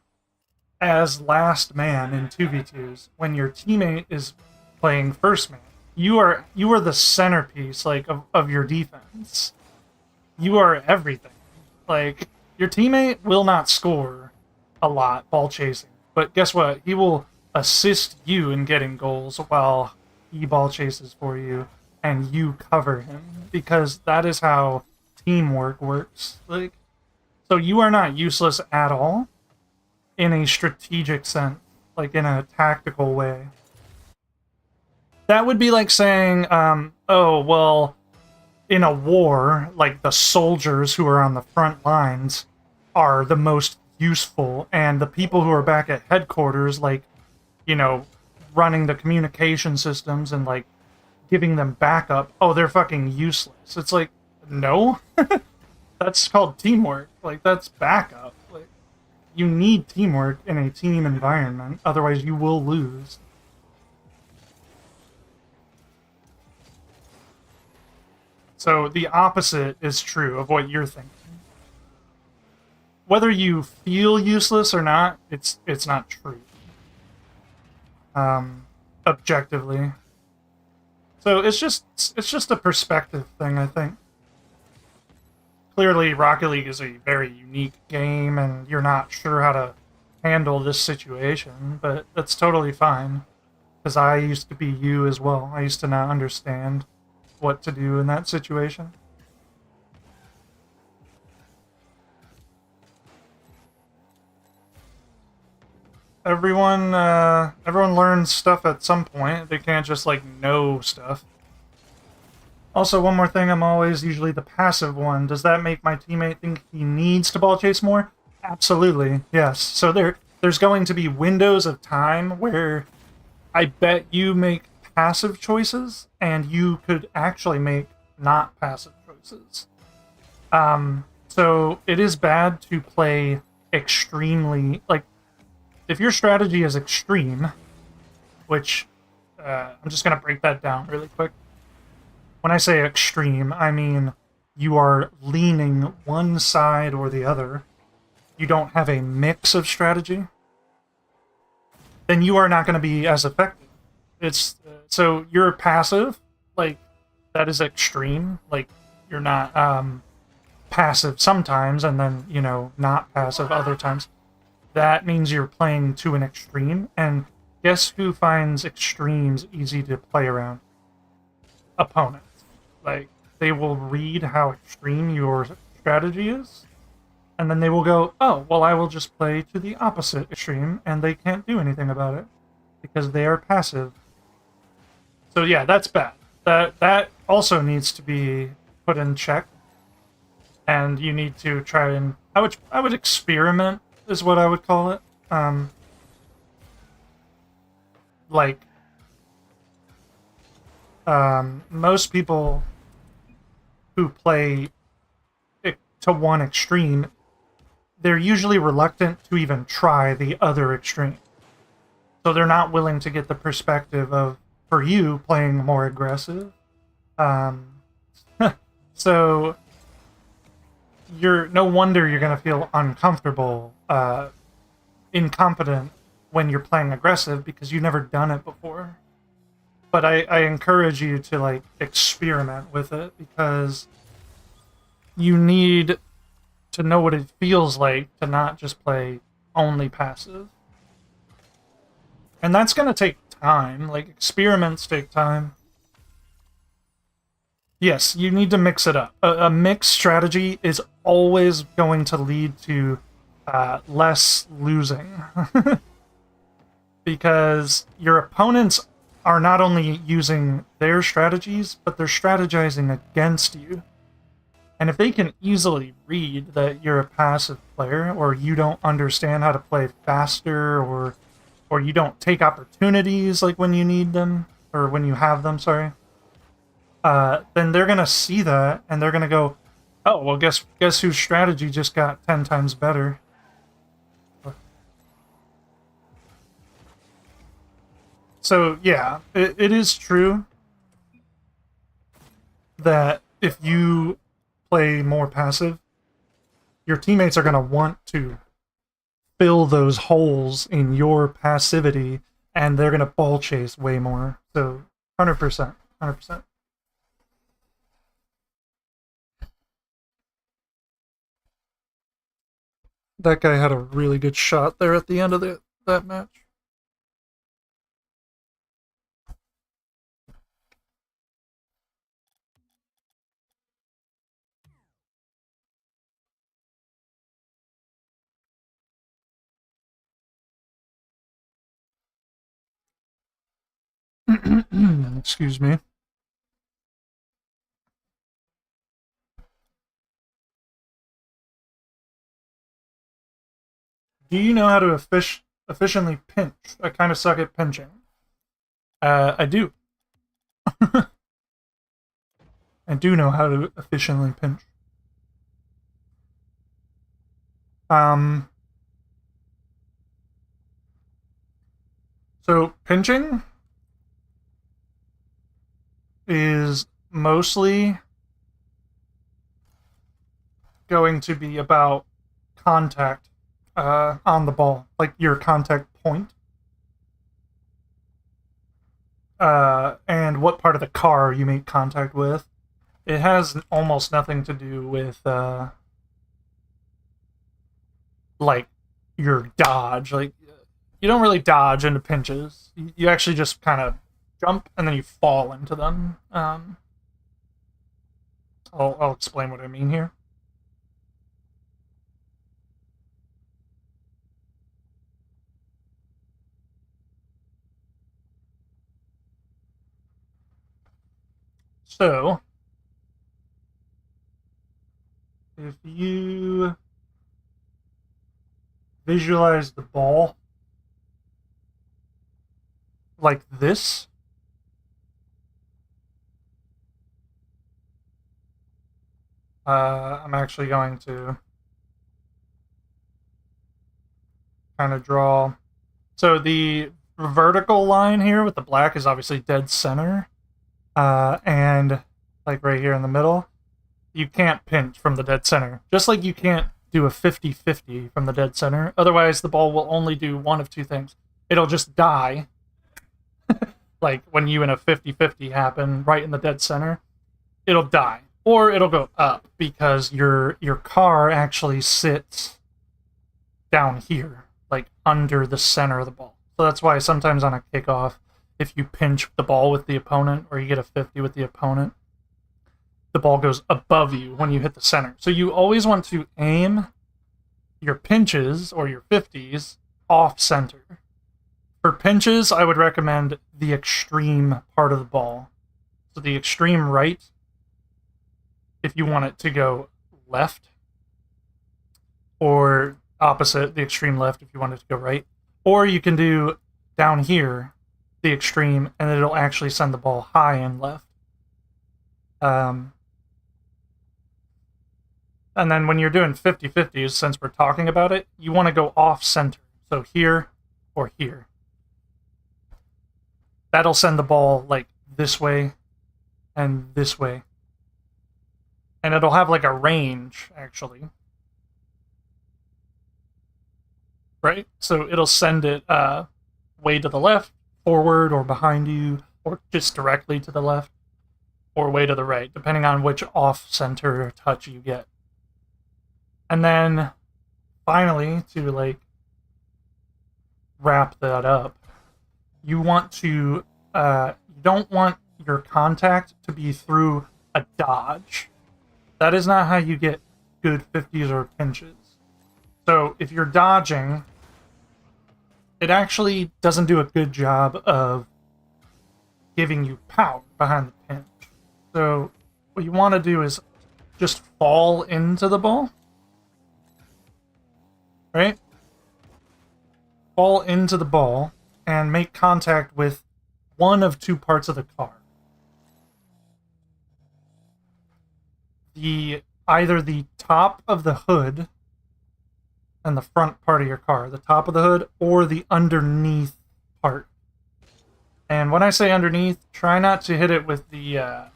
as last man in 2v2s when your teammate is playing first man. You are the centerpiece like of your defense. You are everything. Like, your teammate will not score a lot ball chasing, but guess what? He will assist you in getting goals while he ball chases for you and you cover him, because that is how teamwork works. Like, so you are not useless at all in a strategic sense, like in a tactical way. That would be like saying, oh, well, in a war, like the soldiers who are on the front lines are the most useful, and the people who are back at headquarters, like, you know, running the communication systems and like giving them backup, oh, they're fucking useless. It's like, no. That's called teamwork. Like, that's backup. Like, you need teamwork in a team environment, otherwise you will lose. So the opposite is true of what you're thinking. Whether you feel useless or not, it's not true. Objectively. So it's just a perspective thing, I think. Clearly, Rocket League is a very unique game, and you're not sure how to handle this situation, but that's totally fine. Because I used to be you as well. I used to not understand what to do in that situation. Everyone learns stuff at some point. They can't just, like, know stuff. Also, one more thing, I'm always usually the passive one. Does that make my teammate think he needs to ball chase more? Absolutely, yes. So there's going to be windows of time where I bet you make passive choices, and you could actually make not passive choices. So it is bad to play extremely, like, if your strategy is extreme, which, I'm just going to break that down really quick. When I say extreme, I mean you are leaning one side or the other. You don't have a mix of strategy. Then you are not going to be as effective. It's so you're passive, like, that is extreme. Like, you're not passive sometimes, and then, you know, not passive other times. That means you're playing to an extreme, and guess who finds extremes easy to play around? Opponents. Like, they will read how extreme your strategy is, and then they will go, oh, well, I will just play to the opposite extreme, and they can't do anything about it, because they are passive. So yeah, that's bad. That also needs to be put in check, and you need to try and... I would experiment, is what I would call it. Most people who play to one extreme, they're usually reluctant to even try the other extreme. So they're not willing to get the perspective of, for you, playing more aggressive. So no wonder you're going to feel uncomfortable, incompetent when you're playing aggressive, because you've never done it before. But I encourage you to, like, experiment with it, because you need to know what it feels like to not just play only passive. And that's going to take time. Like, experiments take time. Yes, you need to mix it up. A mixed strategy is always going to lead to less losing. Because your opponents are not only using their strategies, but they're strategizing against you. And if they can easily read that you're a passive player, or you don't understand how to play faster, or you don't take opportunities like when you need them, or when you have them, sorry, then they're gonna see that, and they're gonna go, oh, well, guess whose strategy just got 10 times better. So, yeah, it is true that if you play more passive, your teammates are going to want to fill those holes in your passivity, and they're gonna ball chase way more. So 100%, 100%. That guy had a really good shot there at the end of that match. Excuse me. Do you know how to efficiently pinch? I kind of suck at pinching. I do. I do know how to efficiently pinch. So pinching is mostly going to be about contact on the ball, like your contact point. And what part of the car you make contact with. It has almost nothing to do with like your dodge. Like you don't really dodge into pinches. You actually just kind of jump and then you fall into them. I'll explain what I mean here. So, if you visualize the ball like this, I'm actually going to kind of draw. So the vertical line here with the black is obviously dead center. And like right here in the middle, you can't pinch from the dead center. Just like you can't do a 50-50 from the dead center. Otherwise, the ball will only do one of two things. It'll just die. Like when you and a 50-50 happen right in the dead center, it'll die. Or it'll go up because your car actually sits down here, like under the center of the ball. So that's why sometimes on a kickoff, if you pinch the ball with the opponent or you get a 50 with the opponent, the ball goes above you when you hit the center. So you always want to aim your pinches or your 50s off center. For pinches, I would recommend the extreme part of the ball. So the extreme right, if you want it to go left, or opposite, the extreme left if you want it to go right. Or you can do down here, the extreme, and it'll actually send the ball high and left. And then when you're doing 50-50s, since we're talking about it, you want to go off center. So here or here. That'll send the ball like this way and this way. And it'll have like a range, actually. Right? So it'll send it way to the left, forward, or behind you, or just directly to the left, or way to the right, depending on which off-center touch you get. And then, finally, to like wrap that up, you want to, you don't want your contact to be through a dodge. That is not how you get good 50s or pinches. So if you're dodging, it actually doesn't do a good job of giving you power behind the pinch. So what you want to do is just fall into the ball. Right? Fall into the ball and make contact with one of two parts of the car. Either the top of the hood and the front part of your car, the top of the hood, or the underneath part. And when I say underneath, try not to hit it with the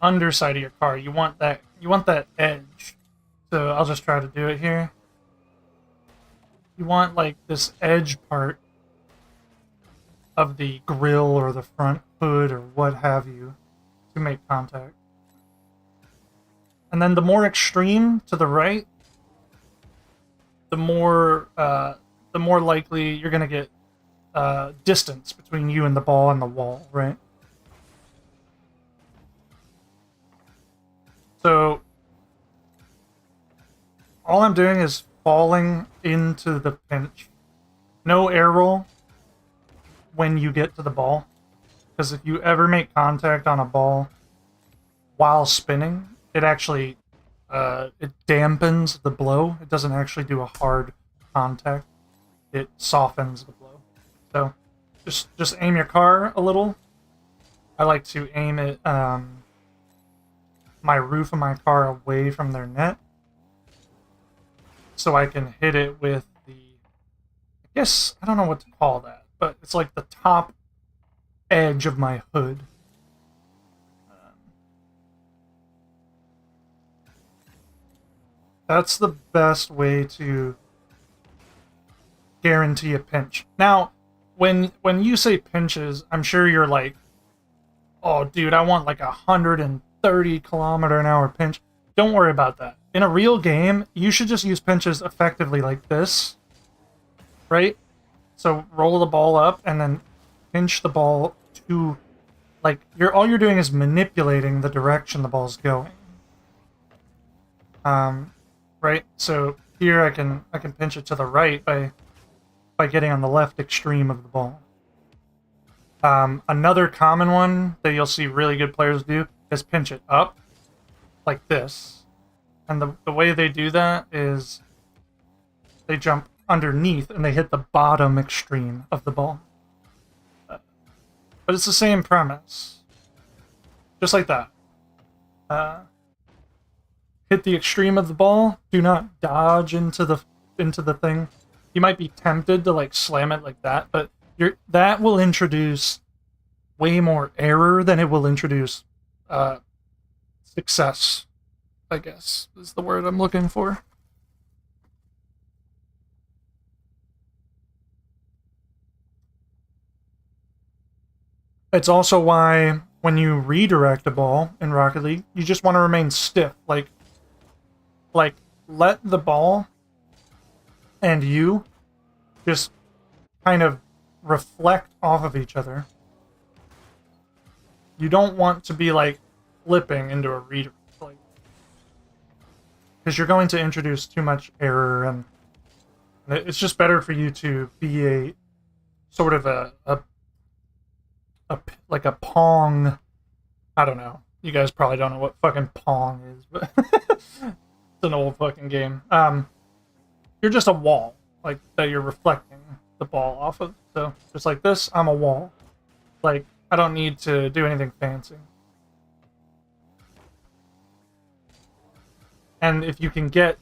underside of your car. You want that edge. So I'll just try to do it here. You want like this edge part of the grill or the front hood or what have you to make contact. And then the more extreme to the right, the more likely you're gonna get distance between you and the ball and the wall, right? So all I'm doing is falling into the pinch. No air roll when you get to the ball. Because if you ever make contact on a ball while spinning, it actually it dampens the blow. It doesn't actually do a hard contact. It softens the blow. So just aim your car a little. I like to aim it my roof of my car away from their net, so I can hit it with the, I guess, I don't know what to call that, but it's like the top edge of my hood. That's the best way to guarantee a pinch. Now, when you say pinches, I'm sure you're like, oh, dude, I want like 130 km/h pinch. Don't worry about that. In a real game, you should just use pinches effectively like this, right? So roll the ball up and then pinch the ball to, like, all you're doing is manipulating the direction the ball's going. Right? So here I can pinch it to the right by getting on the left extreme of the ball. Another common one that you'll see really good players do is pinch it up like this. And the way they do that is they jump underneath and they hit the bottom extreme of the ball. But it's the same premise. Just like that. Hit the extreme of the ball. Do not dodge into the thing. You might be tempted to like slam it like that, but that will introduce way more error than it will introduce success, I guess, is the word I'm looking for. It's also why when you redirect a ball in Rocket League, you just want to remain stiff. Like let the ball and you just kind of reflect off of each other. You don't want to be like flipping into a redirect, like, because you're going to introduce too much error, and it's just better for you to be a sort of a like a Pong. I don't know. You guys probably don't know what fucking Pong is, but it's an old fucking game. You're just a wall, like, that you're reflecting the ball off of. So just like this, I'm a wall. Like, I don't need to do anything fancy. And if you can get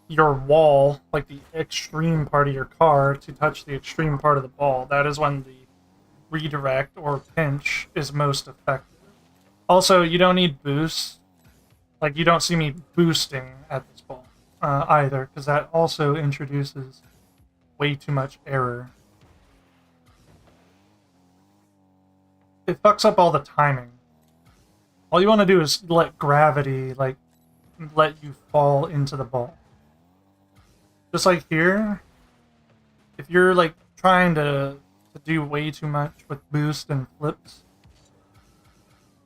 your wall, like the extreme part of your car, to touch the extreme part of the ball, that is when the redirect or pinch is most effective. Also, you don't need boost. Like, you don't see me boosting at this ball either, because that also introduces way too much error. It fucks up all the timing. All you want to do is let gravity, like, let you fall into the ball. Just like here, if you're, like, trying to do way too much with boost and flips,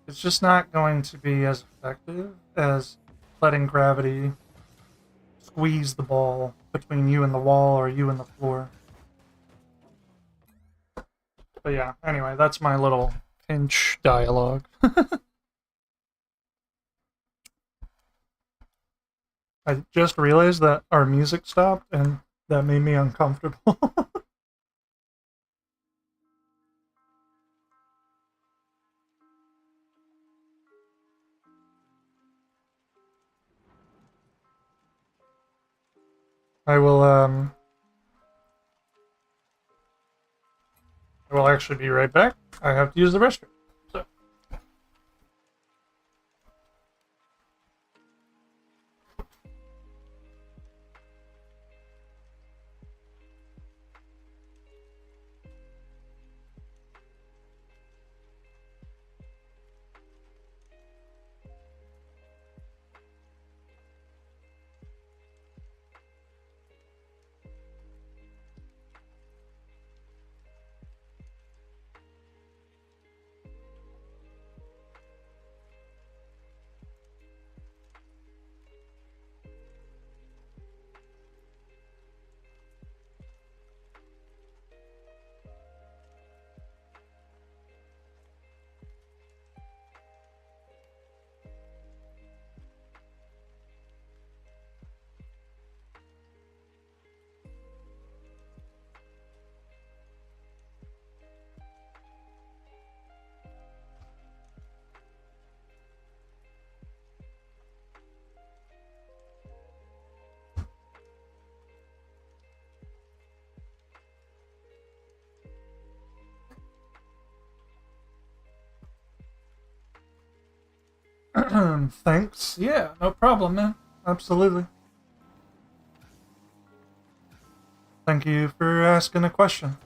it's just not going to be as effective as letting gravity squeeze the ball between you and the wall or you and the floor. But yeah, anyway, that's my little pinch dialogue. I just realized that our music stopped, and that made me uncomfortable. I will actually be right back. I have to use the restroom. So. Thanks. Yeah, no problem, man. Absolutely. Thank you for asking a question.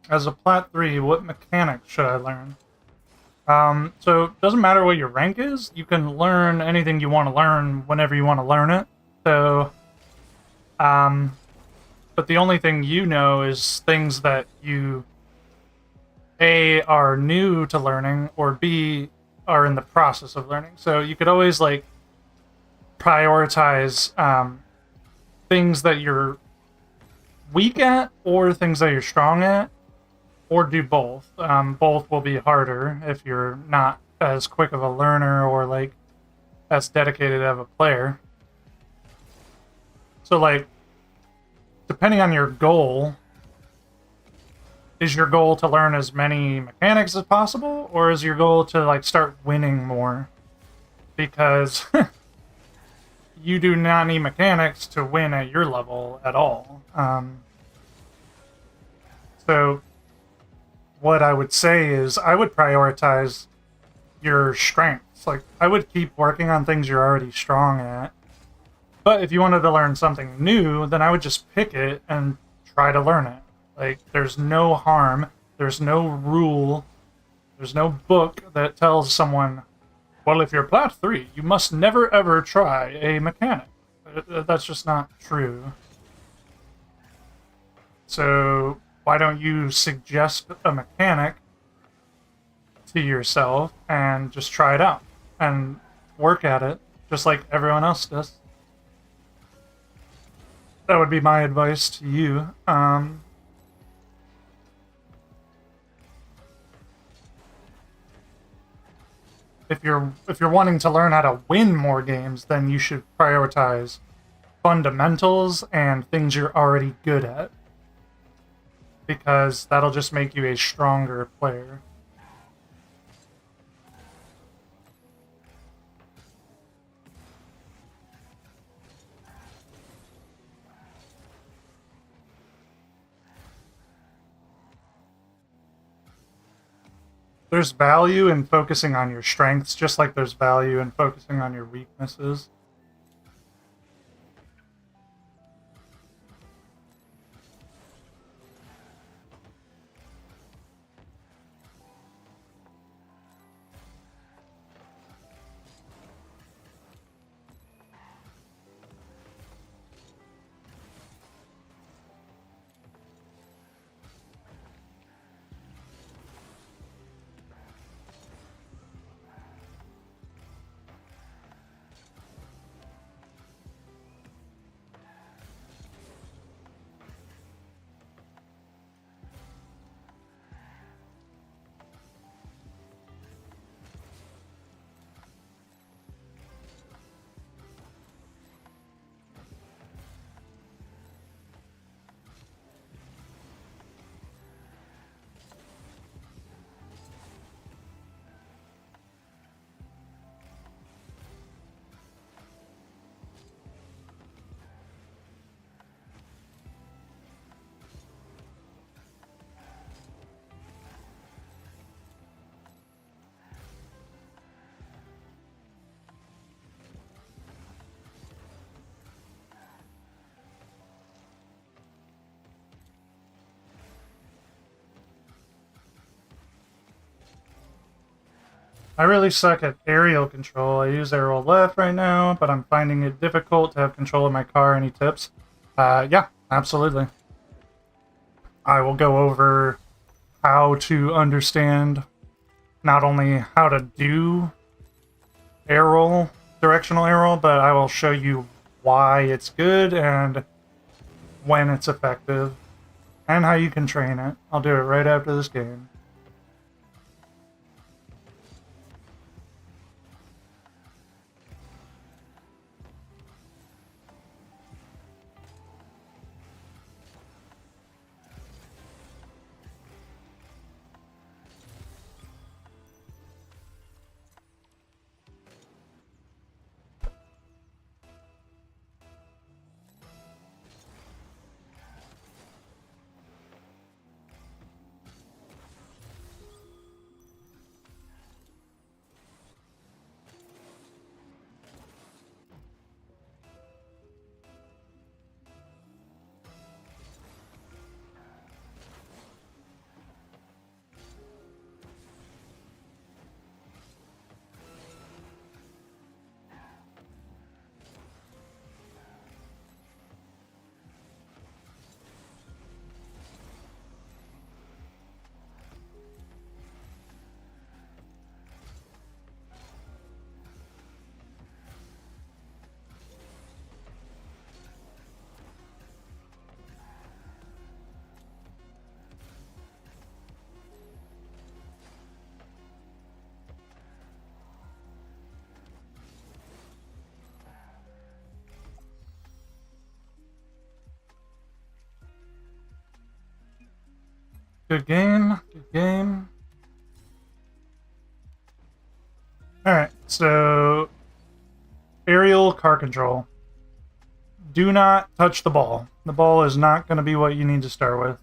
As a Plat 3, what mechanics should I learn? So it doesn't matter what your rank is, you can learn anything you want to learn whenever you want to learn it. So, um, but the only thing you know is things that you A are new to learning or B are in the process of learning. So you could always like prioritize things that you're weak at or things that you're strong at, or do both. Both will be harder if you're not as quick of a learner or like as dedicated of a player. So like depending on your goal, is your goal to learn as many mechanics as possible, or is your goal to like start winning more? Because you do not need mechanics to win at your level at all. So what I would say is I would prioritize your strengths. Like I would keep working on things you're already strong at. But if you wanted to learn something new, then I would just pick it and try to learn it. Like there's no harm, there's no rule, there's no book that tells someone, well, if you're Plat 3, you must never ever try a mechanic. That's just not true. So why don't you suggest a mechanic to yourself and just try it out and work at it just like everyone else does? That would be my advice to you. If you're wanting to learn how to win more games, then you should prioritize fundamentals and things you're already good at, because that'll just make you a stronger player. There's value in focusing on your strengths, just like there's value in focusing on your weaknesses. I really suck at aerial control. I use arrow left right now, but I'm finding it difficult to have control of my car. Any tips? Yeah, absolutely. I will go over how to understand not only how to do arrow, directional arrow, but I will show you why it's good and when it's effective and how you can train it. I'll do it right after this game. Good game. Good game. Alright, so aerial car control. Do not touch the ball. The ball is not going to be what you need to start with.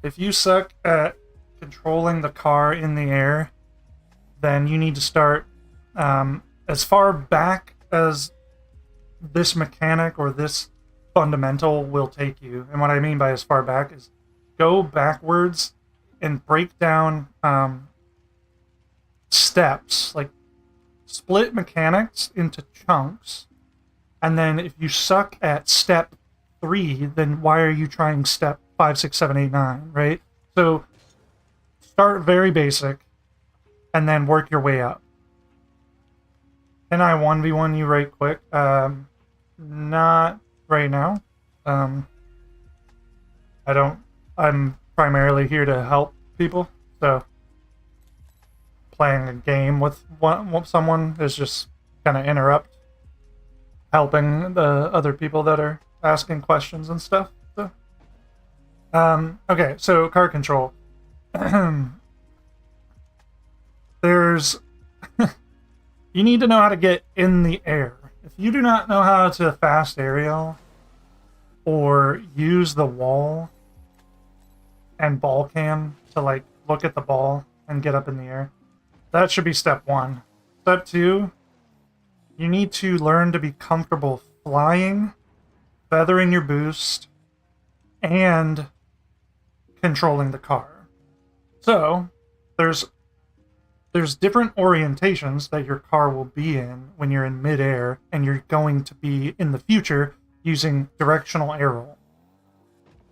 If you suck at controlling the car in the air, then you need to start as far back as this mechanic or this fundamental will take you. And what I mean by as far back is go backwards and break down steps, like split mechanics into chunks. And then if you suck at step 3, then why are you trying step 5, 6, 7, 8, 9, right? So start very basic and then work your way up. Can I 1v1 you right quick? Not right now. I'm primarily here to help people, so playing a game with someone is just gonna interrupt helping the other people that are asking questions and stuff. So, okay, so car control. There's you need to know how to get in the air. If you do not know how to fast aerial or use the wall and ball cam to like look at the ball and get up in the air, that should be step 1. Step 2, you need to learn to be comfortable flying, feathering your boost, and controlling the car. So there's different orientations that your car will be in when you're in midair and you're going to be in the future using directional arrow.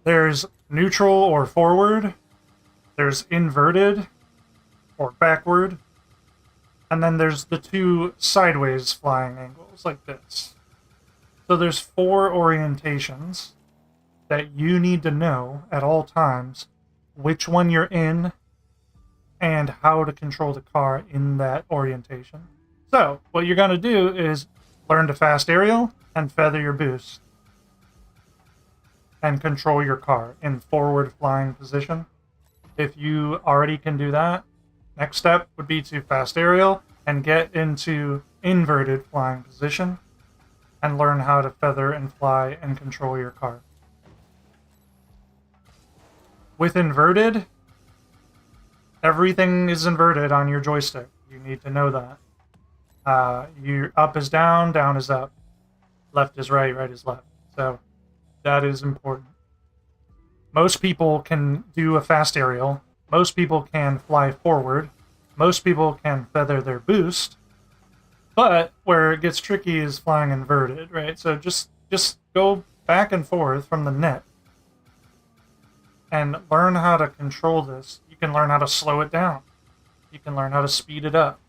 There's neutral or forward, there's inverted or backward, and then there's the 2 sideways flying angles like this. So there's 4 orientations that you need to know at all times which one you're in and how to control the car in that orientation. So what you're going to do is learn to fast aerial and feather your boost and control your car in forward flying position. If you already can do that, next step would be to fast aerial and get into inverted flying position and learn how to feather and fly and control your car. With inverted, everything is inverted on your joystick. You need to know that. Your up is down, down is up, left is right, right is left. So that is important. Most people can do a fast aerial. Most people can fly forward. most people can feather their boost, but where it gets tricky is flying inverted, right? So just go back and forth from the net and learn how to control this. You can learn how to slow it down. You can learn how to speed it up.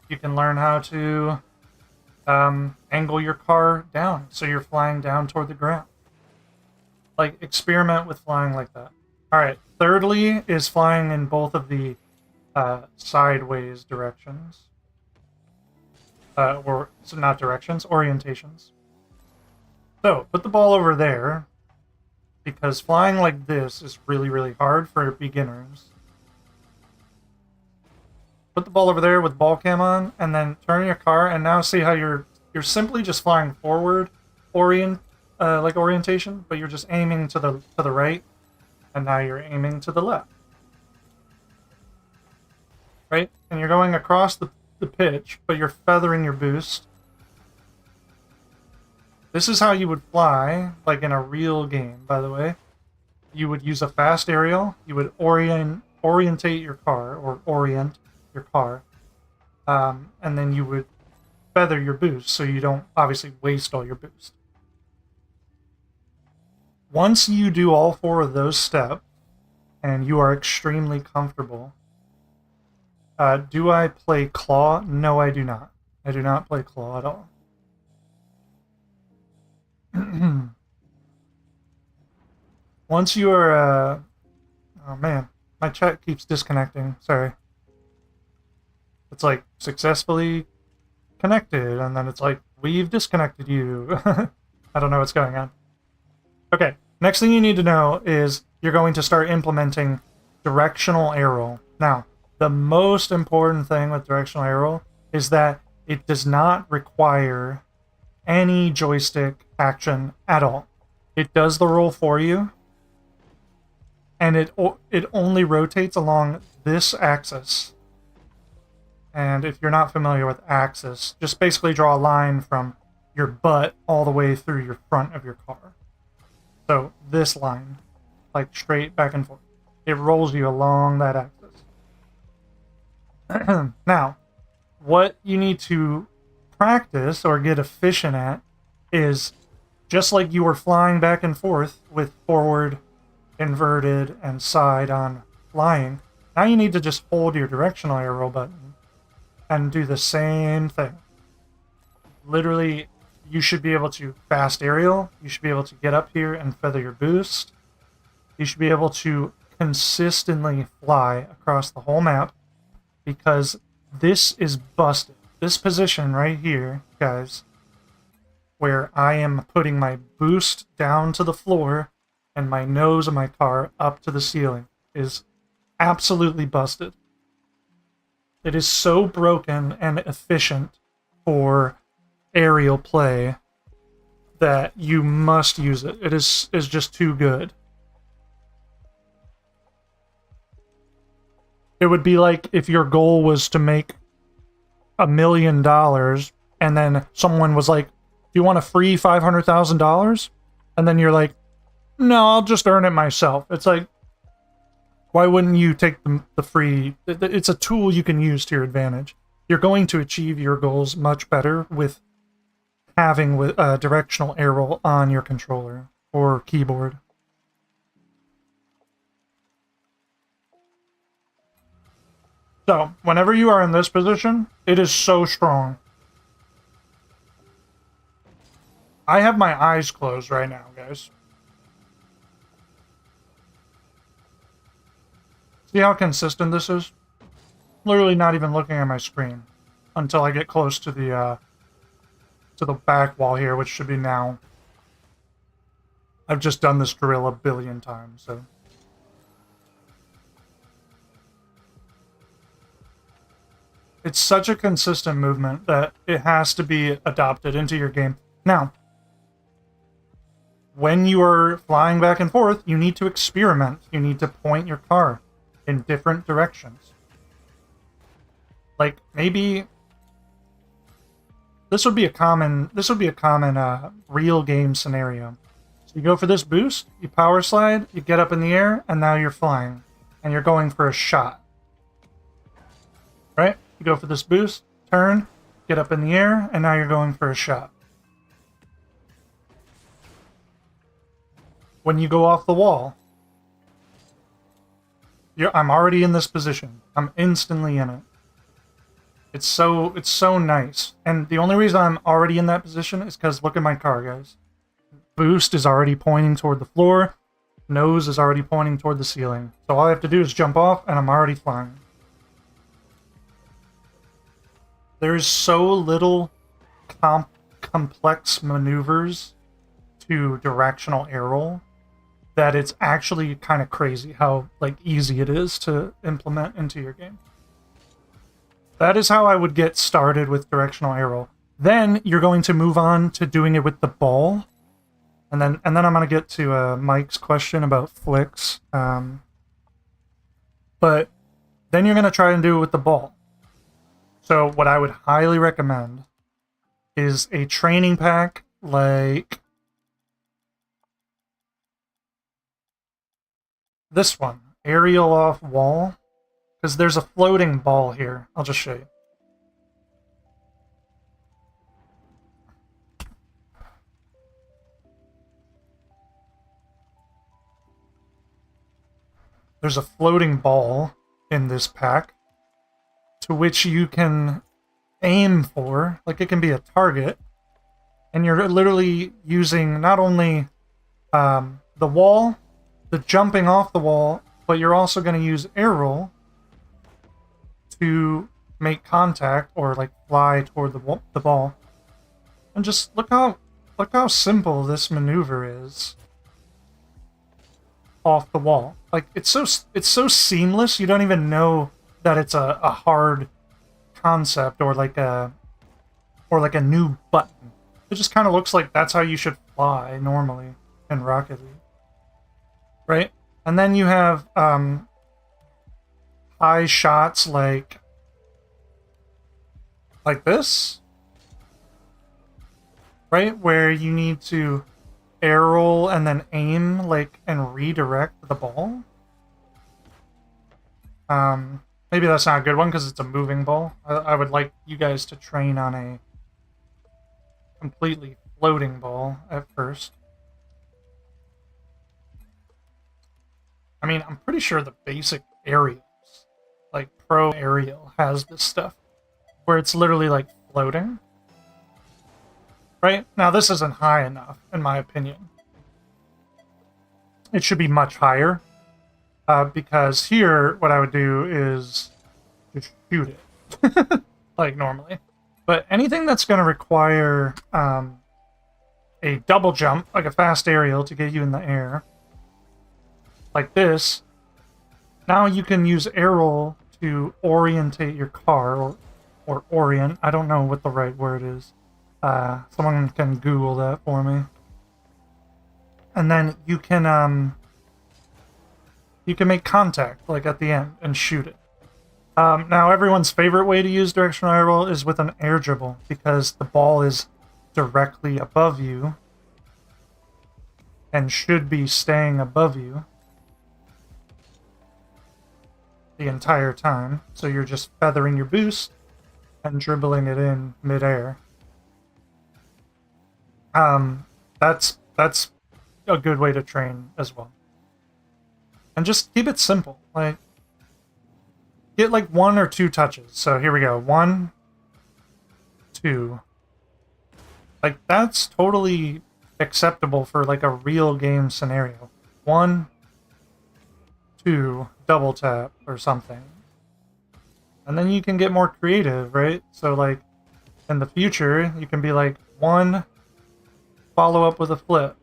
You can learn how to angle your car down so you're flying down toward the ground. Like, experiment with flying like that. All right, thirdly is flying in both of the sideways directions. Or, so not directions, orientations. So, put the ball over there, because flying like this is really, really hard for beginners. Put the ball over there with ball cam on, and then turn your car, and now see how you're simply just flying forward, like orientation, but you're just aiming to the right, and now you're aiming to the left. Right? And you're going across the pitch, but you're feathering your boost. This is how you would fly, like in a real game, by the way. You would use a fast aerial, you would orientate your car, or orient your car, and then you would feather your boost so you don't obviously waste all your boost. Once you do all 4 of those steps, and you are extremely comfortable, do I play claw? No, I do not. I do not play claw at all. Once you are, oh man, my chat keeps disconnecting, sorry. It's like, successfully connected, and then it's like, we've disconnected you. I don't know what's going on. Okay, next thing you need to know is you're going to start implementing directional arrow. Now, the most important thing with directional arrow is that it does not require any joystick action at all. It does the roll for you, and it only rotates along this axis. And if you're not familiar with axis, just basically draw a line from your butt all the way through your front of your car. So this line, like straight back and forth. It rolls you along that axis. Now, what you need to practice or get efficient at is, just like you were flying back and forth with forward, inverted, and side on flying, now you need to just hold your directional arrow button and do the same thing. Literally, you should be able to fast aerial, you should be able to get up here and feather your boost, you should be able to consistently fly across the whole map, because this is busted. This position right here, guys, where I am putting my boost down to the floor and my nose of my car up to the ceiling, is absolutely busted. It is so broken and efficient for aerial play that you must use it. It is just too good. It would be like if your goal was to make $1 million and then someone was like, do you want a free $500,000? And then you're like, no, I'll just earn it myself. It's like, why wouldn't you take the free? It's a tool you can use to your advantage. You're going to achieve your goals much better with having a directional arrow on your controller or keyboard. So, whenever you are in this position, it is so strong. I have my eyes closed right now, guys. See how consistent this is? Literally not even looking at my screen until I get close to the back wall here, which should be now. I've just done this drill a billion times, so. It's such a consistent movement that it has to be adopted into your game. Now, when you are flying back and forth, you need to experiment. You need to point your car in different directions. Like, maybe this would be a common real game scenario. So you go for this boost, you power slide, you get up in the air, and now you're flying, and you're going for a shot. right? You go for this boost, turn, get up in the air, and now you're going for a shot. When you go off the wall, I'm already in this position. I'm instantly in it. It's so nice. And the only reason I'm already in that position is because look at my car, guys. Boost is already pointing toward the floor. Nose is already pointing toward the ceiling. So all I have to do is jump off, and I'm already flying. There's so little complex maneuvers to directional air roll that it's actually kind of crazy how like easy it is to implement into your game. That is how I would get started with directional air roll. Then you're going to move on to doing it with the ball. And then I'm going to get to Mike's question about flicks. But then you're going to try and do it with the ball. So what I would highly recommend is a training pack like this one, aerial off wall, because there's a floating ball here. I'll just show you. There's a floating ball in this pack to which you can aim for, like it can be a target, and you're literally using not only the wall, the jumping off the wall, but you're also going to use air roll to make contact or like fly toward the ball. And just look how simple this maneuver is off the wall. Like it's so seamless, you don't even know that it's a hard concept or like a new button. It just kind of looks like that's how you should fly normally in Rocket League. Right? And then you have high shots like this. Right? Where you need to air roll and then aim like and redirect the ball. Maybe that's not a good one because it's a moving ball. I would like you guys to train on a completely floating ball at first. I mean, I'm pretty sure the basic aerials, like Pro Aerial, has this stuff where it's literally like floating. Right? Now, this isn't high enough, in my opinion. It should be much higher. Because here, what I would do is just shoot it, like normally. But anything that's going to require a double jump, like a fast aerial to get you in the air, like this, now you can use air roll to orientate your car, or orient. I don't know what the right word is. Someone can Google that for me. And then you can make contact, like at the end, and shoot it. Now, everyone's favorite way to use directional air roll is with an air dribble, because the ball is directly above you and should be staying above you the entire time. So you're just feathering your boost and dribbling it in midair. That's a good way to train as well. And just keep it simple. Like, get like 1 or 2 touches. So here we go. 1, 2. Like, that's totally acceptable for like a real game scenario. 1, 2, double tap or something. And then you can get more creative, right? So like in the future, you can be like 1, follow up with a flip.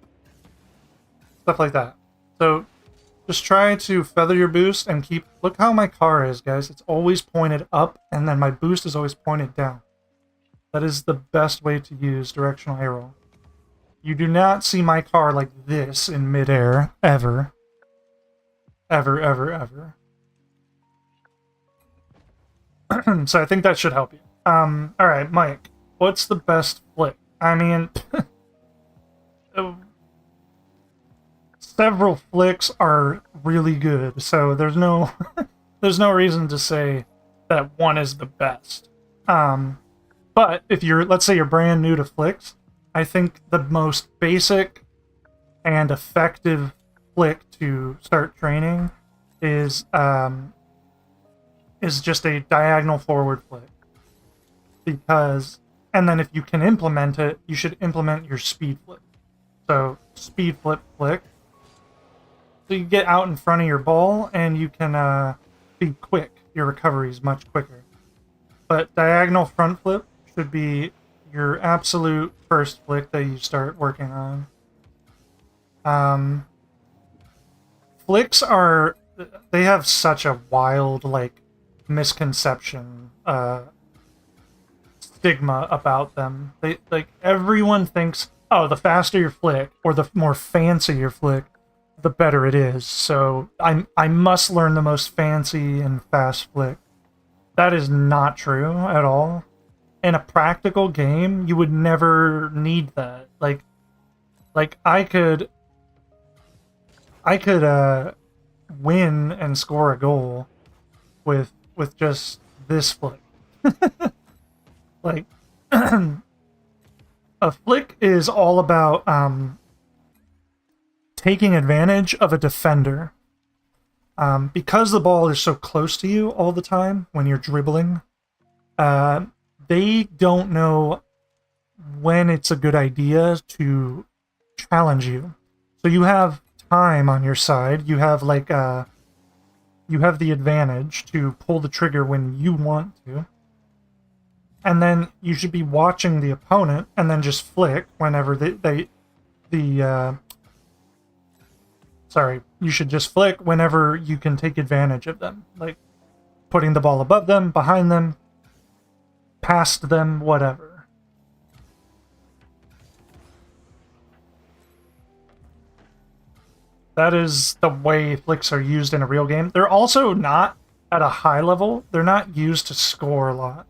Stuff like that. So just try to feather your boost and keep... Look how my car is, guys. It's always pointed up, and then my boost is always pointed down. That is the best way to use directional air roll. You do not see my car like this in midair, ever. Ever, ever, ever. So I think that should help you. Alright, Mike. What's the best flick? I mean... several flicks are really good, so there's no there's no reason to say that one is the best. But if you're, let's say you're brand new to flicks, I think the most basic and effective flick to start training is just a diagonal forward flick. Because, and then if you can implement it, you should implement your speed flip. So speed flip flick. So you get out in front of your ball and you can be quick. Your recovery is much quicker. But diagonal front flip should be your absolute first flick that you start working on. Flicks are, they have such a wild, like, misconception, stigma about them. They, like, everyone thinks, oh, the faster your flick, or the more fancy your flick, the better it is. So I must learn the most fancy and fast flick. That is not true at all. In a practical game, you would never need that. Like I could win and score a goal with just this flick. Like a flick is all about taking advantage of a defender. Because the ball is so close to you all the time when you're dribbling, they don't know when it's a good idea to challenge you. So you have time on your side. You have like you have the advantage to pull the trigger when you want to. And then you should be watching the opponent and then just flick whenever you should just flick whenever you can take advantage of them. Like putting the ball above them, behind them, past them, whatever. That is the way flicks are used in a real game. They're also not at a high level. They're not used to score a lot.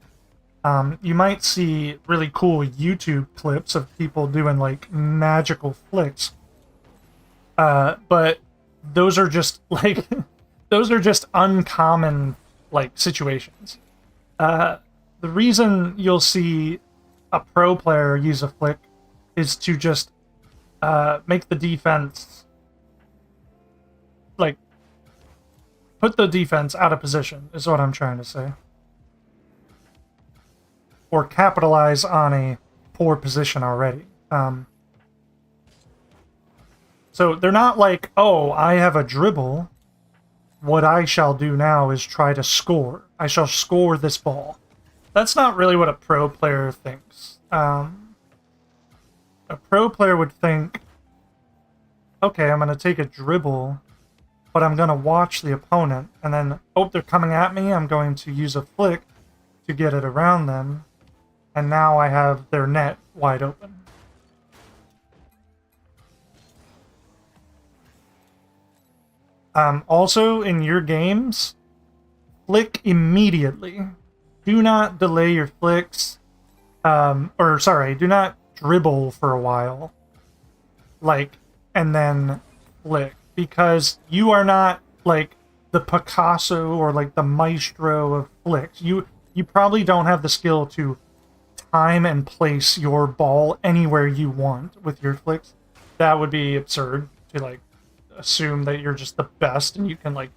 You might see really cool YouTube clips of people doing like magical flicks. But those are just like those are just uncommon like situations. The reason you'll see a pro player use a flick is to just make the defense, like, put the defense out of position, is what I'm trying to say. Or capitalize on a poor position already. So they're not like, oh, I have a dribble. What I shall do now is try to score. I shall score this ball. That's not really what a pro player thinks. A pro player would think, okay, I'm going to take a dribble, but I'm going to watch the opponent, and then, oh, they're coming at me, I'm going to use a flick to get it around them, and now I have their net wide open. Also, in your games, flick immediately. Do not delay your flicks. Do not dribble for a while. Like, and then flick. Because you are not, like, the Picasso or, like, the maestro of flicks. You probably don't have the skill to time and place your ball anywhere you want with your flicks. That would be absurd to, like, assume that you're just the best and you can like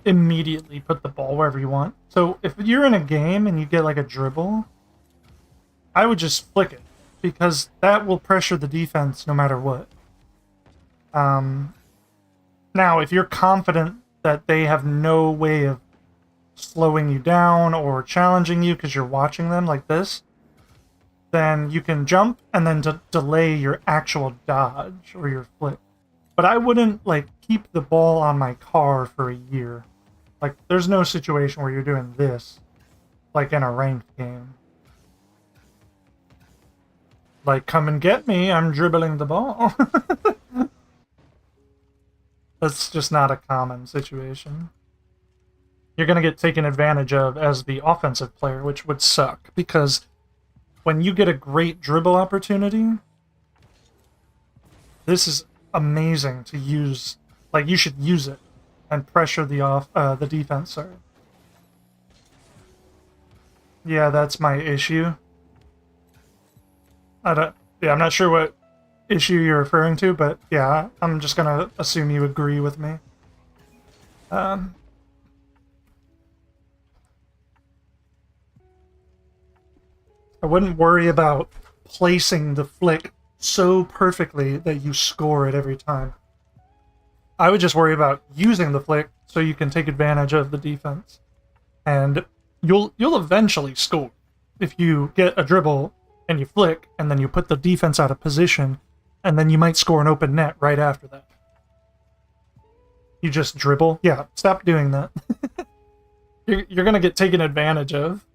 immediately put the ball wherever you want. So if you're in a game and you get like a dribble, I would just flick it because that will pressure the defense no matter what. Now if you're confident that they have no way of slowing you down or challenging you because you're watching them like this, then you can jump and then delay your actual dodge or your flick. But I wouldn't, like, keep the ball on my car for a year. Like, there's no situation where you're doing this, like in a ranked game. Like, come and get me, I'm dribbling the ball. That's just not a common situation. You're going to get taken advantage of as the offensive player, which would suck. Because when you get a great dribble opportunity, this is amazing to use. Like, you should use it and pressure the defense. Sorry. Yeah, that's my issue. I don't. Yeah, I'm not sure what issue you're referring to, but yeah, I'm just gonna assume you agree with me. Um, I wouldn't worry about placing the flick so perfectly that you score it every time. I would just worry about using the flick so you can take advantage of the defense, and you'll eventually score if you get a dribble and you flick, and then you put the defense out of position, and then you might score an open net right after that. You just dribble. Yeah, stop doing that. You're gonna get taken advantage of.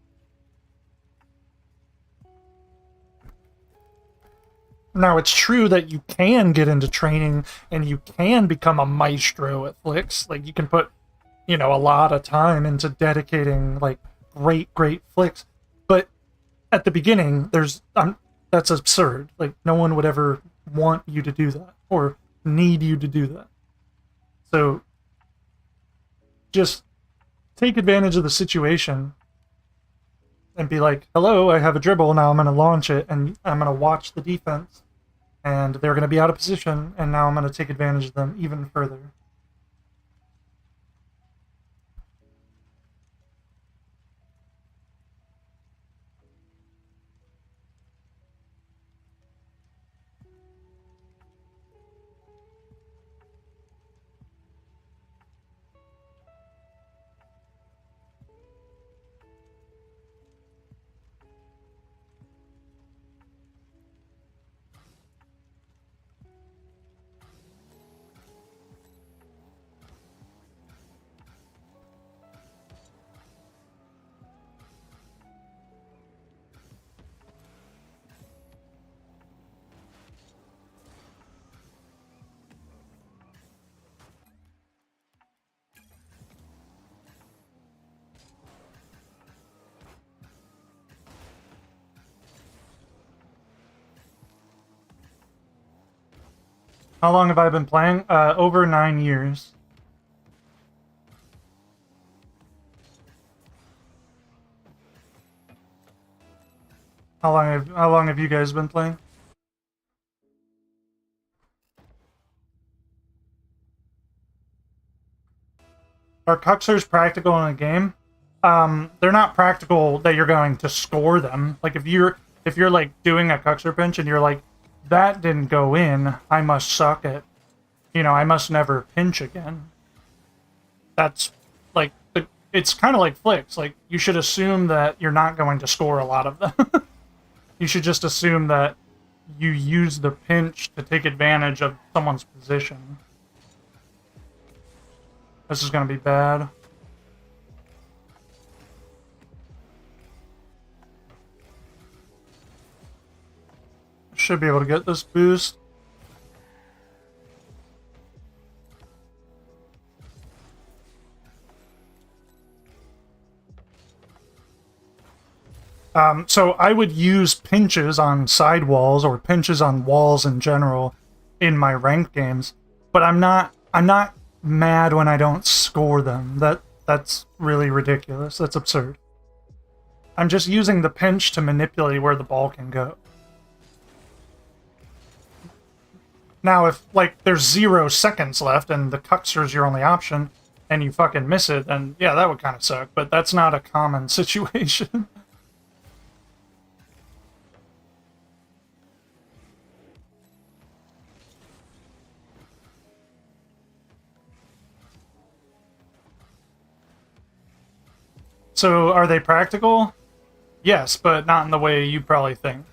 Now, it's true that you can get into training and you can become a maestro at flicks. Like, you can put, a lot of time into dedicating, like, great flicks. But at the beginning, that's absurd. Like, no one would ever want you to do that or need you to do that. So, just take advantage of the situation and be like, hello, I have a dribble, now I'm going to launch it, and I'm going to watch the defense, and they're going to be out of position, and now I'm going to take advantage of them even further. How long have I been playing? Over 9 years. How long have you guys been playing? Are cuxers practical in a game? They're not practical that you're going to score them. Like, if you're like doing a cuxer pinch and you're like, that didn't go in, I must suck at, I must never pinch again. That's like it's kind of like flicks. Like, you should assume that you're not going to score a lot of them. You should just assume that you use the pinch to take advantage of someone's position. This is going to be bad. Should be able to get this boost. So I would use pinches on sidewalls or pinches on walls in general in my ranked games, but I'm not mad when I don't score them. That's really ridiculous. That's absurd. I'm just using the pinch to manipulate where the ball can go. Now, if, like, there's 0 seconds left and the cuxer's your only option and you fucking miss it, then yeah, that would kind of suck, but that's not a common situation. So, are they practical? Yes, but not in the way you probably think.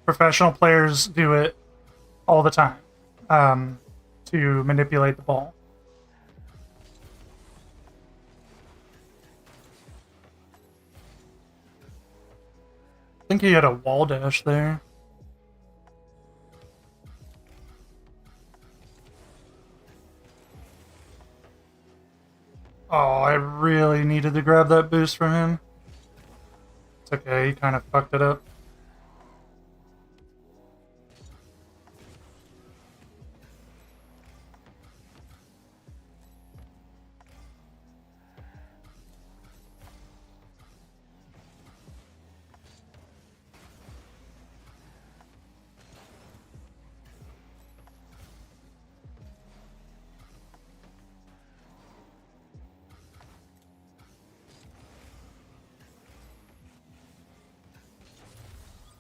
Professional players do it all the time, to manipulate the ball. I think he had a wall dash there. Oh, I really needed to grab that boost from him. It's okay, he kind of fucked it up.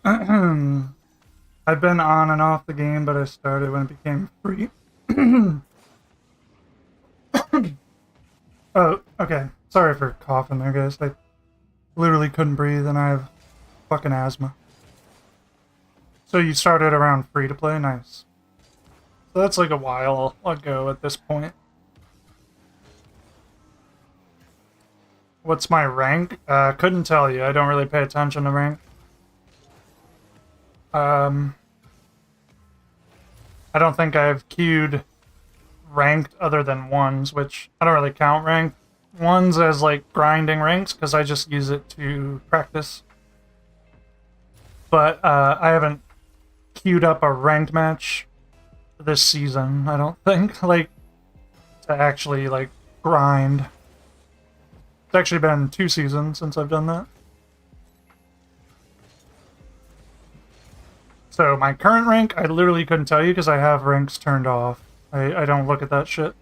I've been on and off the game, but I started when it became free. Oh, okay. Sorry for coughing there, guys. I literally couldn't breathe and I have fucking asthma. So you started around free to play? Nice. So that's like a while ago at this point. What's my rank? Couldn't tell you. I don't really pay attention to rank. I don't think I've queued ranked other than ones, which I don't really count ranked ones as like grinding ranks because I just use it to practice. But I haven't queued up a ranked match this season, I don't think, like to actually like grind. It's actually been 2 seasons since I've done that. So my current rank, I literally couldn't tell you because I have ranks turned off. I don't look at that shit.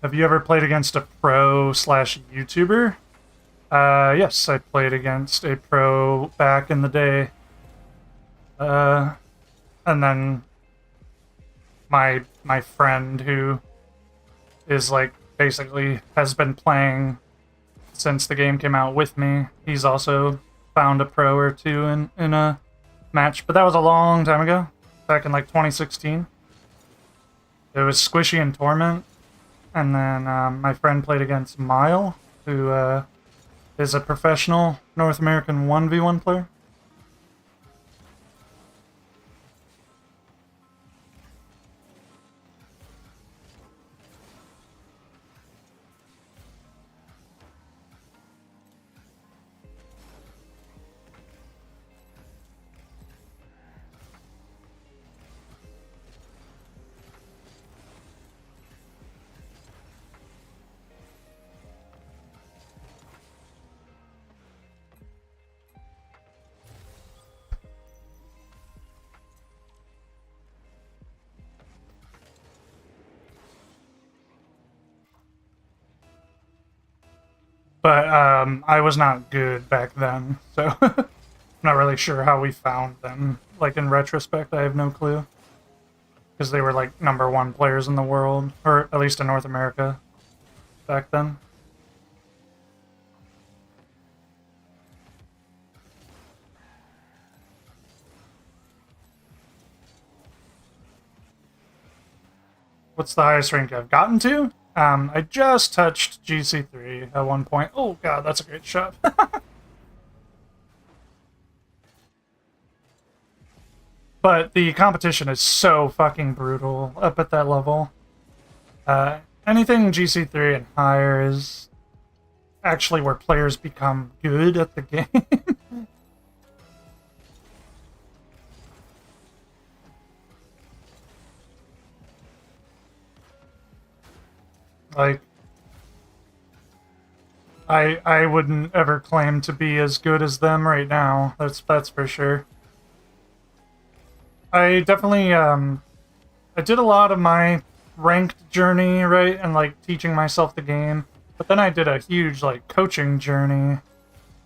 Have you ever played against a pro slash YouTuber? Yes, I played against a pro back in the day. And then my friend who is like basically has been playing since the game came out with me. He's also found a pro or two in a match, but that was a long time ago, back in like 2016. It was Squishy and Torment, and then my friend played against Mile, who is a professional North American 1v1 player. But I was not good back then, so I'm not really sure how we found them. Like in retrospect, I have no clue. Because they were like #1 players in the world, or at least in North America back then. What's the highest rank I've gotten to? I just touched GC3 at one point. Oh god, that's a great shot. But the competition is so fucking brutal up at that level. Anything GC3 and higher is actually where players become good at the game. Like, I wouldn't ever claim to be as good as them right now. That's for sure. I definitely I did a lot of my ranked journey, right, and like teaching myself the game. But then I did a huge like coaching journey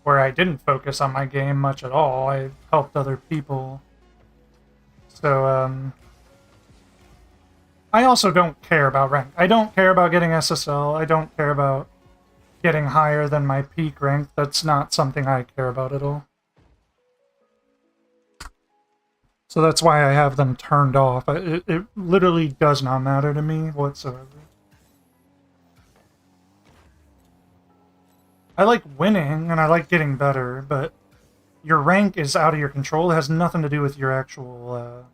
where I didn't focus on my game much at all. I helped other people. So I also don't care about rank. I don't care about getting SSL. I don't care about getting higher than my peak rank. That's not something I care about at all. So that's why I have them turned off. It literally does not matter to me whatsoever. I like winning and I like getting better, but your rank is out of your control. It has nothing to do with your actual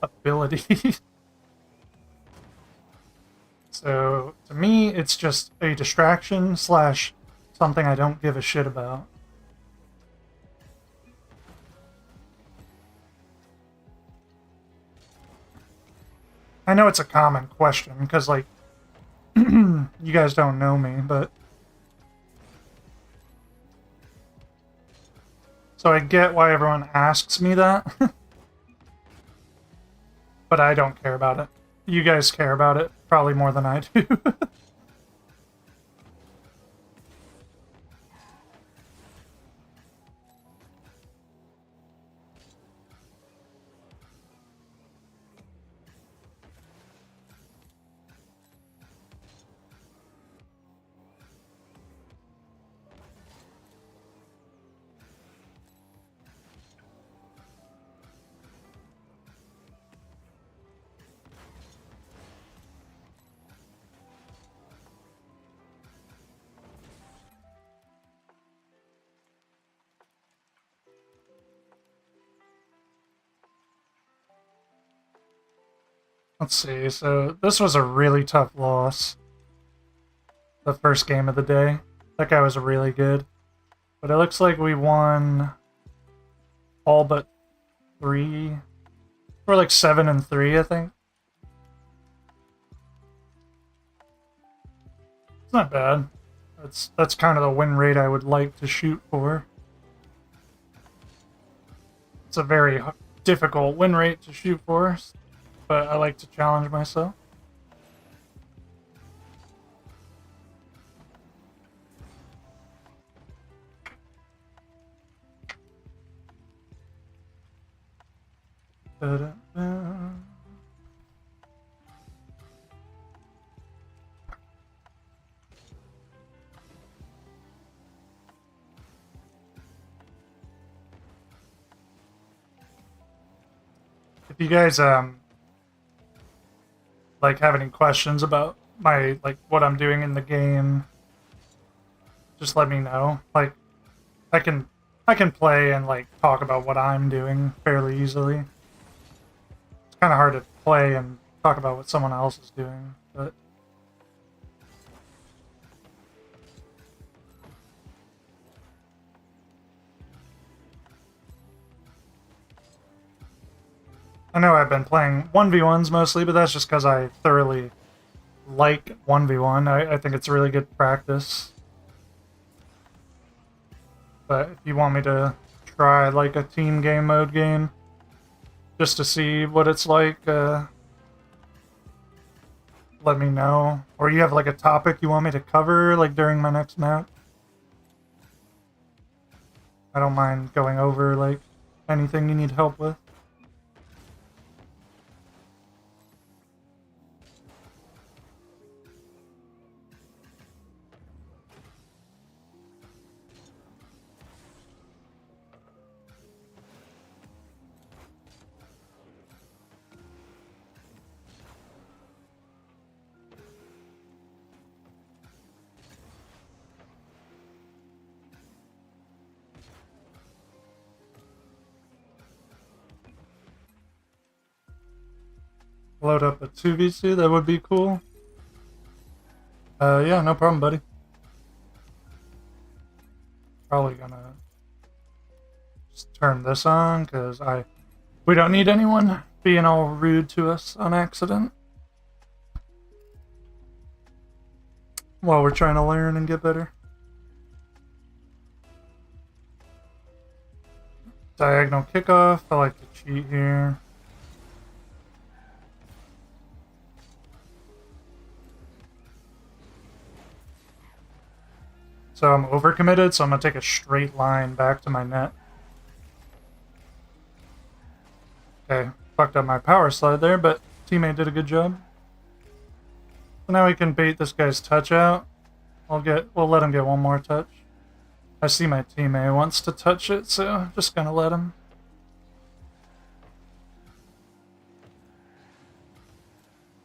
ability. So to me, it's just a distraction slash something I don't give a shit about. I know it's a common question because, like, you guys don't know me, but So I get why everyone asks me that, but I don't care about it. You guys care about it probably more than I do. Let's see. So this was a really tough loss. The first game of the day. That guy was really good. But it looks like we won all but 3. We're like 7-3, I think. It's not bad. That's kind of the win rate I would like to shoot for. It's a very difficult win rate to shoot for, but I like to challenge myself. Da-da-da. If you guys like have any questions about my like what I'm doing in the game, just let me know. Like I can play and like talk about what I'm doing fairly easily. It's kind of hard to play and talk about what someone else is doing, but I know I've been playing 1v1s mostly, but that's just because I thoroughly like 1v1. I think it's a really good practice. But if you want me to try like a team game mode game, just to see what it's like, let me know. Or you have like a topic you want me to cover like during my next match. I don't mind going over like anything you need help with. Load up a 2v2, that would be cool. Yeah, no problem, buddy. Probably gonna just turn this on, because we don't need anyone being all rude to us on accident while we're trying to learn and get better. Diagonal kickoff, I like to cheat here. So I'm overcommitted, so I'm going to take a straight line back to my net. Okay, fucked up my power slide there, but teammate did a good job. So now we can bait this guy's touch out. We'll let him get one more touch. I see my teammate wants to touch it, so I'm just gonna let him.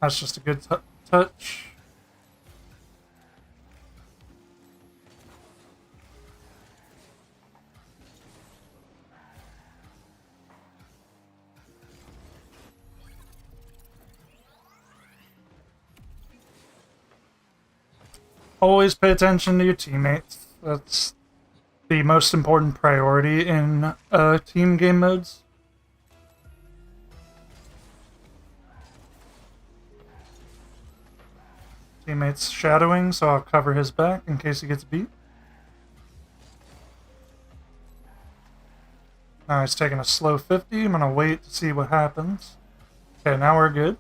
That's just a good touch. Always pay attention to your teammates. That's the most important priority in team game modes. Teammate's shadowing, so I'll cover his back in case he gets beat. Now he's taking a slow 50. I'm gonna wait to see what happens. Okay, now we're good.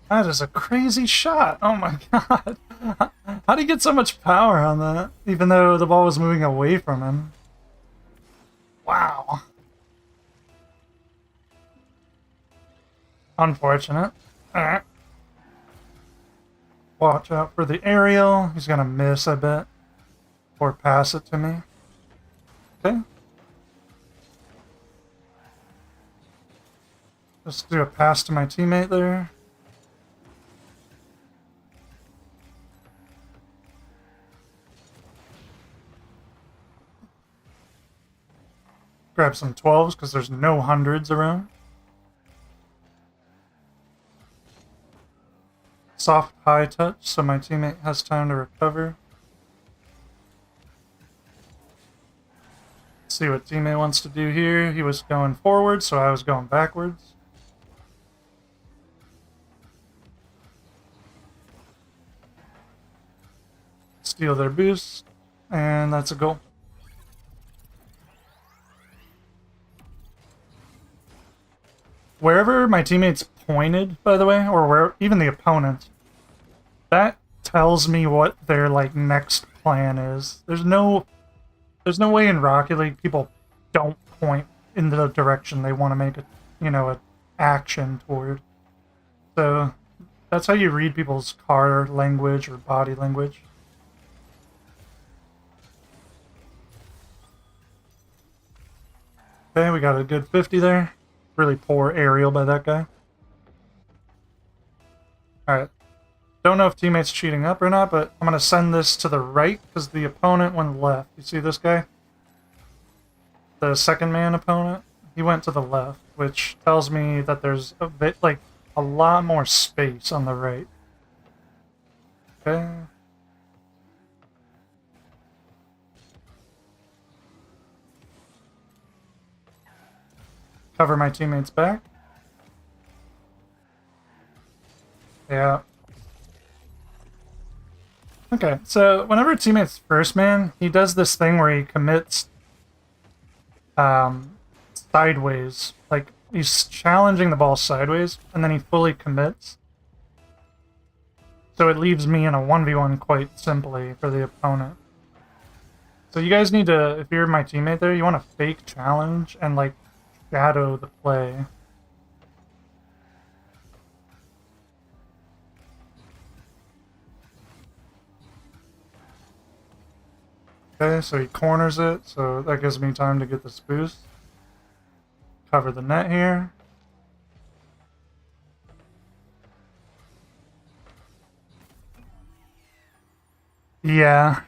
That is a crazy shot. Oh my god. How do you get so much power on that? Even though the ball was moving away from him. Wow. Unfortunate. Alright. Watch out for the aerial. He's gonna miss, I bet. Or pass it to me. Okay. Just do a pass to my teammate there. Grab some 12s because there's no hundreds around. Soft high touch so my teammate has time to recover. Let's see what teammate wants to do here. He was going forward, so I was going backwards. Steal their boost, and that's a goal. Wherever my teammates pointed, by the way, or where even the opponent, that tells me what their like next plan is. There's no way in Rocket League people don't point in the direction they want to make a an action toward. So that's how you read people's car language or body language. Okay, we got a good 50 there. Really poor aerial by that guy. Alright. Don't know if teammate's cheating up or not, but I'm going to send this to the right because the opponent went left. You see this guy? The second man opponent? He went to the left, which tells me that there's a bit, like, a lot more space on the right. Okay. Cover my teammates back. Yeah. Okay, so whenever a teammate's first man, he does this thing where he commits sideways. Like, he's challenging the ball sideways, and then he fully commits. So it leaves me in a 1v1 quite simply for the opponent. So you guys need to, if you're my teammate there, you want to fake challenge and, like, shadow the play. Okay, so he corners it, so that gives me time to get this boost. Cover the net here. Yeah.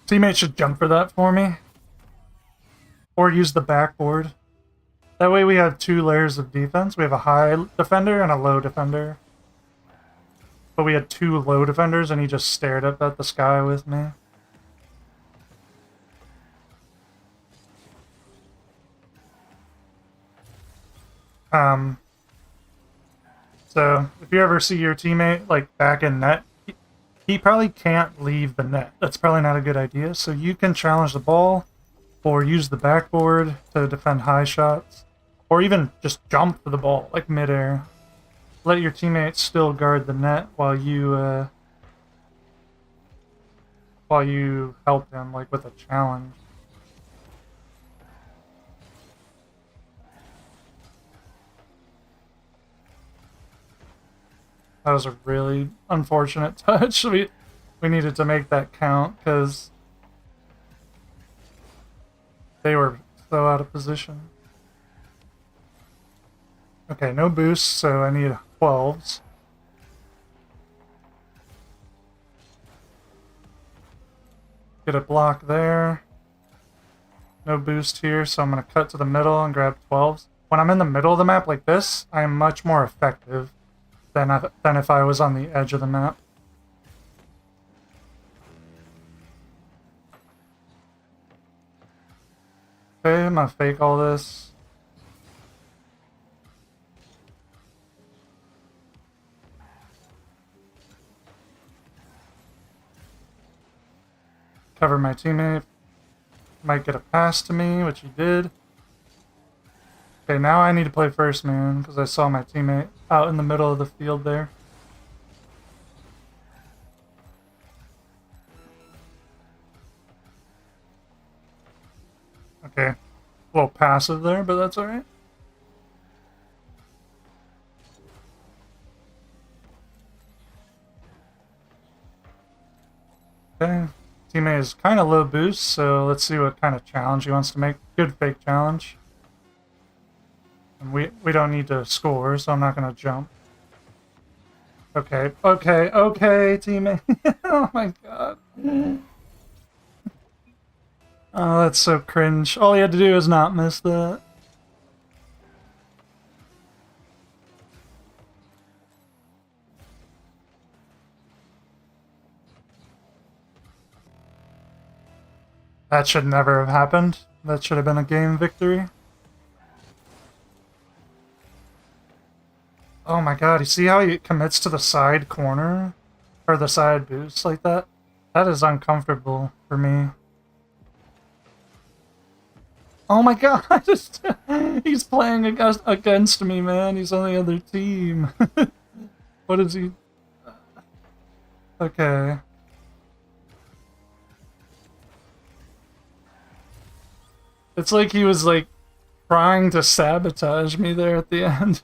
Teammate should jump for that for me. Or use the backboard. That way we have 2 layers of defense. We have a high defender and a low defender. But we had 2 low defenders and he just stared up at the sky with me. So if you ever see your teammate like back in net, he probably can't leave the net. That's probably not a good idea. So you can challenge the ball or use the backboard to defend high shots, or even just jump for the ball like midair. Let your teammates still guard the net while you help them like with a challenge. That was a really unfortunate touch. We needed to make that count because they were so out of position. Okay, no boost, so I need 12s. Get a block there. No boost here, so I'm going to cut to the middle and grab 12s. When I'm in the middle of the map like this, I am much more effective than if I was on the edge of the map. Okay, I'm going to fake all this. cover my teammate. Might get a pass to me, which he did. Okay, now I need to play first man, because I saw my teammate out in the middle of the field there. Okay, a little passive there, but that's alright. Okay, teammate is kind of low boost, so let's see what kind of challenge he wants to make. Good fake challenge. And we don't need to score, so I'm not going to jump. Okay, teammate. Oh my god. Oh, that's so cringe. All you had to do is not miss that. That should never have happened. That should have been a game victory. Oh my god, you see how he commits to the side corner? Or the side boost like that? That is uncomfortable for me. Oh my god, he's playing against me, man. He's on the other team. What is he? Okay. It's like he was like trying to sabotage me there at the end.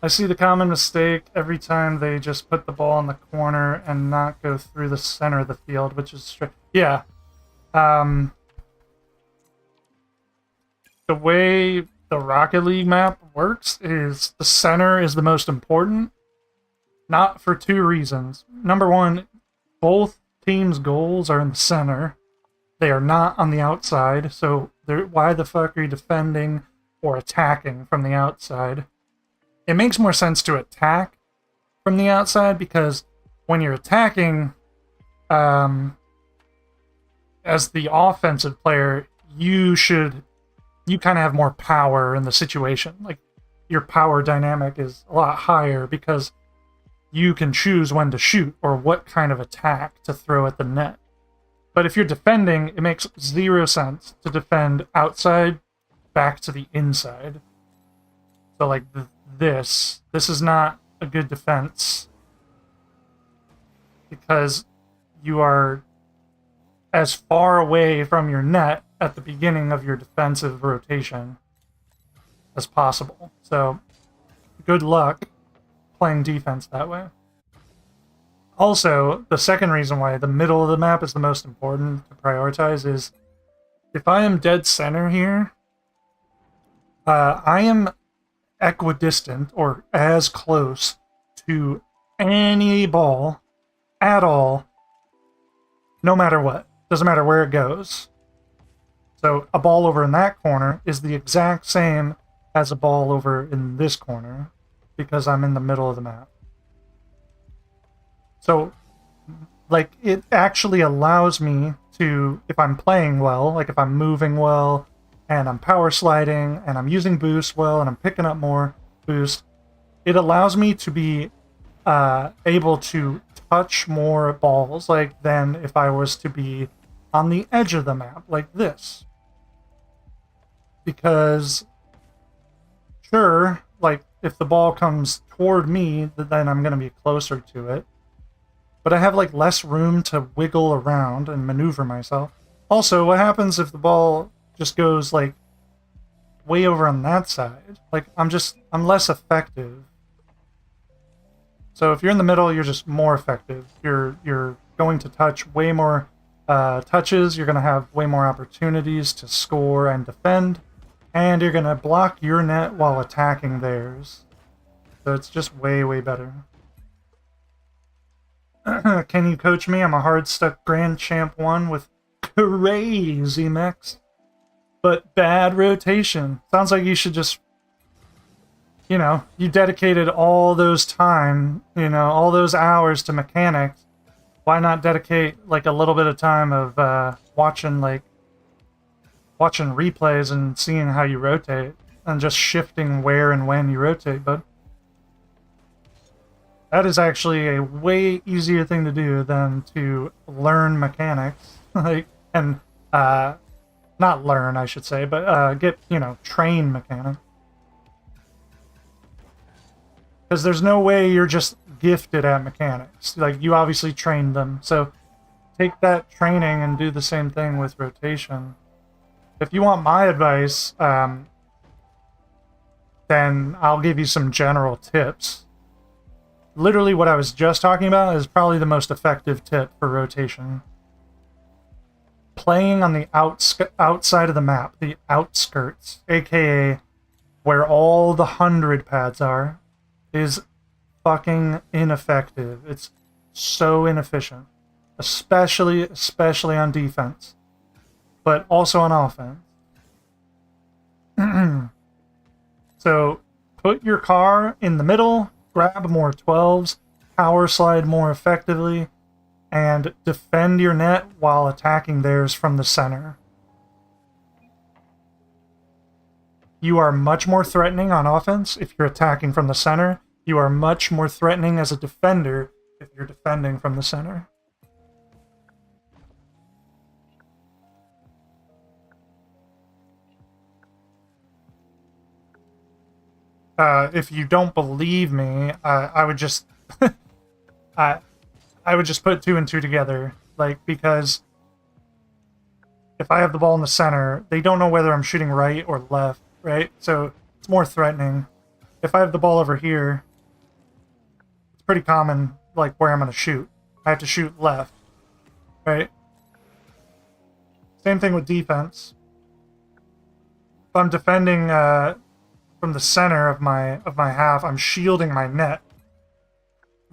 I see the common mistake every time they just put the ball in the corner and not go through the center of the field, which is straight. Yeah. The way the Rocket League map works is the center is the most important. Not for two reasons. Number one, both teams' goals are in the center. They are not on the outside, so why the fuck are you defending or attacking from the outside? It makes more sense to attack from the outside because when you're attacking, as the offensive player, you kind of have more power in the situation. Like, your power dynamic is a lot higher because you can choose when to shoot or what kind of attack to throw at the net. But if you're defending, it makes zero sense to defend outside back to the inside. So like this is not a good defense because you are as far away from your net at the beginning of your defensive rotation as possible. So good luck playing defense that way. Also, the second reason why the middle of the map is the most important to prioritize is if I am dead center here, I am equidistant or as close to any ball at all, no matter what. Doesn't matter where it goes. So a ball over in that corner is the exact same as a ball over in this corner because I'm in the middle of the map. So, like, it actually allows me to, if I'm playing well, like if I'm moving well, and I'm power sliding, and I'm using boost well, and I'm picking up more boost, it allows me to be able to touch more balls, like, than if I was to be on the edge of the map, like this. Because, sure, like, if the ball comes toward me, then I'm going to be closer to it. But I have, like, less room to wiggle around and maneuver myself. Also, what happens if the ball just goes, like, way over on that side? Like, I'm less effective. So if you're in the middle, you're just more effective. You're going to touch way more touches, you're going to have way more opportunities to score and defend, and you're going to block your net while attacking theirs. So it's just way, way better. Can you coach me? I'm a hard-stuck Grand Champ 1 with crazy mechs, but bad rotation. Sounds like you should just, you know, you dedicated all those time, you know, all those hours to mechanics. Why not dedicate, like, a little bit of time of watching replays and seeing how you rotate, and just shifting where and when you rotate, bud? That is actually a way easier thing to do than to learn mechanics. Like, and not learn, I should say, but get, train mechanics. Because there's no way you're just gifted at mechanics. Like, you obviously trained them. So take that training and do the same thing with rotation. If you want my advice, then I'll give you some general tips. Literally what I was just talking about is probably the most effective tip for rotation. Playing on the outside of the map, the outskirts, aka where all the 100 pads are, is fucking ineffective. It's so inefficient. Especially on defense. But also on offense. So, put your car in the middle, grab more 12s, power slide more effectively, and defend your net while attacking theirs from the center. You are much more threatening on offense if you're attacking from the center. You are much more threatening as a defender if you're defending from the center. If you don't believe me, I would just I would just put 2 and 2 together, like, because if I have the ball in the center, they don't know whether I'm shooting right or left, right? So it's more threatening. If I have the ball over here, it's pretty common, like, where I'm going to shoot. I have to shoot left, right? Same thing with defense. If I'm defending from the center of my half, I'm shielding my net.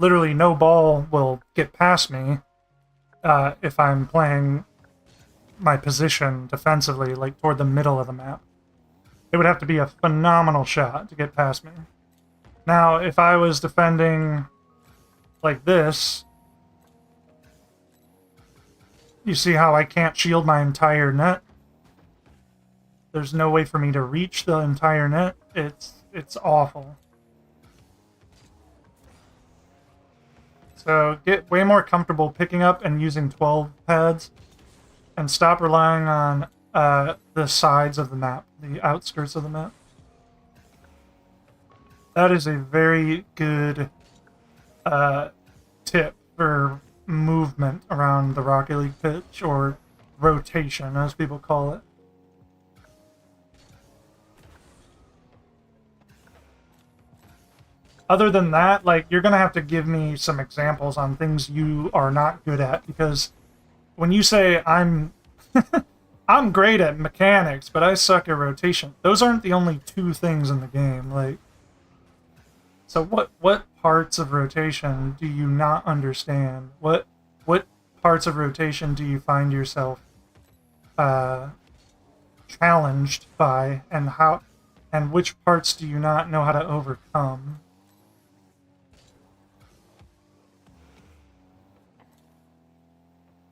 Literally no ball will get past me if I'm playing my position defensively, like toward the middle of the map. It would have to be a phenomenal shot to get past me. Now, if I was defending like this, you see how I can't shield my entire net? There's no way for me to reach the entire net. It's awful. So get way more comfortable picking up and using 12 pads, and stop relying on the sides of the map, the outskirts of the map. That is a very good tip for movement around the Rocket League pitch, or rotation, as people call it. Other than that, like, you're gonna have to give me some examples on things you are not good at, because when you say I'm I'm great at mechanics, but I suck at rotation, those aren't the only 2 things in the game. Like, so what parts of rotation do you not understand? What parts of rotation do you find yourself challenged by, and which parts do you not know how to overcome?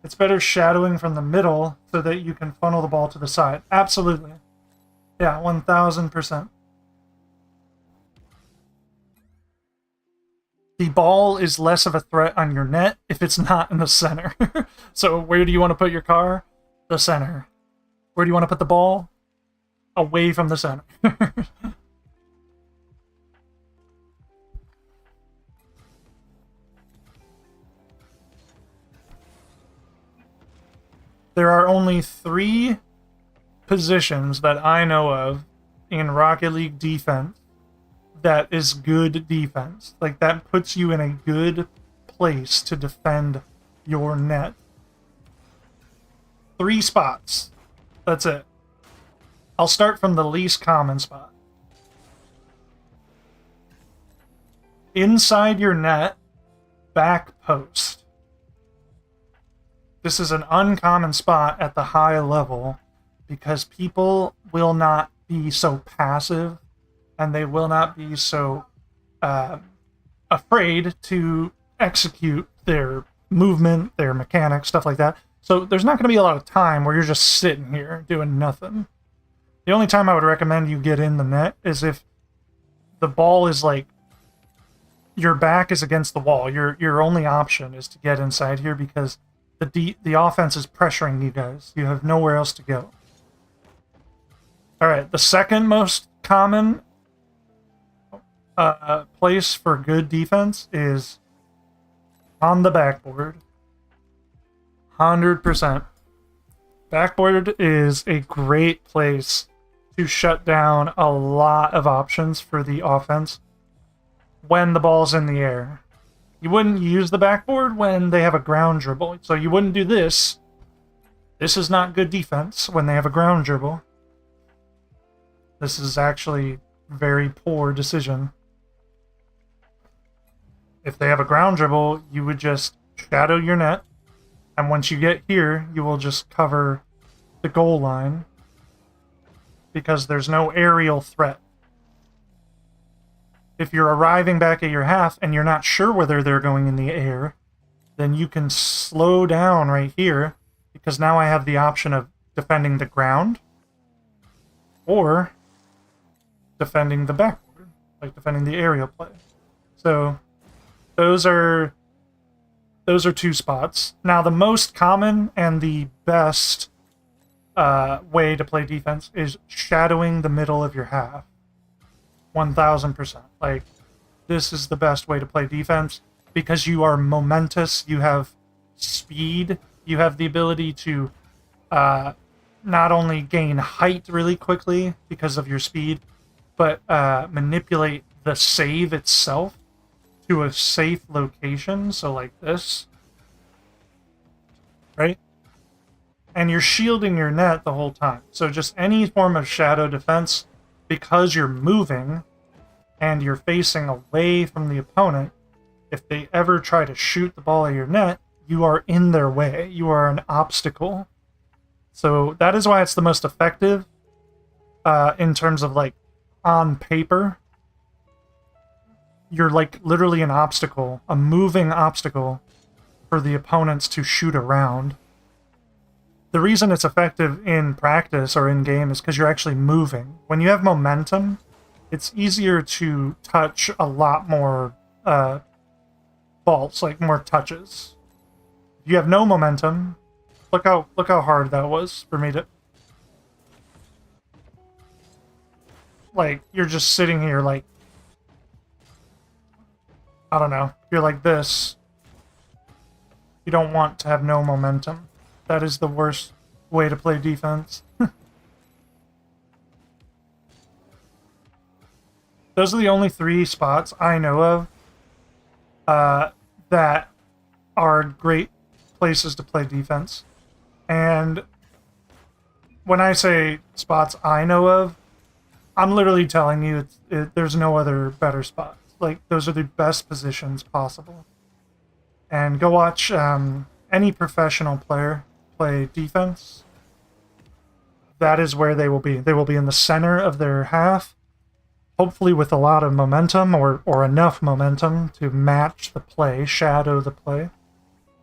It's better shadowing from the middle so that you can funnel the ball to the side. Absolutely. Yeah, 1000%. The ball is less of a threat on your net if it's not in the center. So where do you want to put your car? The center. Where do you want to put the ball? Away from the center. There are only 3 positions that I know of in Rocket League defense that is good defense. Like, that puts you in a good place to defend your net. 3 spots. That's it. I'll start from the least common spot. Inside your net, back post. This is an uncommon spot at the high level because people will not be so passive, and they will not be so afraid to execute their movement, their mechanics, stuff like that. So there's not going to be a lot of time where you're just sitting here doing nothing. The only time I would recommend you get in the net is if the ball is like your back is against the wall. Your only option is to get inside here because the offense is pressuring you guys. You have nowhere else to go. All right, the second most common place for good defense is on the backboard. 100%. Backboard is a great place to shut down a lot of options for the offense when the ball's in the air. You wouldn't use the backboard when they have a ground dribble. So you wouldn't do this. This is not good defense when they have a ground dribble. This is actually very poor decision. If they have a ground dribble, you would just shadow your net. And once you get here, you will just cover the goal line because there's no aerial threat. If you're arriving back at your half and you're not sure whether they're going in the air, then you can slow down right here because now I have the option of defending the ground or defending the backboard, like defending the aerial play. So those are two spots. Now, the most common and the best way to play defense is shadowing the middle of your half. 1000%. Like, this is the best way to play defense because you are momentous, you have speed, you have the ability to not only gain height really quickly because of your speed, but manipulate the save itself to a safe location, so like this, right? And you're shielding your net the whole time. So just any form of shadow defense, because you're moving and you're facing away from the opponent, if they ever try to shoot the ball at your net, you are in their way. You are an obstacle. So that is why it's the most effective in terms of like on paper. You're like literally an obstacle, a moving obstacle for the opponents to shoot around. The reason it's effective in practice or in game is because you're actually moving. When you have momentum, it's easier to touch a lot more balls, like more touches. If you have no momentum, look how hard that was for me to. Like, you're just sitting here like, I don't know, you're like this. You don't want to have no momentum. That is the worst way to play defense. Those are the only 3 spots I know of that are great places to play defense. And when I say spots I know of, I'm literally telling you there's no other better spots. Like, those are the best positions possible. And go watch any professional player play defense. That is where they will be. They will be in the center of their half, hopefully with a lot of momentum or enough momentum to match the play, shadow the play.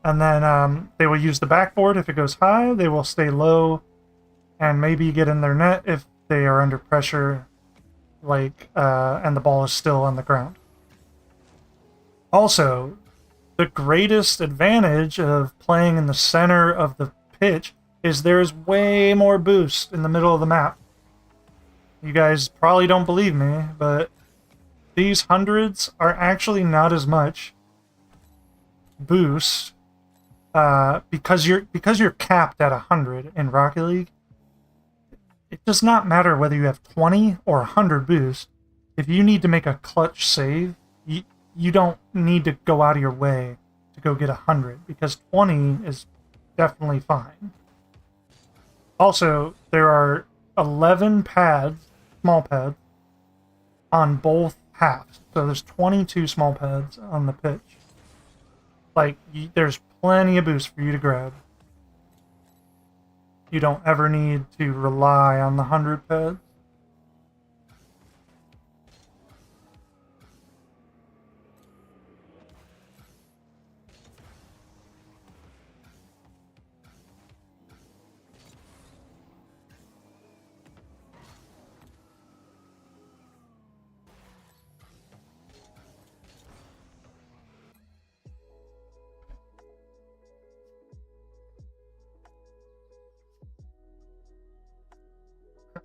And then they will use the backboard if it goes high. They will stay low and maybe get in their net if they are under pressure, like and the ball is still on the ground. Also, the greatest advantage of playing in the center of the pitch is there's way more boost in the middle of the map. You guys probably don't believe me, but these hundreds are actually not as much boost because you're capped at 100 in Rocket League. It does not matter whether you have 20 or 100 boost. If you need to make a clutch save, you don't need to go out of your way to go get 100 because 20 is definitely fine. Also, there are 11 pads, small pads, on both halves. So there's 22 small pads on the pitch. Like, there's plenty of boost for you to grab. You don't ever need to rely on the 100 pads.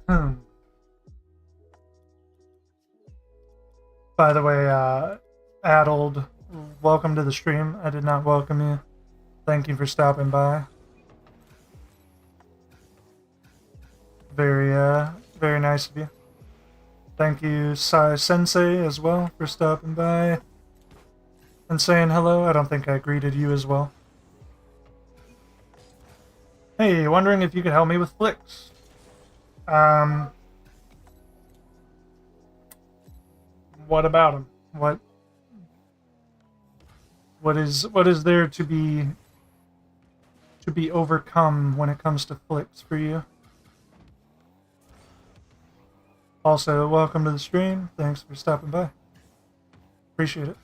By the way, Addled, welcome to the stream. I did not welcome you. Thank you for stopping by. Very nice of you. Thank you, Sai Sensei, as well, for stopping by and saying hello. I don't think I greeted you as well. Hey, wondering if you could help me with flicks. What about them? What is there to be overcome when it comes to flicks for you? Also, welcome to the stream. Thanks for stopping by. Appreciate it.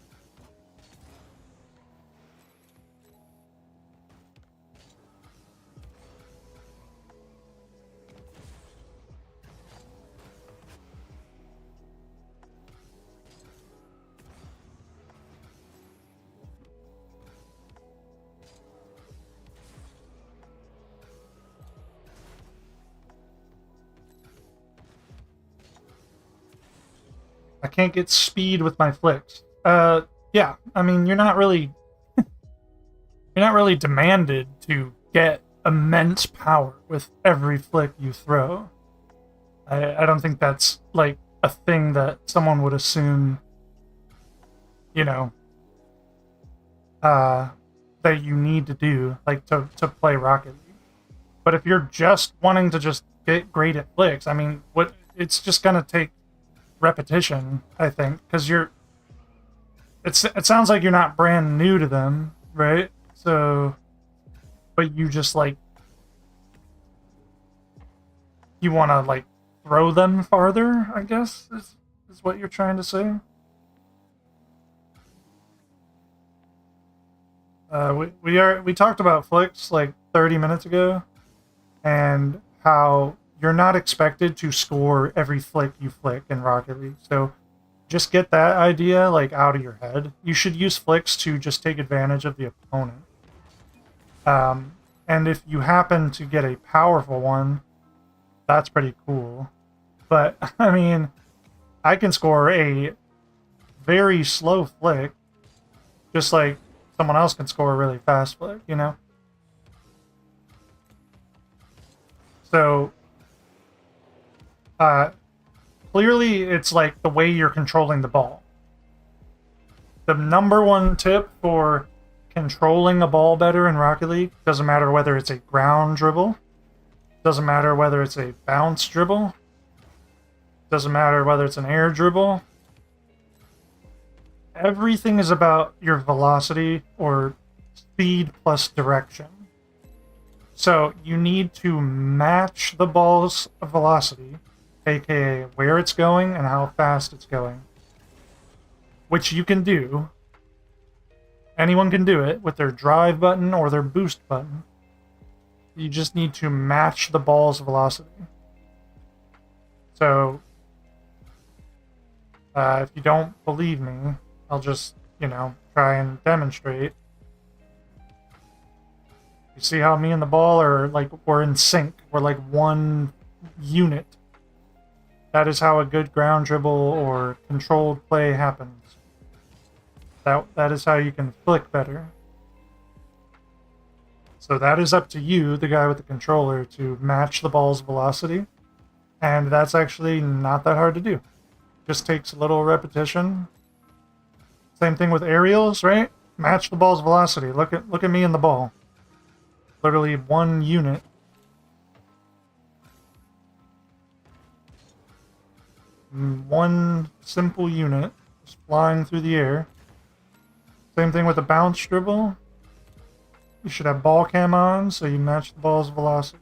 I can't get speed with my flicks. Yeah. I mean, you're not really demanded to get immense power with every flick you throw. I don't think that's like a thing that someone would assume, you know, that you need to do, like to play Rocket League. But if you're just wanting to just get great at flicks, I mean, it's just gonna take repetition, I think, because it sounds like you're not brand new to them, right? So, but you just like you want to like throw them farther, I guess is what you're trying to say. We talked about flicks like 30 minutes ago, and how you're not expected to score every flick you flick in Rocket League. So just get that idea like out of your head. You should use flicks to just take advantage of the opponent. And if you happen to get a powerful one, that's pretty cool. But I mean, I can score a very slow flick, just like someone else can score a really fast flick, you know? So clearly it's like the way you're controlling the ball. The number one tip for controlling a ball better in Rocket League, doesn't matter whether it's a ground dribble, doesn't matter whether it's a bounce dribble, doesn't matter whether it's an air dribble. Everything is about your velocity or speed plus direction. So you need to match the ball's velocity, aka where it's going and how fast it's going, which you can do. Anyone can do it with their drive button or their boost button. You just need to match the ball's velocity. So if you don't believe me, I'll just, try and demonstrate. You see how me and the ball are like, we're in sync. We're like one unit. That is how a good ground dribble or controlled play happens. That is how you can flick better. So that is up to you, the guy with the controller, to match the ball's velocity. And that's actually not that hard to do. Just takes a little repetition. Same thing with aerials, right? Match the ball's velocity. Look at me and the ball. Literally one unit. One simple unit just flying through the air. Same thing with a bounce dribble. You should have ball cam on so you match the ball's velocity.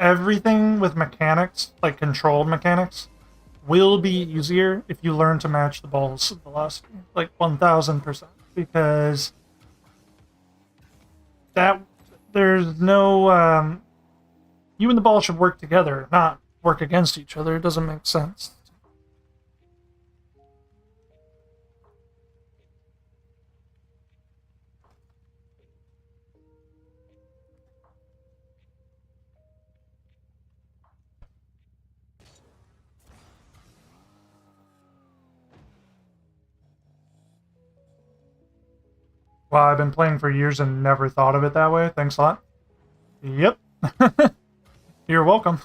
Everything with mechanics, like controlled mechanics, will be easier if you learn to match the ball's velocity, like 1000%, because there's no you and the ball should work together, not work against each other. It doesn't make sense. Well, I've been playing for years and never thought of it that way. Thanks a lot. Yep. You're welcome.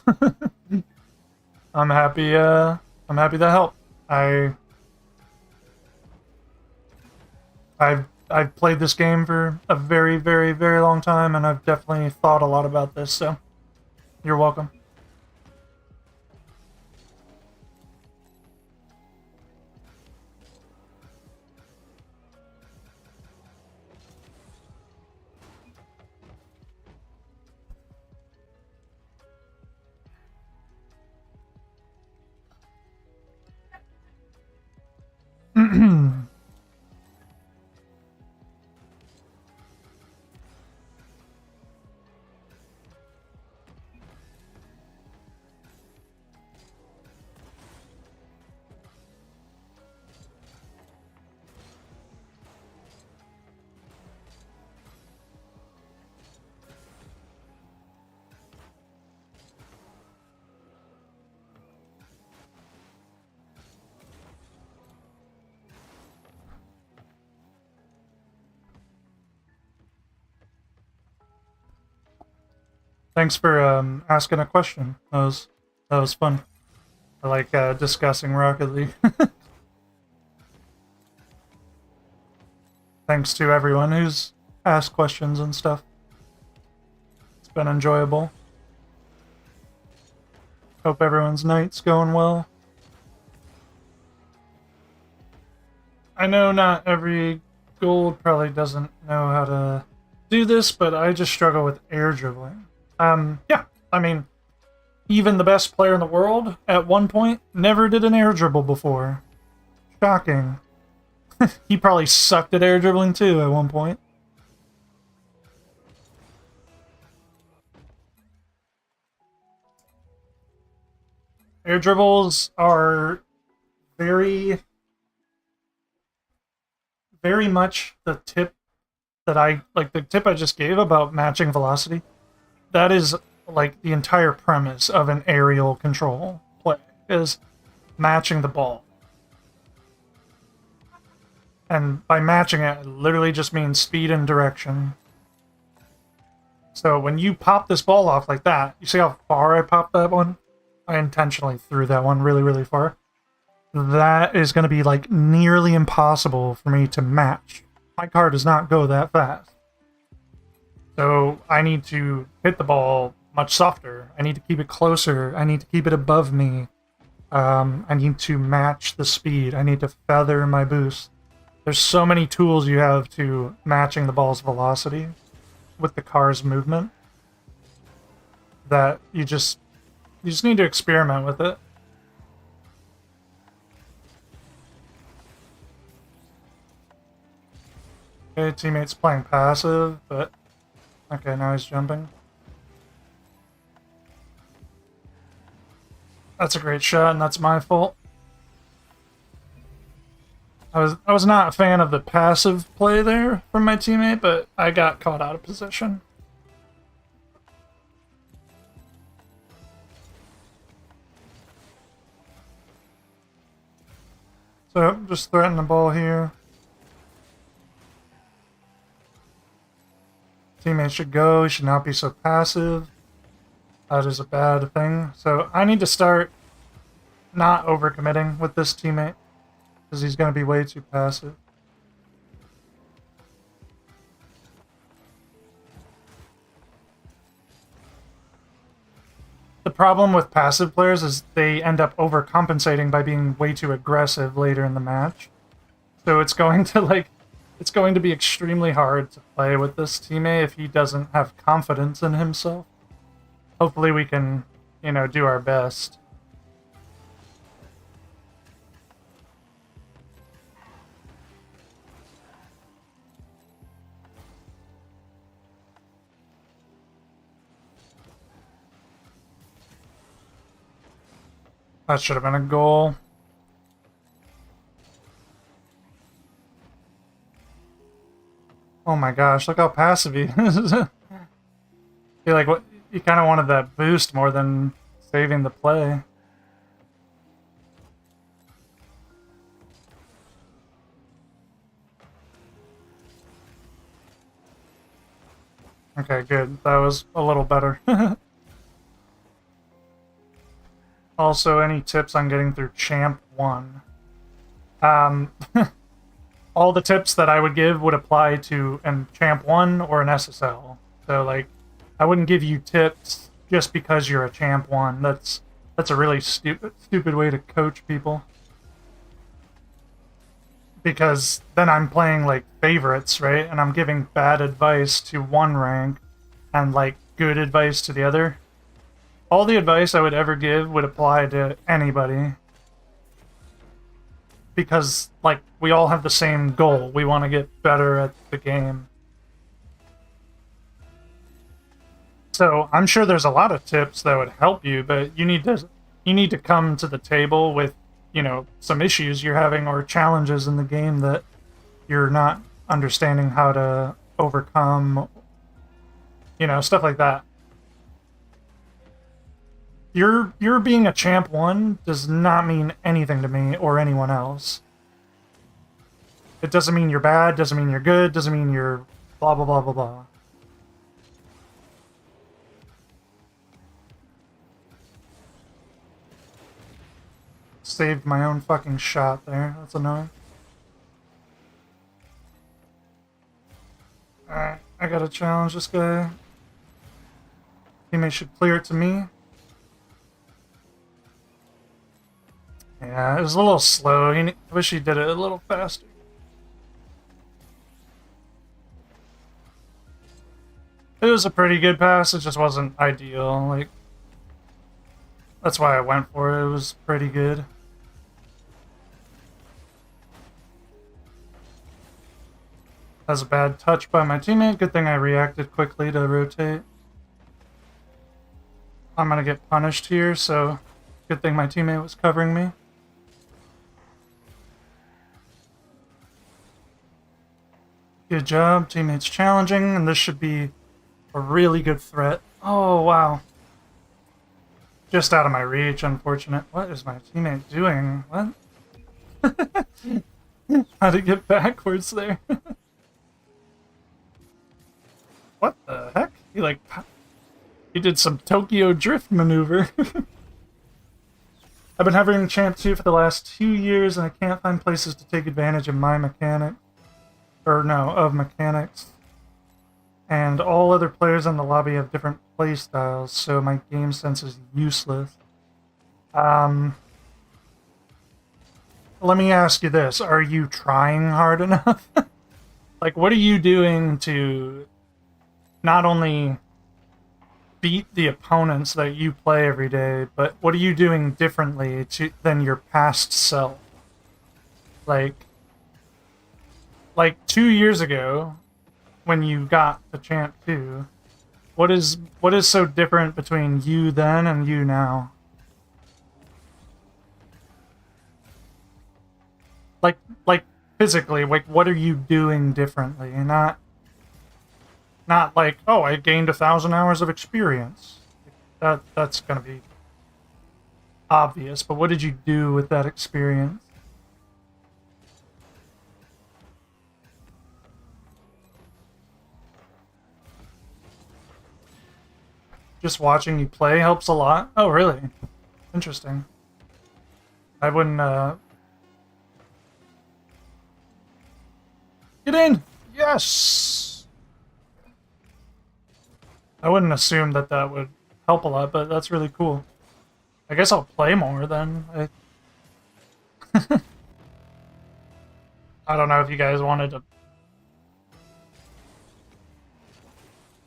I'm happy that helped. I've played this game for a very, very, very long time, and I've definitely thought a lot about this, so you're welcome. Thanks for asking a question. That was fun. I like discussing Rocket League. Thanks to everyone who's asked questions and stuff. It's been enjoyable. Hope everyone's night's going well. I know not every gold probably doesn't know how to do this, but I just struggle with air dribbling. Yeah, I mean, even the best player in the world at one point never did an air dribble before. Shocking. He probably sucked at air dribbling too at one point. Air dribbles are very, very much the tip that the tip I just gave about matching velocity. That is like the entire premise of an aerial control play, is matching the ball. And by matching it, it literally just means speed and direction. So when you pop this ball off like that, you see how far I popped that one? I intentionally threw that one really, really far. That is going to be like nearly impossible for me to match. My car does not go that fast. So I need to hit the ball much softer. I need to keep it closer. I need to keep it above me. I need to match the speed. I need to feather my boost. There's so many tools you have to matching the ball's velocity with the car's movement that you just need to experiment with it. Okay, teammate's playing passive, but okay, now he's jumping. That's a great shot, and that's my fault. I was not a fan of the passive play there from my teammate, but I got caught out of position. So just threaten the ball here. Teammate should go. He should not be so passive. That is a bad thing. So I need to start not overcommitting with this teammate, because he's going to be way too passive. The problem with passive players is they end up overcompensating by being way too aggressive later in the match. So it's going to be extremely hard to play with this teammate if he doesn't have confidence in himself. Hopefully we can, do our best. That should have been a goal. Oh my gosh, look how passive he is. I feel like you kind of wanted that boost more than saving the play. Okay, good. That was a little better. Also, any tips on getting through Champ 1? Um, all the tips that I would give would apply to an Champ 1 or an SSL. So, like, I wouldn't give you tips just because you're a Champ 1. That's a really stupid way to coach people. Because then I'm playing, like, favorites, right? And I'm giving bad advice to one rank and, like, good advice to the other. All the advice I would ever give would apply to anybody. Because, like, we all have the same goal. We want to get better at the game. So I'm sure there's a lot of tips that would help you, but you need to come to the table with, you know, some issues you're having or challenges in the game that you're not understanding how to overcome, you know, stuff like that. You're being a champ 1 does not mean anything to me or anyone else. It doesn't mean you're bad, doesn't mean you're good, doesn't mean you're blah blah blah blah blah. Saved my own fucking shot there. That's annoying. Alright, I gotta challenge this guy. Teammate should clear it to me. Yeah, it was a little slow. I wish he did it a little faster. It was a pretty good pass, it just wasn't ideal. Like, that's why I went for it. It was pretty good. That was a bad touch by my teammate. Good thing I reacted quickly to rotate. I'm gonna get punished here, so good thing my teammate was covering me. Good job, teammate's challenging, and this should be a really good threat. Oh, wow. Just out of my reach, unfortunate. What is my teammate doing? What? How to get backwards there? What the heck? He did some Tokyo Drift maneuver. I've been hovering Champ 2 for the last 2 years, and I can't find places to take advantage of my mechanic. Or no, of mechanics. And all other players in the lobby have different play styles, so my game sense is useless. Let me ask you this. Are you trying hard enough? Like, what are you doing to not only beat the opponents that you play every day, but what are you doing differently than your past self? Like 2 years ago, when you got the Champ 2, what is so different between you then and you now? Like physically, like what are you doing differently? And not like, oh, I gained 1,000 hours of experience. That's gonna be obvious, but what did you do with that experience? Just watching you play helps a lot? Oh, really? Interesting. I wouldn't, Get in! Yes! I wouldn't assume that would help a lot, but that's really cool. I guess I'll play more then. I don't know if you guys wanted to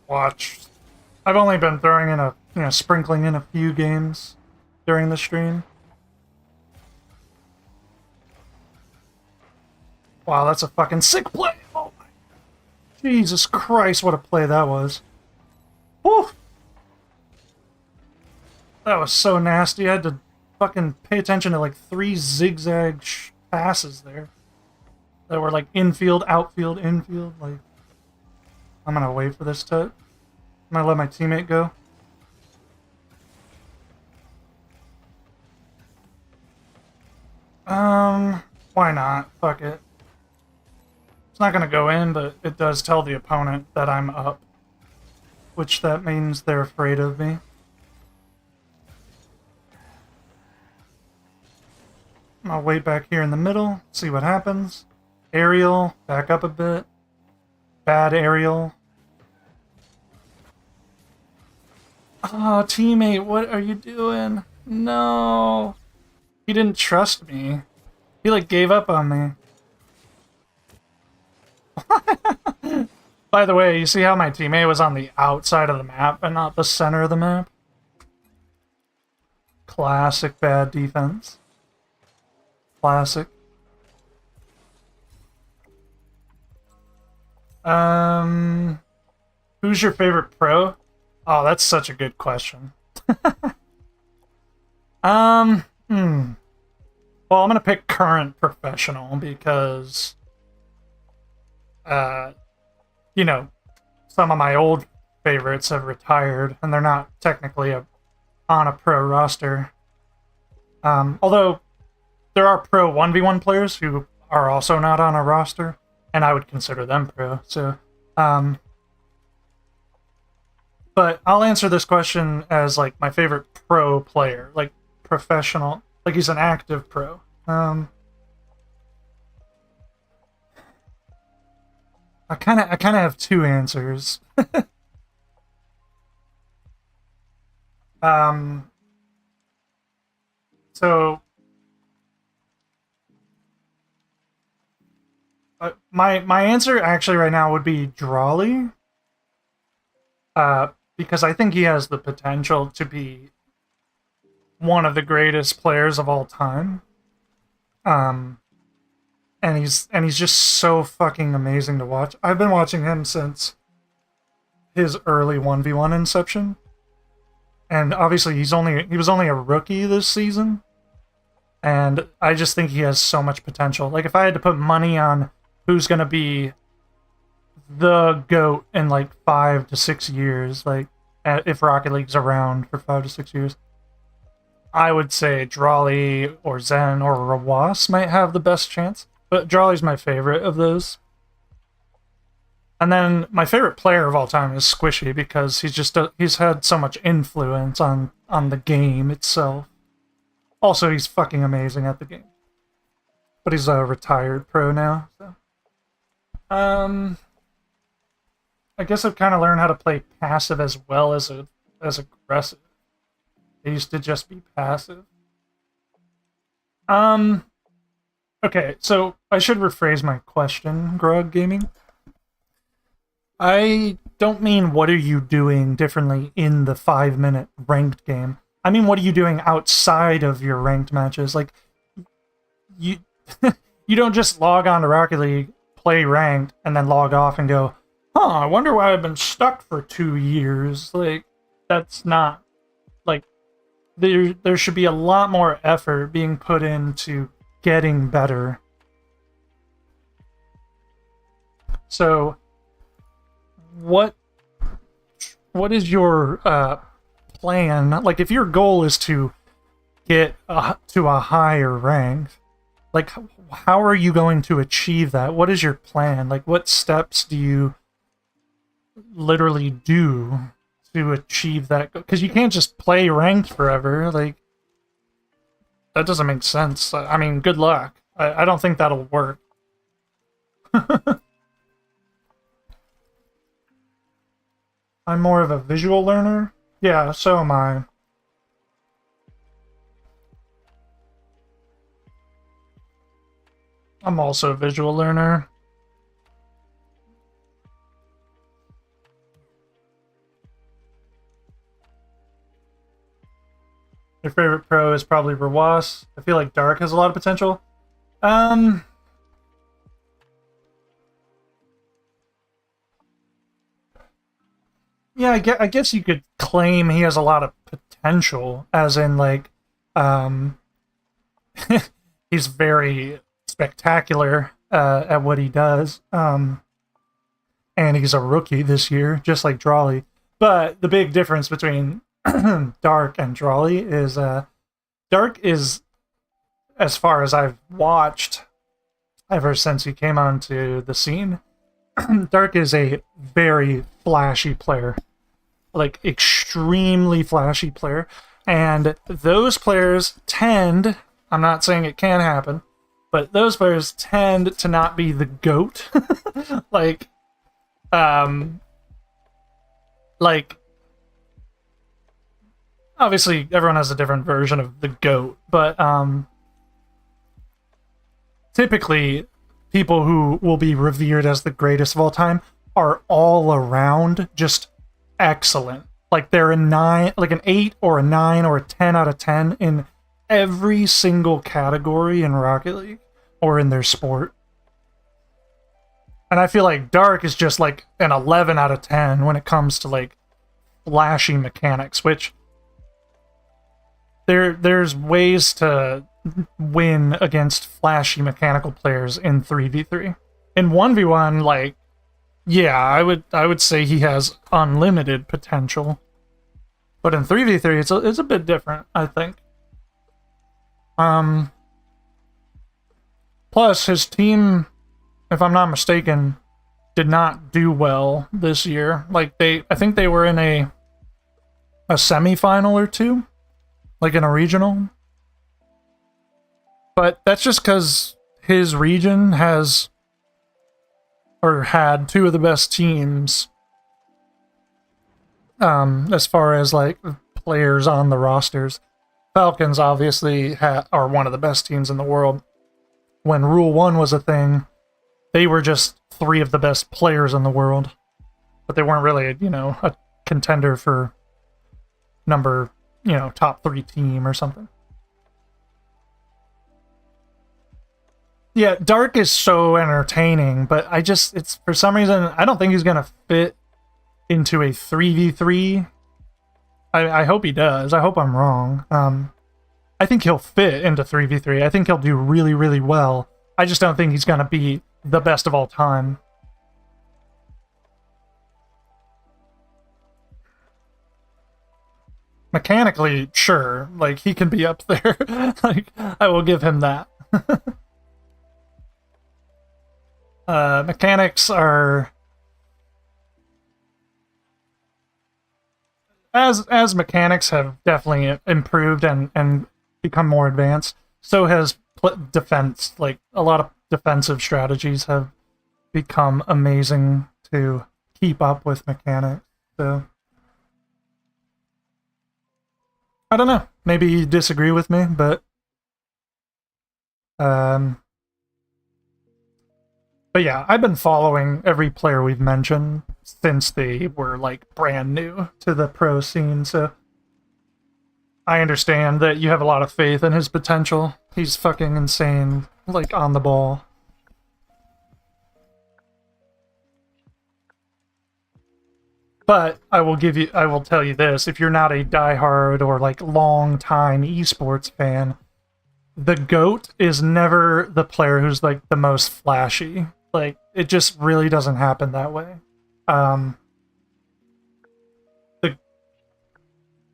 watch. I've only been throwing in sprinkling in a few games during the stream. Wow, that's a fucking sick play! Oh my... Jesus Christ, what a play that was. Whew! That was so nasty. I had to fucking pay attention to like 3 zigzag passes there. That were like infield, outfield, infield. Like, I'm gonna wait for this to... I'm gonna let my teammate go. Why not? Fuck it. It's not gonna go in, but it does tell the opponent that I'm up. which that means they're afraid of me. I'll wait back here in the middle, see what happens. Aerial, back up a bit. Bad aerial. Oh, teammate, what are you doing? No. He didn't trust me. He, like, gave up on me. By the way, you see how my teammate was on the outside of the map and not the center of the map? Classic bad defense. Classic. Who's your favorite pro? Oh, that's such a good question. Well, I'm gonna pick current professional because, you know, some of my old favorites have retired and they're not technically on a pro roster. Although there are pro 1v1 players who are also not on a roster, and I would consider them pro. So, but I'll answer this question as like my favorite pro player, like professional, like he's an active pro. I kind of have two answers. So my answer actually right now would be Drawley. Because I think he has the potential to be one of the greatest players of all time. And he's just so fucking amazing to watch. I've been watching him since his early 1v1 inception. And obviously he was only a rookie this season. And I just think he has so much potential. Like if I had to put money on who's going to be the GOAT in like 5 to 6 years, like if Rocket League's around for 5 to 6 years, I would say Drawley or Zen or Rawas might have the best chance, but Drawley's my favorite of those. And then my favorite player of all time is Squishy because he's had so much influence on the game itself. Also, he's fucking amazing at the game, but he's a retired pro now. So, I guess I've kind of learned how to play passive as well as aggressive. I used to just be passive. Okay, so I should rephrase my question, Grog Gaming. I don't mean what are you doing differently in the 5-minute ranked game. I mean, what are you doing outside of your ranked matches? Like, you you don't just log on to Rocket League, play ranked, and then log off and go, I wonder why I've been stuck for 2 years. Like, that's not, like, there should be a lot more effort being put into getting better. So, what is your plan? Like, if your goal is to get to a higher rank, like, how are you going to achieve that? What is your plan? Like, what steps do you literally do to achieve that? Because you can't just play ranked forever. Like, that doesn't make sense. I mean, good luck. I don't think that'll work. I'm more of a visual learner. Yeah, so am I. I'm also a visual learner. Your favorite pro is probably Rawas. I feel like Dark has a lot of potential. Yeah, I guess you could claim he has a lot of potential, as in, like, he's very spectacular at what he does. And he's a rookie this year, just like Drawley. But the big difference between Dark and Drawley is Dark is, as far as I've watched ever since he came onto the scene, Dark is a very flashy player. like extremely flashy player. And those players tend, I'm not saying it can happen, but those players tend to not be the GOAT. like, like, obviously everyone has a different version of the GOAT, but typically people who will be revered as the greatest of all time are all around just excellent. Like they're a 9, like an 8 or a 9 or a 10 out of 10 in every single category in Rocket League or in their sport. And I feel like Dark is just like an 11 out of 10 when it comes to like flashy mechanics, which there's ways to win against flashy mechanical players in 3v3. In 1v1, like, yeah, I would say he has unlimited potential. But in 3v3, it's a bit different, I think. Plus, his team, if I'm not mistaken, did not do well this year. Like, I think they were in a semifinal or two, like in a regional. But that's just because his region has, or had, two of the best teams as far as like players on the rosters. Falcons obviously are one of the best teams in the world. When Rule 1 was a thing, they were just 3 of the best players in the world. But they weren't really, a contender for top 3 team or something. Yeah, Dark is so entertaining, but it's for some reason, I don't think he's going to fit into a 3v3. I hope he does. I hope I'm wrong. I think he'll fit into 3v3. I think he'll do really, really well. I just don't think he's going to be the best of all time. Mechanically, sure. Like, he can be up there. Like, I will give him that. Mechanics are... As mechanics have definitely improved and become more advanced, so has defense. Like, a lot of defensive strategies have become amazing to keep up with mechanics. So, I don't know. Maybe you disagree with me, but yeah, I've been following every player we've mentioned since they were, like, brand new to the pro scene, so I understand that you have a lot of faith in his potential. He's fucking insane, like, on the ball. But I will tell you this, if you're not a diehard or, like, long-time esports fan, the GOAT is never the player who's, like, the most flashy. Like, it just really doesn't happen that way.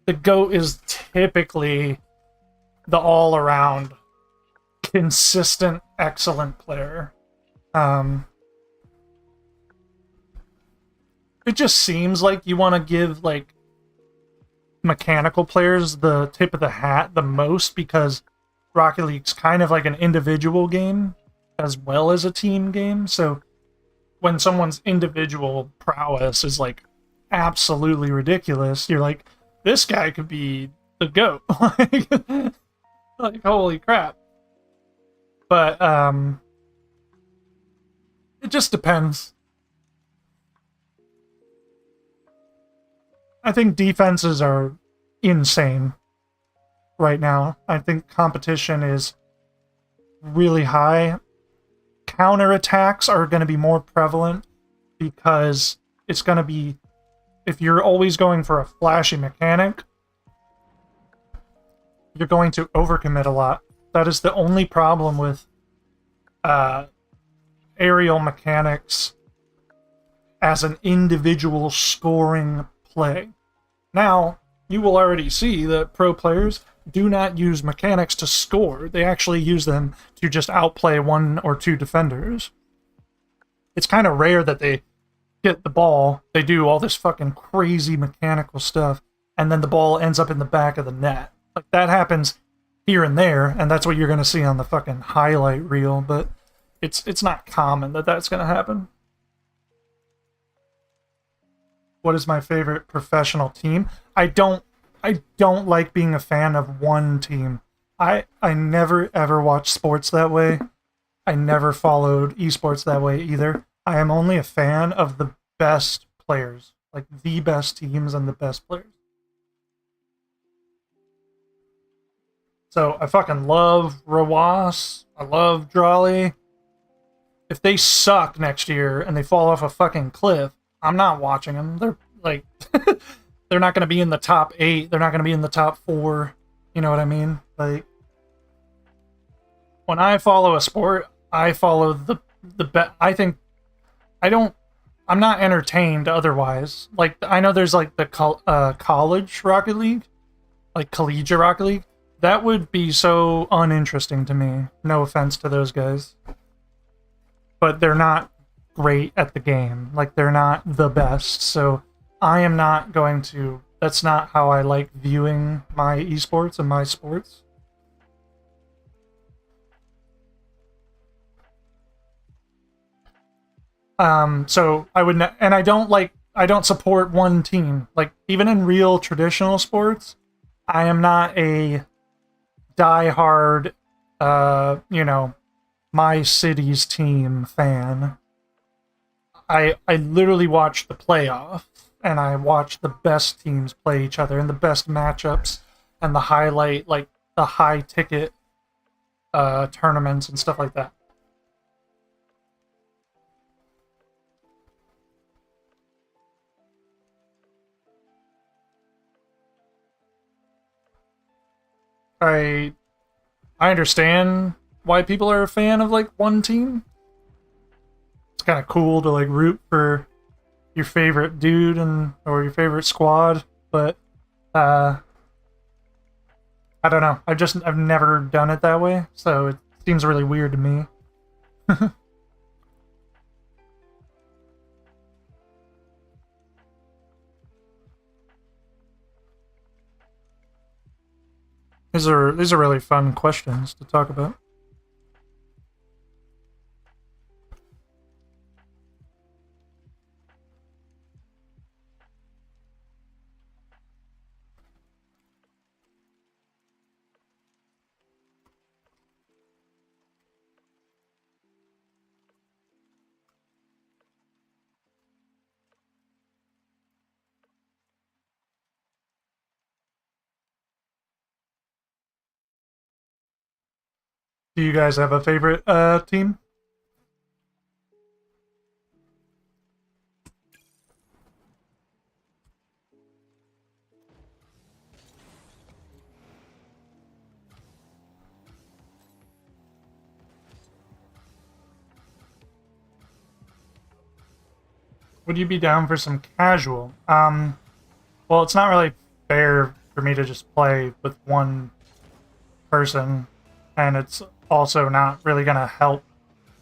The GOAT is typically the all-around, consistent, excellent player. It just seems like you want to give, like, mechanical players the tip of the hat the most because Rocket League's kind of like an individual game as well as a team game. So when someone's individual prowess is, like, absolutely ridiculous, you're like, this guy could be the GOAT. Like, holy crap. But it just depends. I think defenses are insane right now. I think competition is really high. Counterattacks are going to be more prevalent because it's going to be, if you're always going for a flashy mechanic, you're going to overcommit a lot. That is the only problem with aerial mechanics as an individual scoring play. Now, you will already see that pro players do not use mechanics to score. They actually use them to just outplay 1 or 2 defenders. It's kind of rare that they get the ball, they do all this fucking crazy mechanical stuff, and then the ball ends up in the back of the net. Like that happens here and there, and that's what you're gonna see on the fucking highlight reel. But it's not common that that's gonna happen. What is my favorite professional team? I don't like being a fan of one team. I never ever watched sports that way. I never followed esports that way either. I am only a fan of the best players, like the best teams and the best players. So I fucking love Rawas. I love Drawley. If they suck next year and they fall off a fucking cliff, I'm not watching them. They're like, they're not going to be in the top 8. They're not going to be in the top 4. You know what I mean? Like, when I follow a sport, I follow the bet. I think I don't. I'm not entertained otherwise. Like I know there's like the college Rocket League, like collegiate Rocket League. That would be so uninteresting to me. No offense to those guys, but they're not great at the game. Like they're not the best. So I am not going to. That's not how I like viewing my esports and my sports. So I would, and I don't support one team. Like even in real traditional sports, I am not a diehard, you know, my city's team fan. I literally watch the playoffs and I watch the best teams play each other and the best matchups and the highlight, like the high ticket, tournaments and stuff like that. I I understand why people are a fan of like one team. It's kind of cool to like root for your favorite dude and or your favorite squad, but uh I don't know. I've never done it that way, so it seems really weird to me. These are really fun questions to talk about. Do you guys have a favorite team? Would you be down for some casual? Well, it's not really fair for me to just play with one person, and it's also not really gonna help.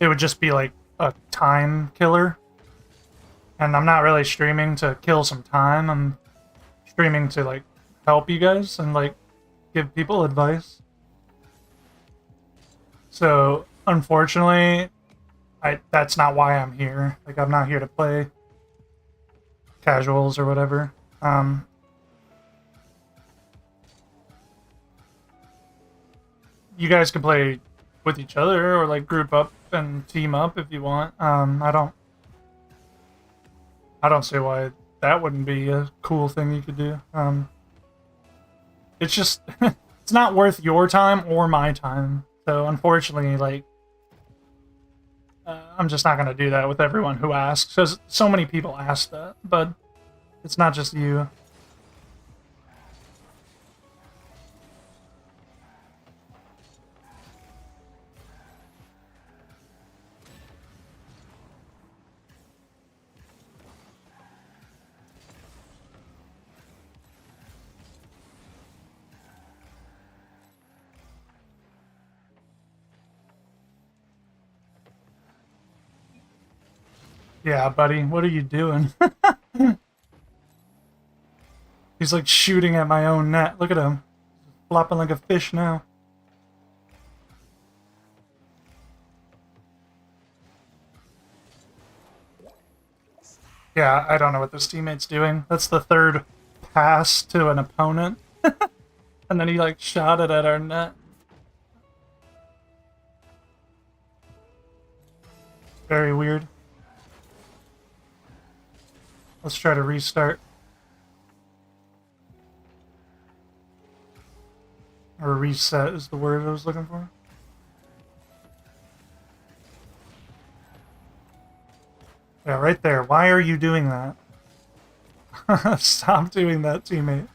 It would just be like a time killer, and I'm not really streaming to kill some time. I'm streaming to like help you guys and like give people advice. So unfortunately, I that's not why I'm here. Like I'm not here to play casuals or whatever. You guys can play with each other or like group up and team up if you want. I don't see why that wouldn't be a cool thing you could do. It's just it's not worth your time or my time. So unfortunately, like I'm just not gonna do that with everyone who asks because so many people ask that. But it's not just you. Yeah, buddy, what are you doing? He's like shooting at my own net. Look at him. Flopping like a fish now. Yeah, I don't know what this teammate's doing. That's the third pass to an opponent. And then he like shot it at our net. Very weird. Let's try to restart. Or reset is the word I was looking for. Yeah, right there. Why are you doing that? Stop doing that, teammate.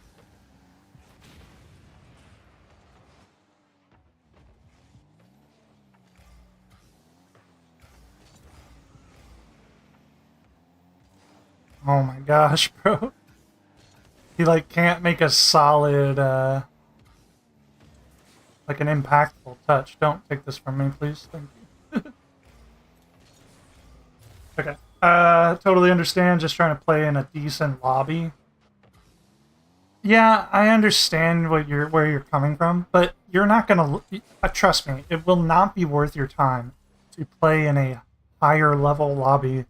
Oh my gosh, bro. He like can't make a solid like an impactful touch. Don't take this from me, please. Thank you. Okay. Totally understand, just trying to play in a decent lobby. Yeah, I understand where you're coming from, but you're not gonna trust me, it will not be worth your time to play in a higher level lobby.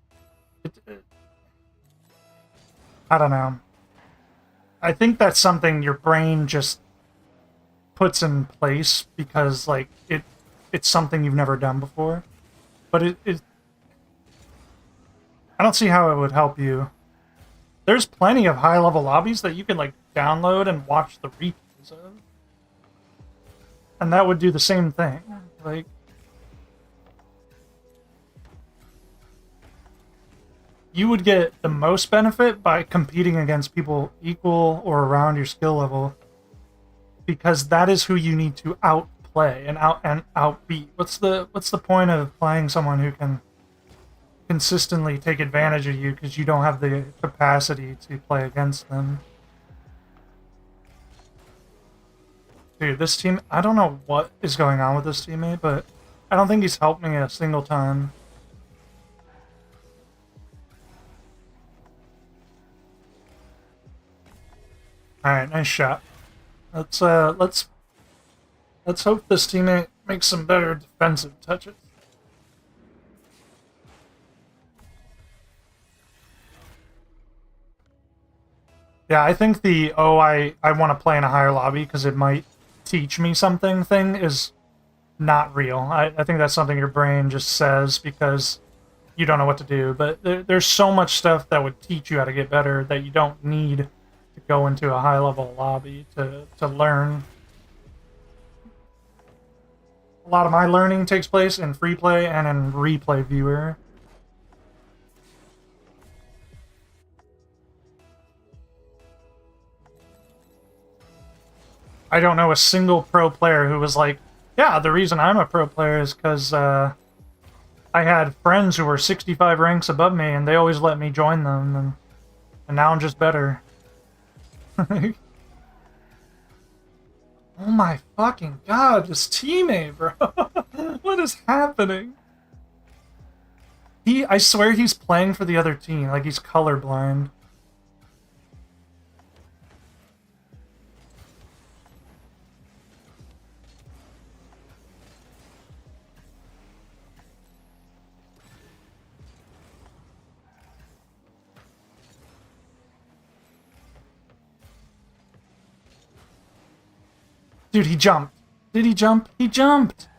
I don't know. I think that's something your brain just puts in place because like it's something you've never done before. But it I don't see how it would help you. There's plenty of high level lobbies that you can like download and watch the replays of. And that would do the same thing. Like you would get the most benefit by competing against people equal or around your skill level, because that is who you need to outplay and outbeat. What's the point of playing someone who can consistently take advantage of you because you don't have the capacity to play against them? Dude, this team, I don't know what is going on with this teammate, but I don't think he's helped me a single time. Alright, nice shot. Let's hope this teammate makes some better defensive touches. Yeah, I think the I want to play in a higher lobby because it might teach me something thing is not real. I think that's something your brain just says because you don't know what to do. But there's so much stuff that would teach you how to get better that you don't need to go into a high-level lobby to learn. A lot of my learning takes place in free play and in replay viewer. I don't know a single pro player who was like, yeah, the reason I'm a pro player is because I had friends who were 65 ranks above me and they always let me join them, and now I'm just better. Oh my fucking god, this teammate, bro. What is happening? I swear he's playing for the other team, like he's colorblind. Dude, he jumped. Did he jump? He jumped!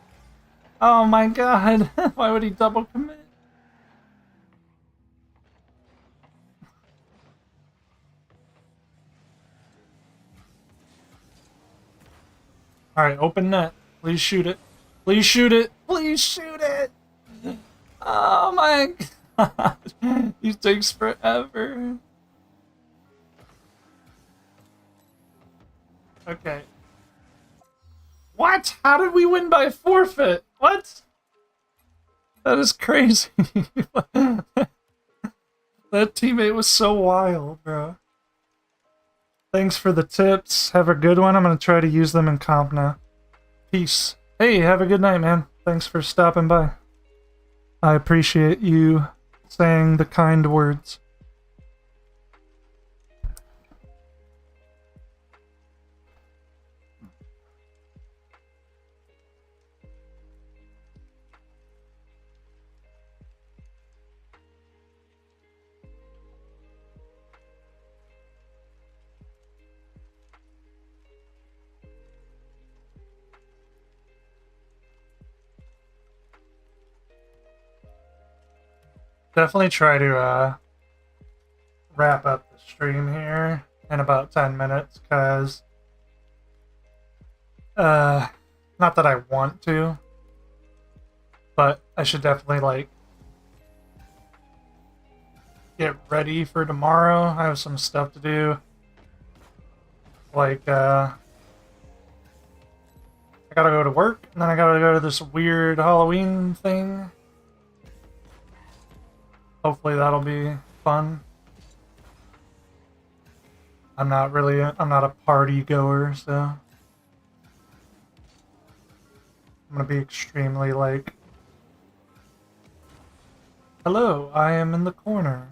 Oh my god. Why would he double commit? Alright, open net. Please shoot it. Please shoot it. Please shoot it! Oh my god. He takes forever. Okay. What? How did we win by forfeit? What? That is crazy. That teammate was so wild, bro. Thanks for the tips. Have a good one. I'm going to try to use them in comp now. Peace. Hey, have a good night, man. Thanks for stopping by. I appreciate you saying the kind words. Definitely try to wrap up the stream here in about 10 minutes, because not that I want to, but I should definitely like get ready for tomorrow. I have some stuff to do, like I gotta go to work, and then I gotta go to this weird Halloween thing. Hopefully that'll be fun. I'm not a party goer, so I'm gonna be extremely like, hello, I am in the corner.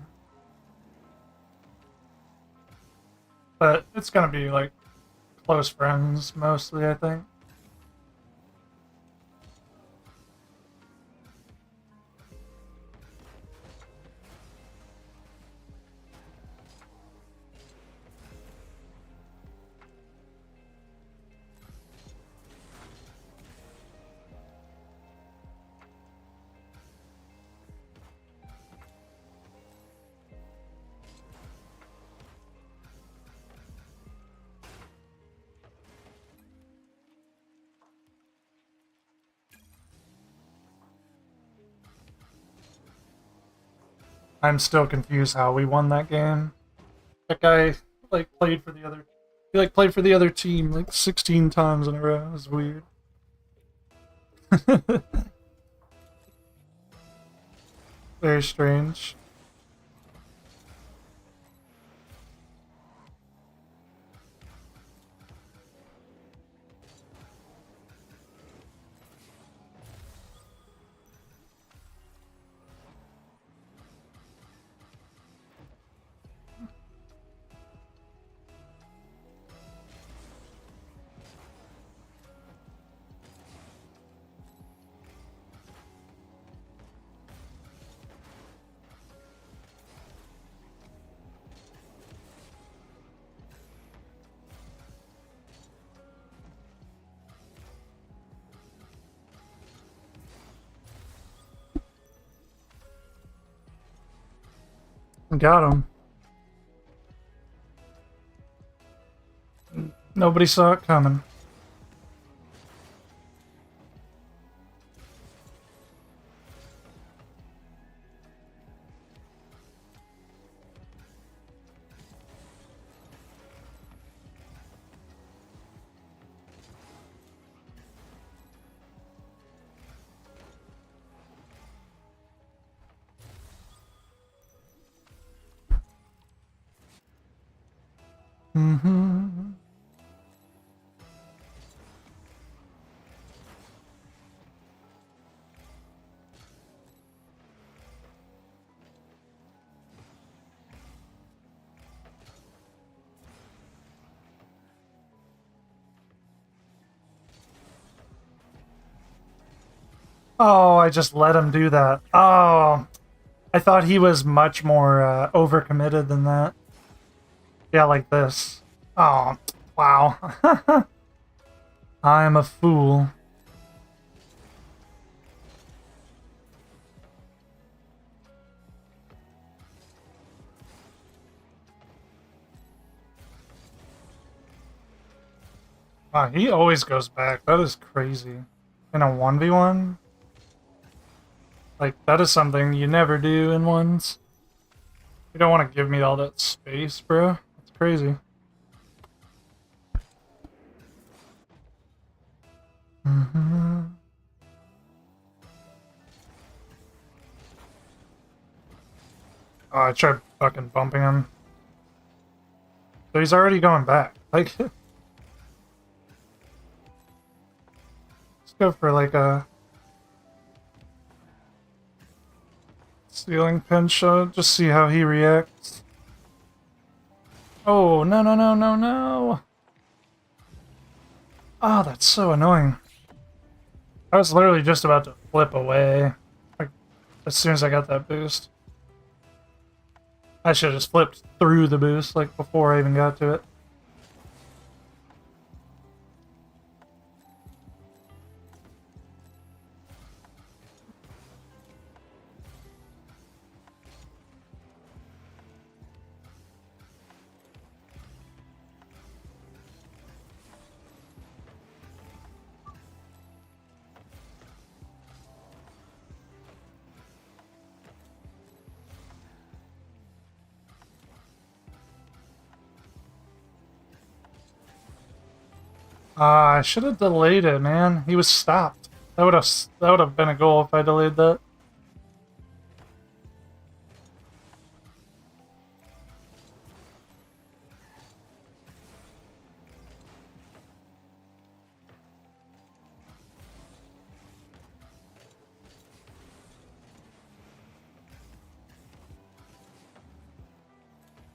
But it's gonna be like close friends mostly, I think. I'm still confused how we won that game. That guy like played for the other he like played for the other team like 16 times in a row. It was weird. Very strange. Got him. Nobody saw it coming. Mm-hmm. Oh, I just let him do that. Oh, I thought he was much more overcommitted than that. Yeah, like this. Oh, wow. I am a fool. Wow, he always goes back. That is crazy. In a 1v1? Like, that is something you never do in ones. You don't want to give me all that space, bro. That's crazy. Mm-hmm. Oh, I tried fucking bumping him. So he's already going back. Like, let's go for like a... Stealing pinch shot, just see how he reacts. Oh, no, no, no, no, no! Oh, that's so annoying. I was literally just about to flip away, like, as soon as I got that boost. I should have just flipped through the boost, like, before I even got to it. Ah, I should have delayed it, man. He was stopped. That would have been a goal if I delayed that.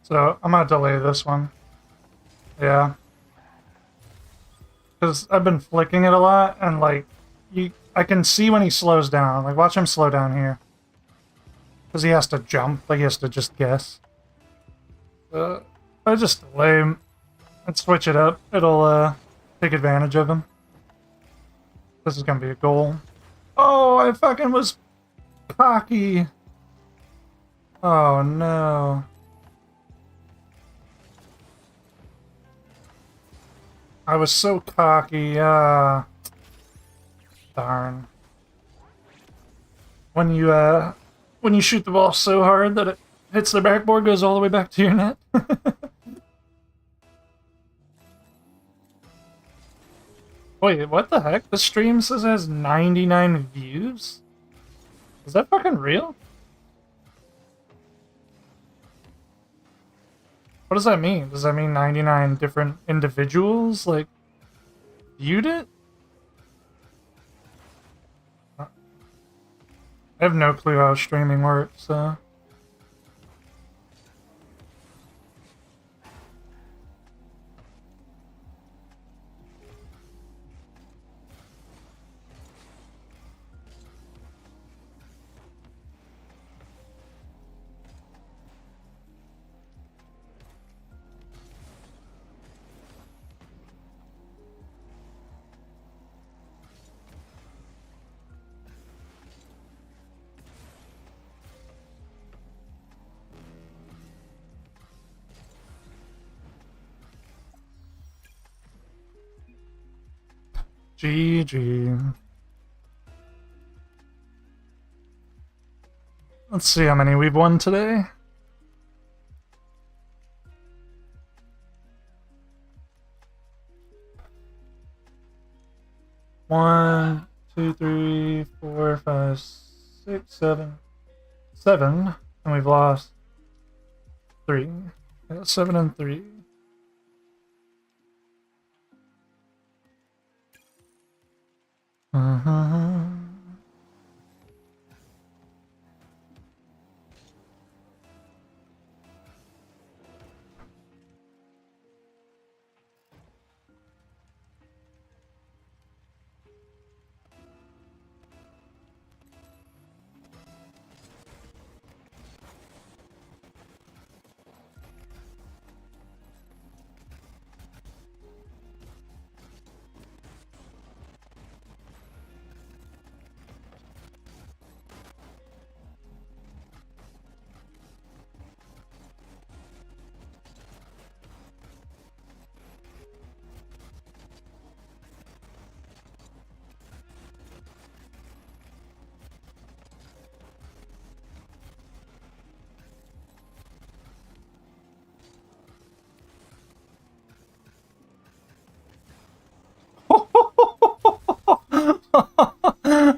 So I'm gonna delay this one. Yeah. Because I've been flicking it a lot, and like, I can see when he slows down. Like, watch him slow down here. Because he has to jump, like he has to just guess. I just delay him and switch it up. It'll take advantage of him. This is gonna be a goal. Oh, I fucking was cocky. Oh no. I was so cocky. Darn. When you shoot the ball so hard that it hits the backboard, goes all the way back to your net. Wait, what the heck? The stream says it has 99 views? Is that fucking real? What does that mean? Does that mean 99 different individuals, like, viewed it? I have no clue how streaming works, so... GG. Let's see how many we've won today. One, two, three, four, five, six, seven. Seven, and we've lost three. I got 7 and 3.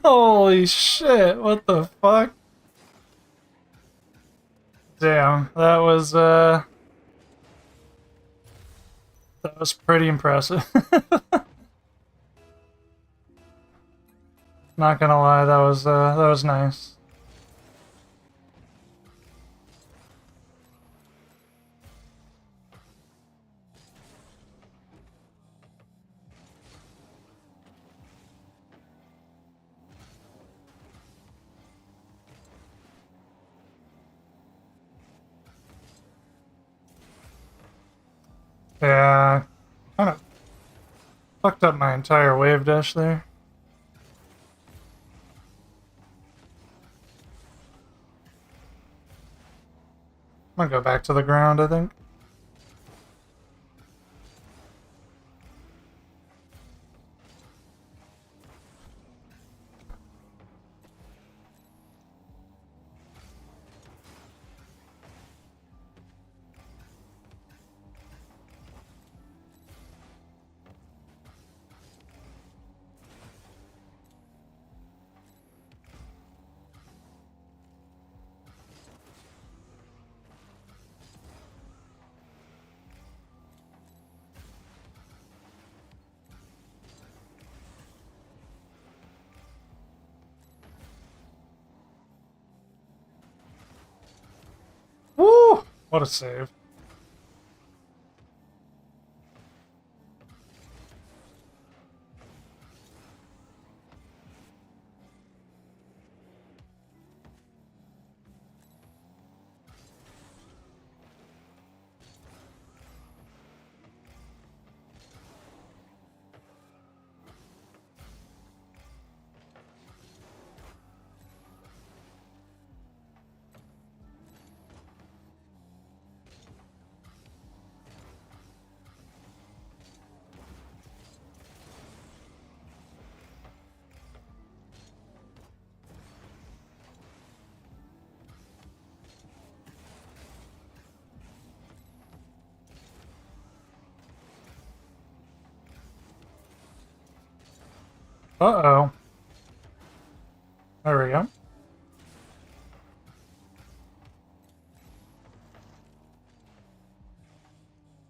Holy shit, what the fuck? Damn, that was pretty impressive. Not gonna lie, that was nice. Yeah, kind of fucked up my entire wave dash there. I'm gonna go back to the ground, I think. Woo! What a save. Uh-oh. There we go.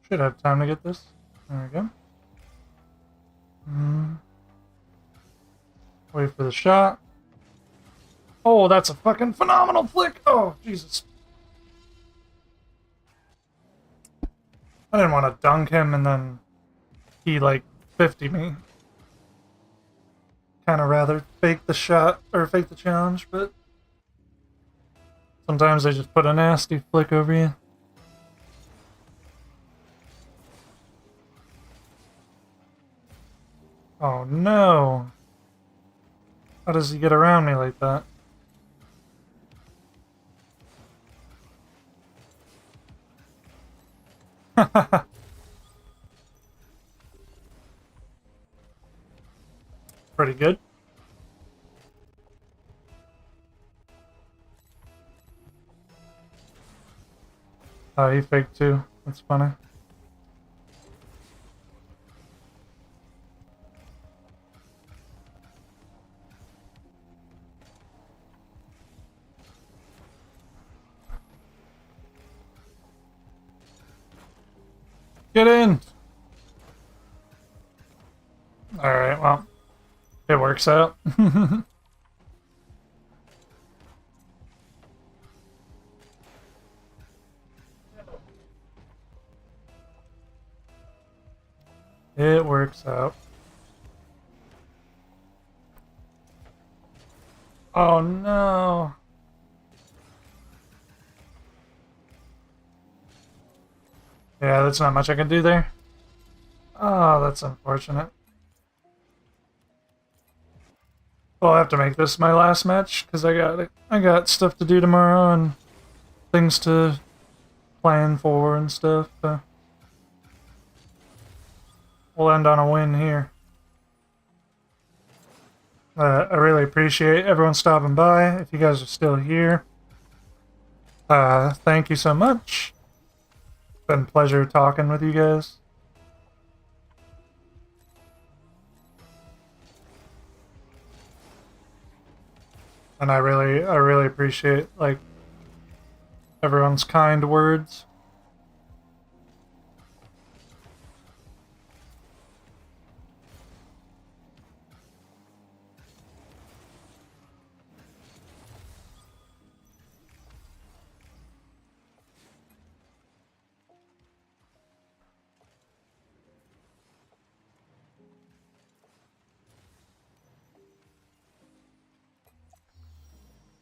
Should have time to get this. There we go. Wait for the shot. Oh, that's a fucking phenomenal flick! Oh, Jesus. I didn't want to dunk him and then he, like, 50 me. Kind of rather fake the shot, or fake the challenge, but sometimes they just put a nasty flick over you. Oh no! How does he get around me like that? Pretty good. Oh, he faked too. That's funny. Get in! Alright, well, it works out. It works out. Oh no! Yeah, that's not much I can do there. Oh, that's unfortunate. Well, I'll have to make this my last match because I got stuff to do tomorrow and things to plan for and stuff. So we'll end on a win here. I really appreciate everyone stopping by. If you guys are still here, thank you so much. It's been a pleasure talking with you guys. And I really appreciate, like, everyone's kind words.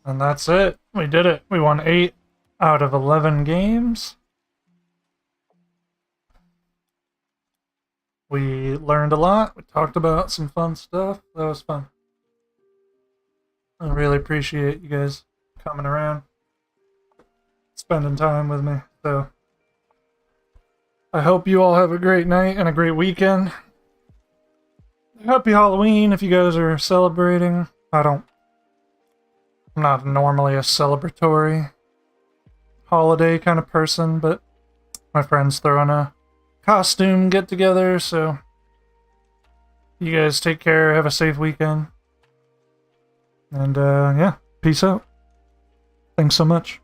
And that's it. We did it. We won 8 out of 11 games. We learned a lot. We talked about some fun stuff. That was fun. I really appreciate you guys coming around, spending time with me. So I hope you all have a great night and a great weekend. Happy Halloween if you guys are celebrating. I'm not normally a celebratory holiday kind of person, but my friends throwing a costume get together, so you guys take care, have a safe weekend. And yeah, peace out. Thanks so much.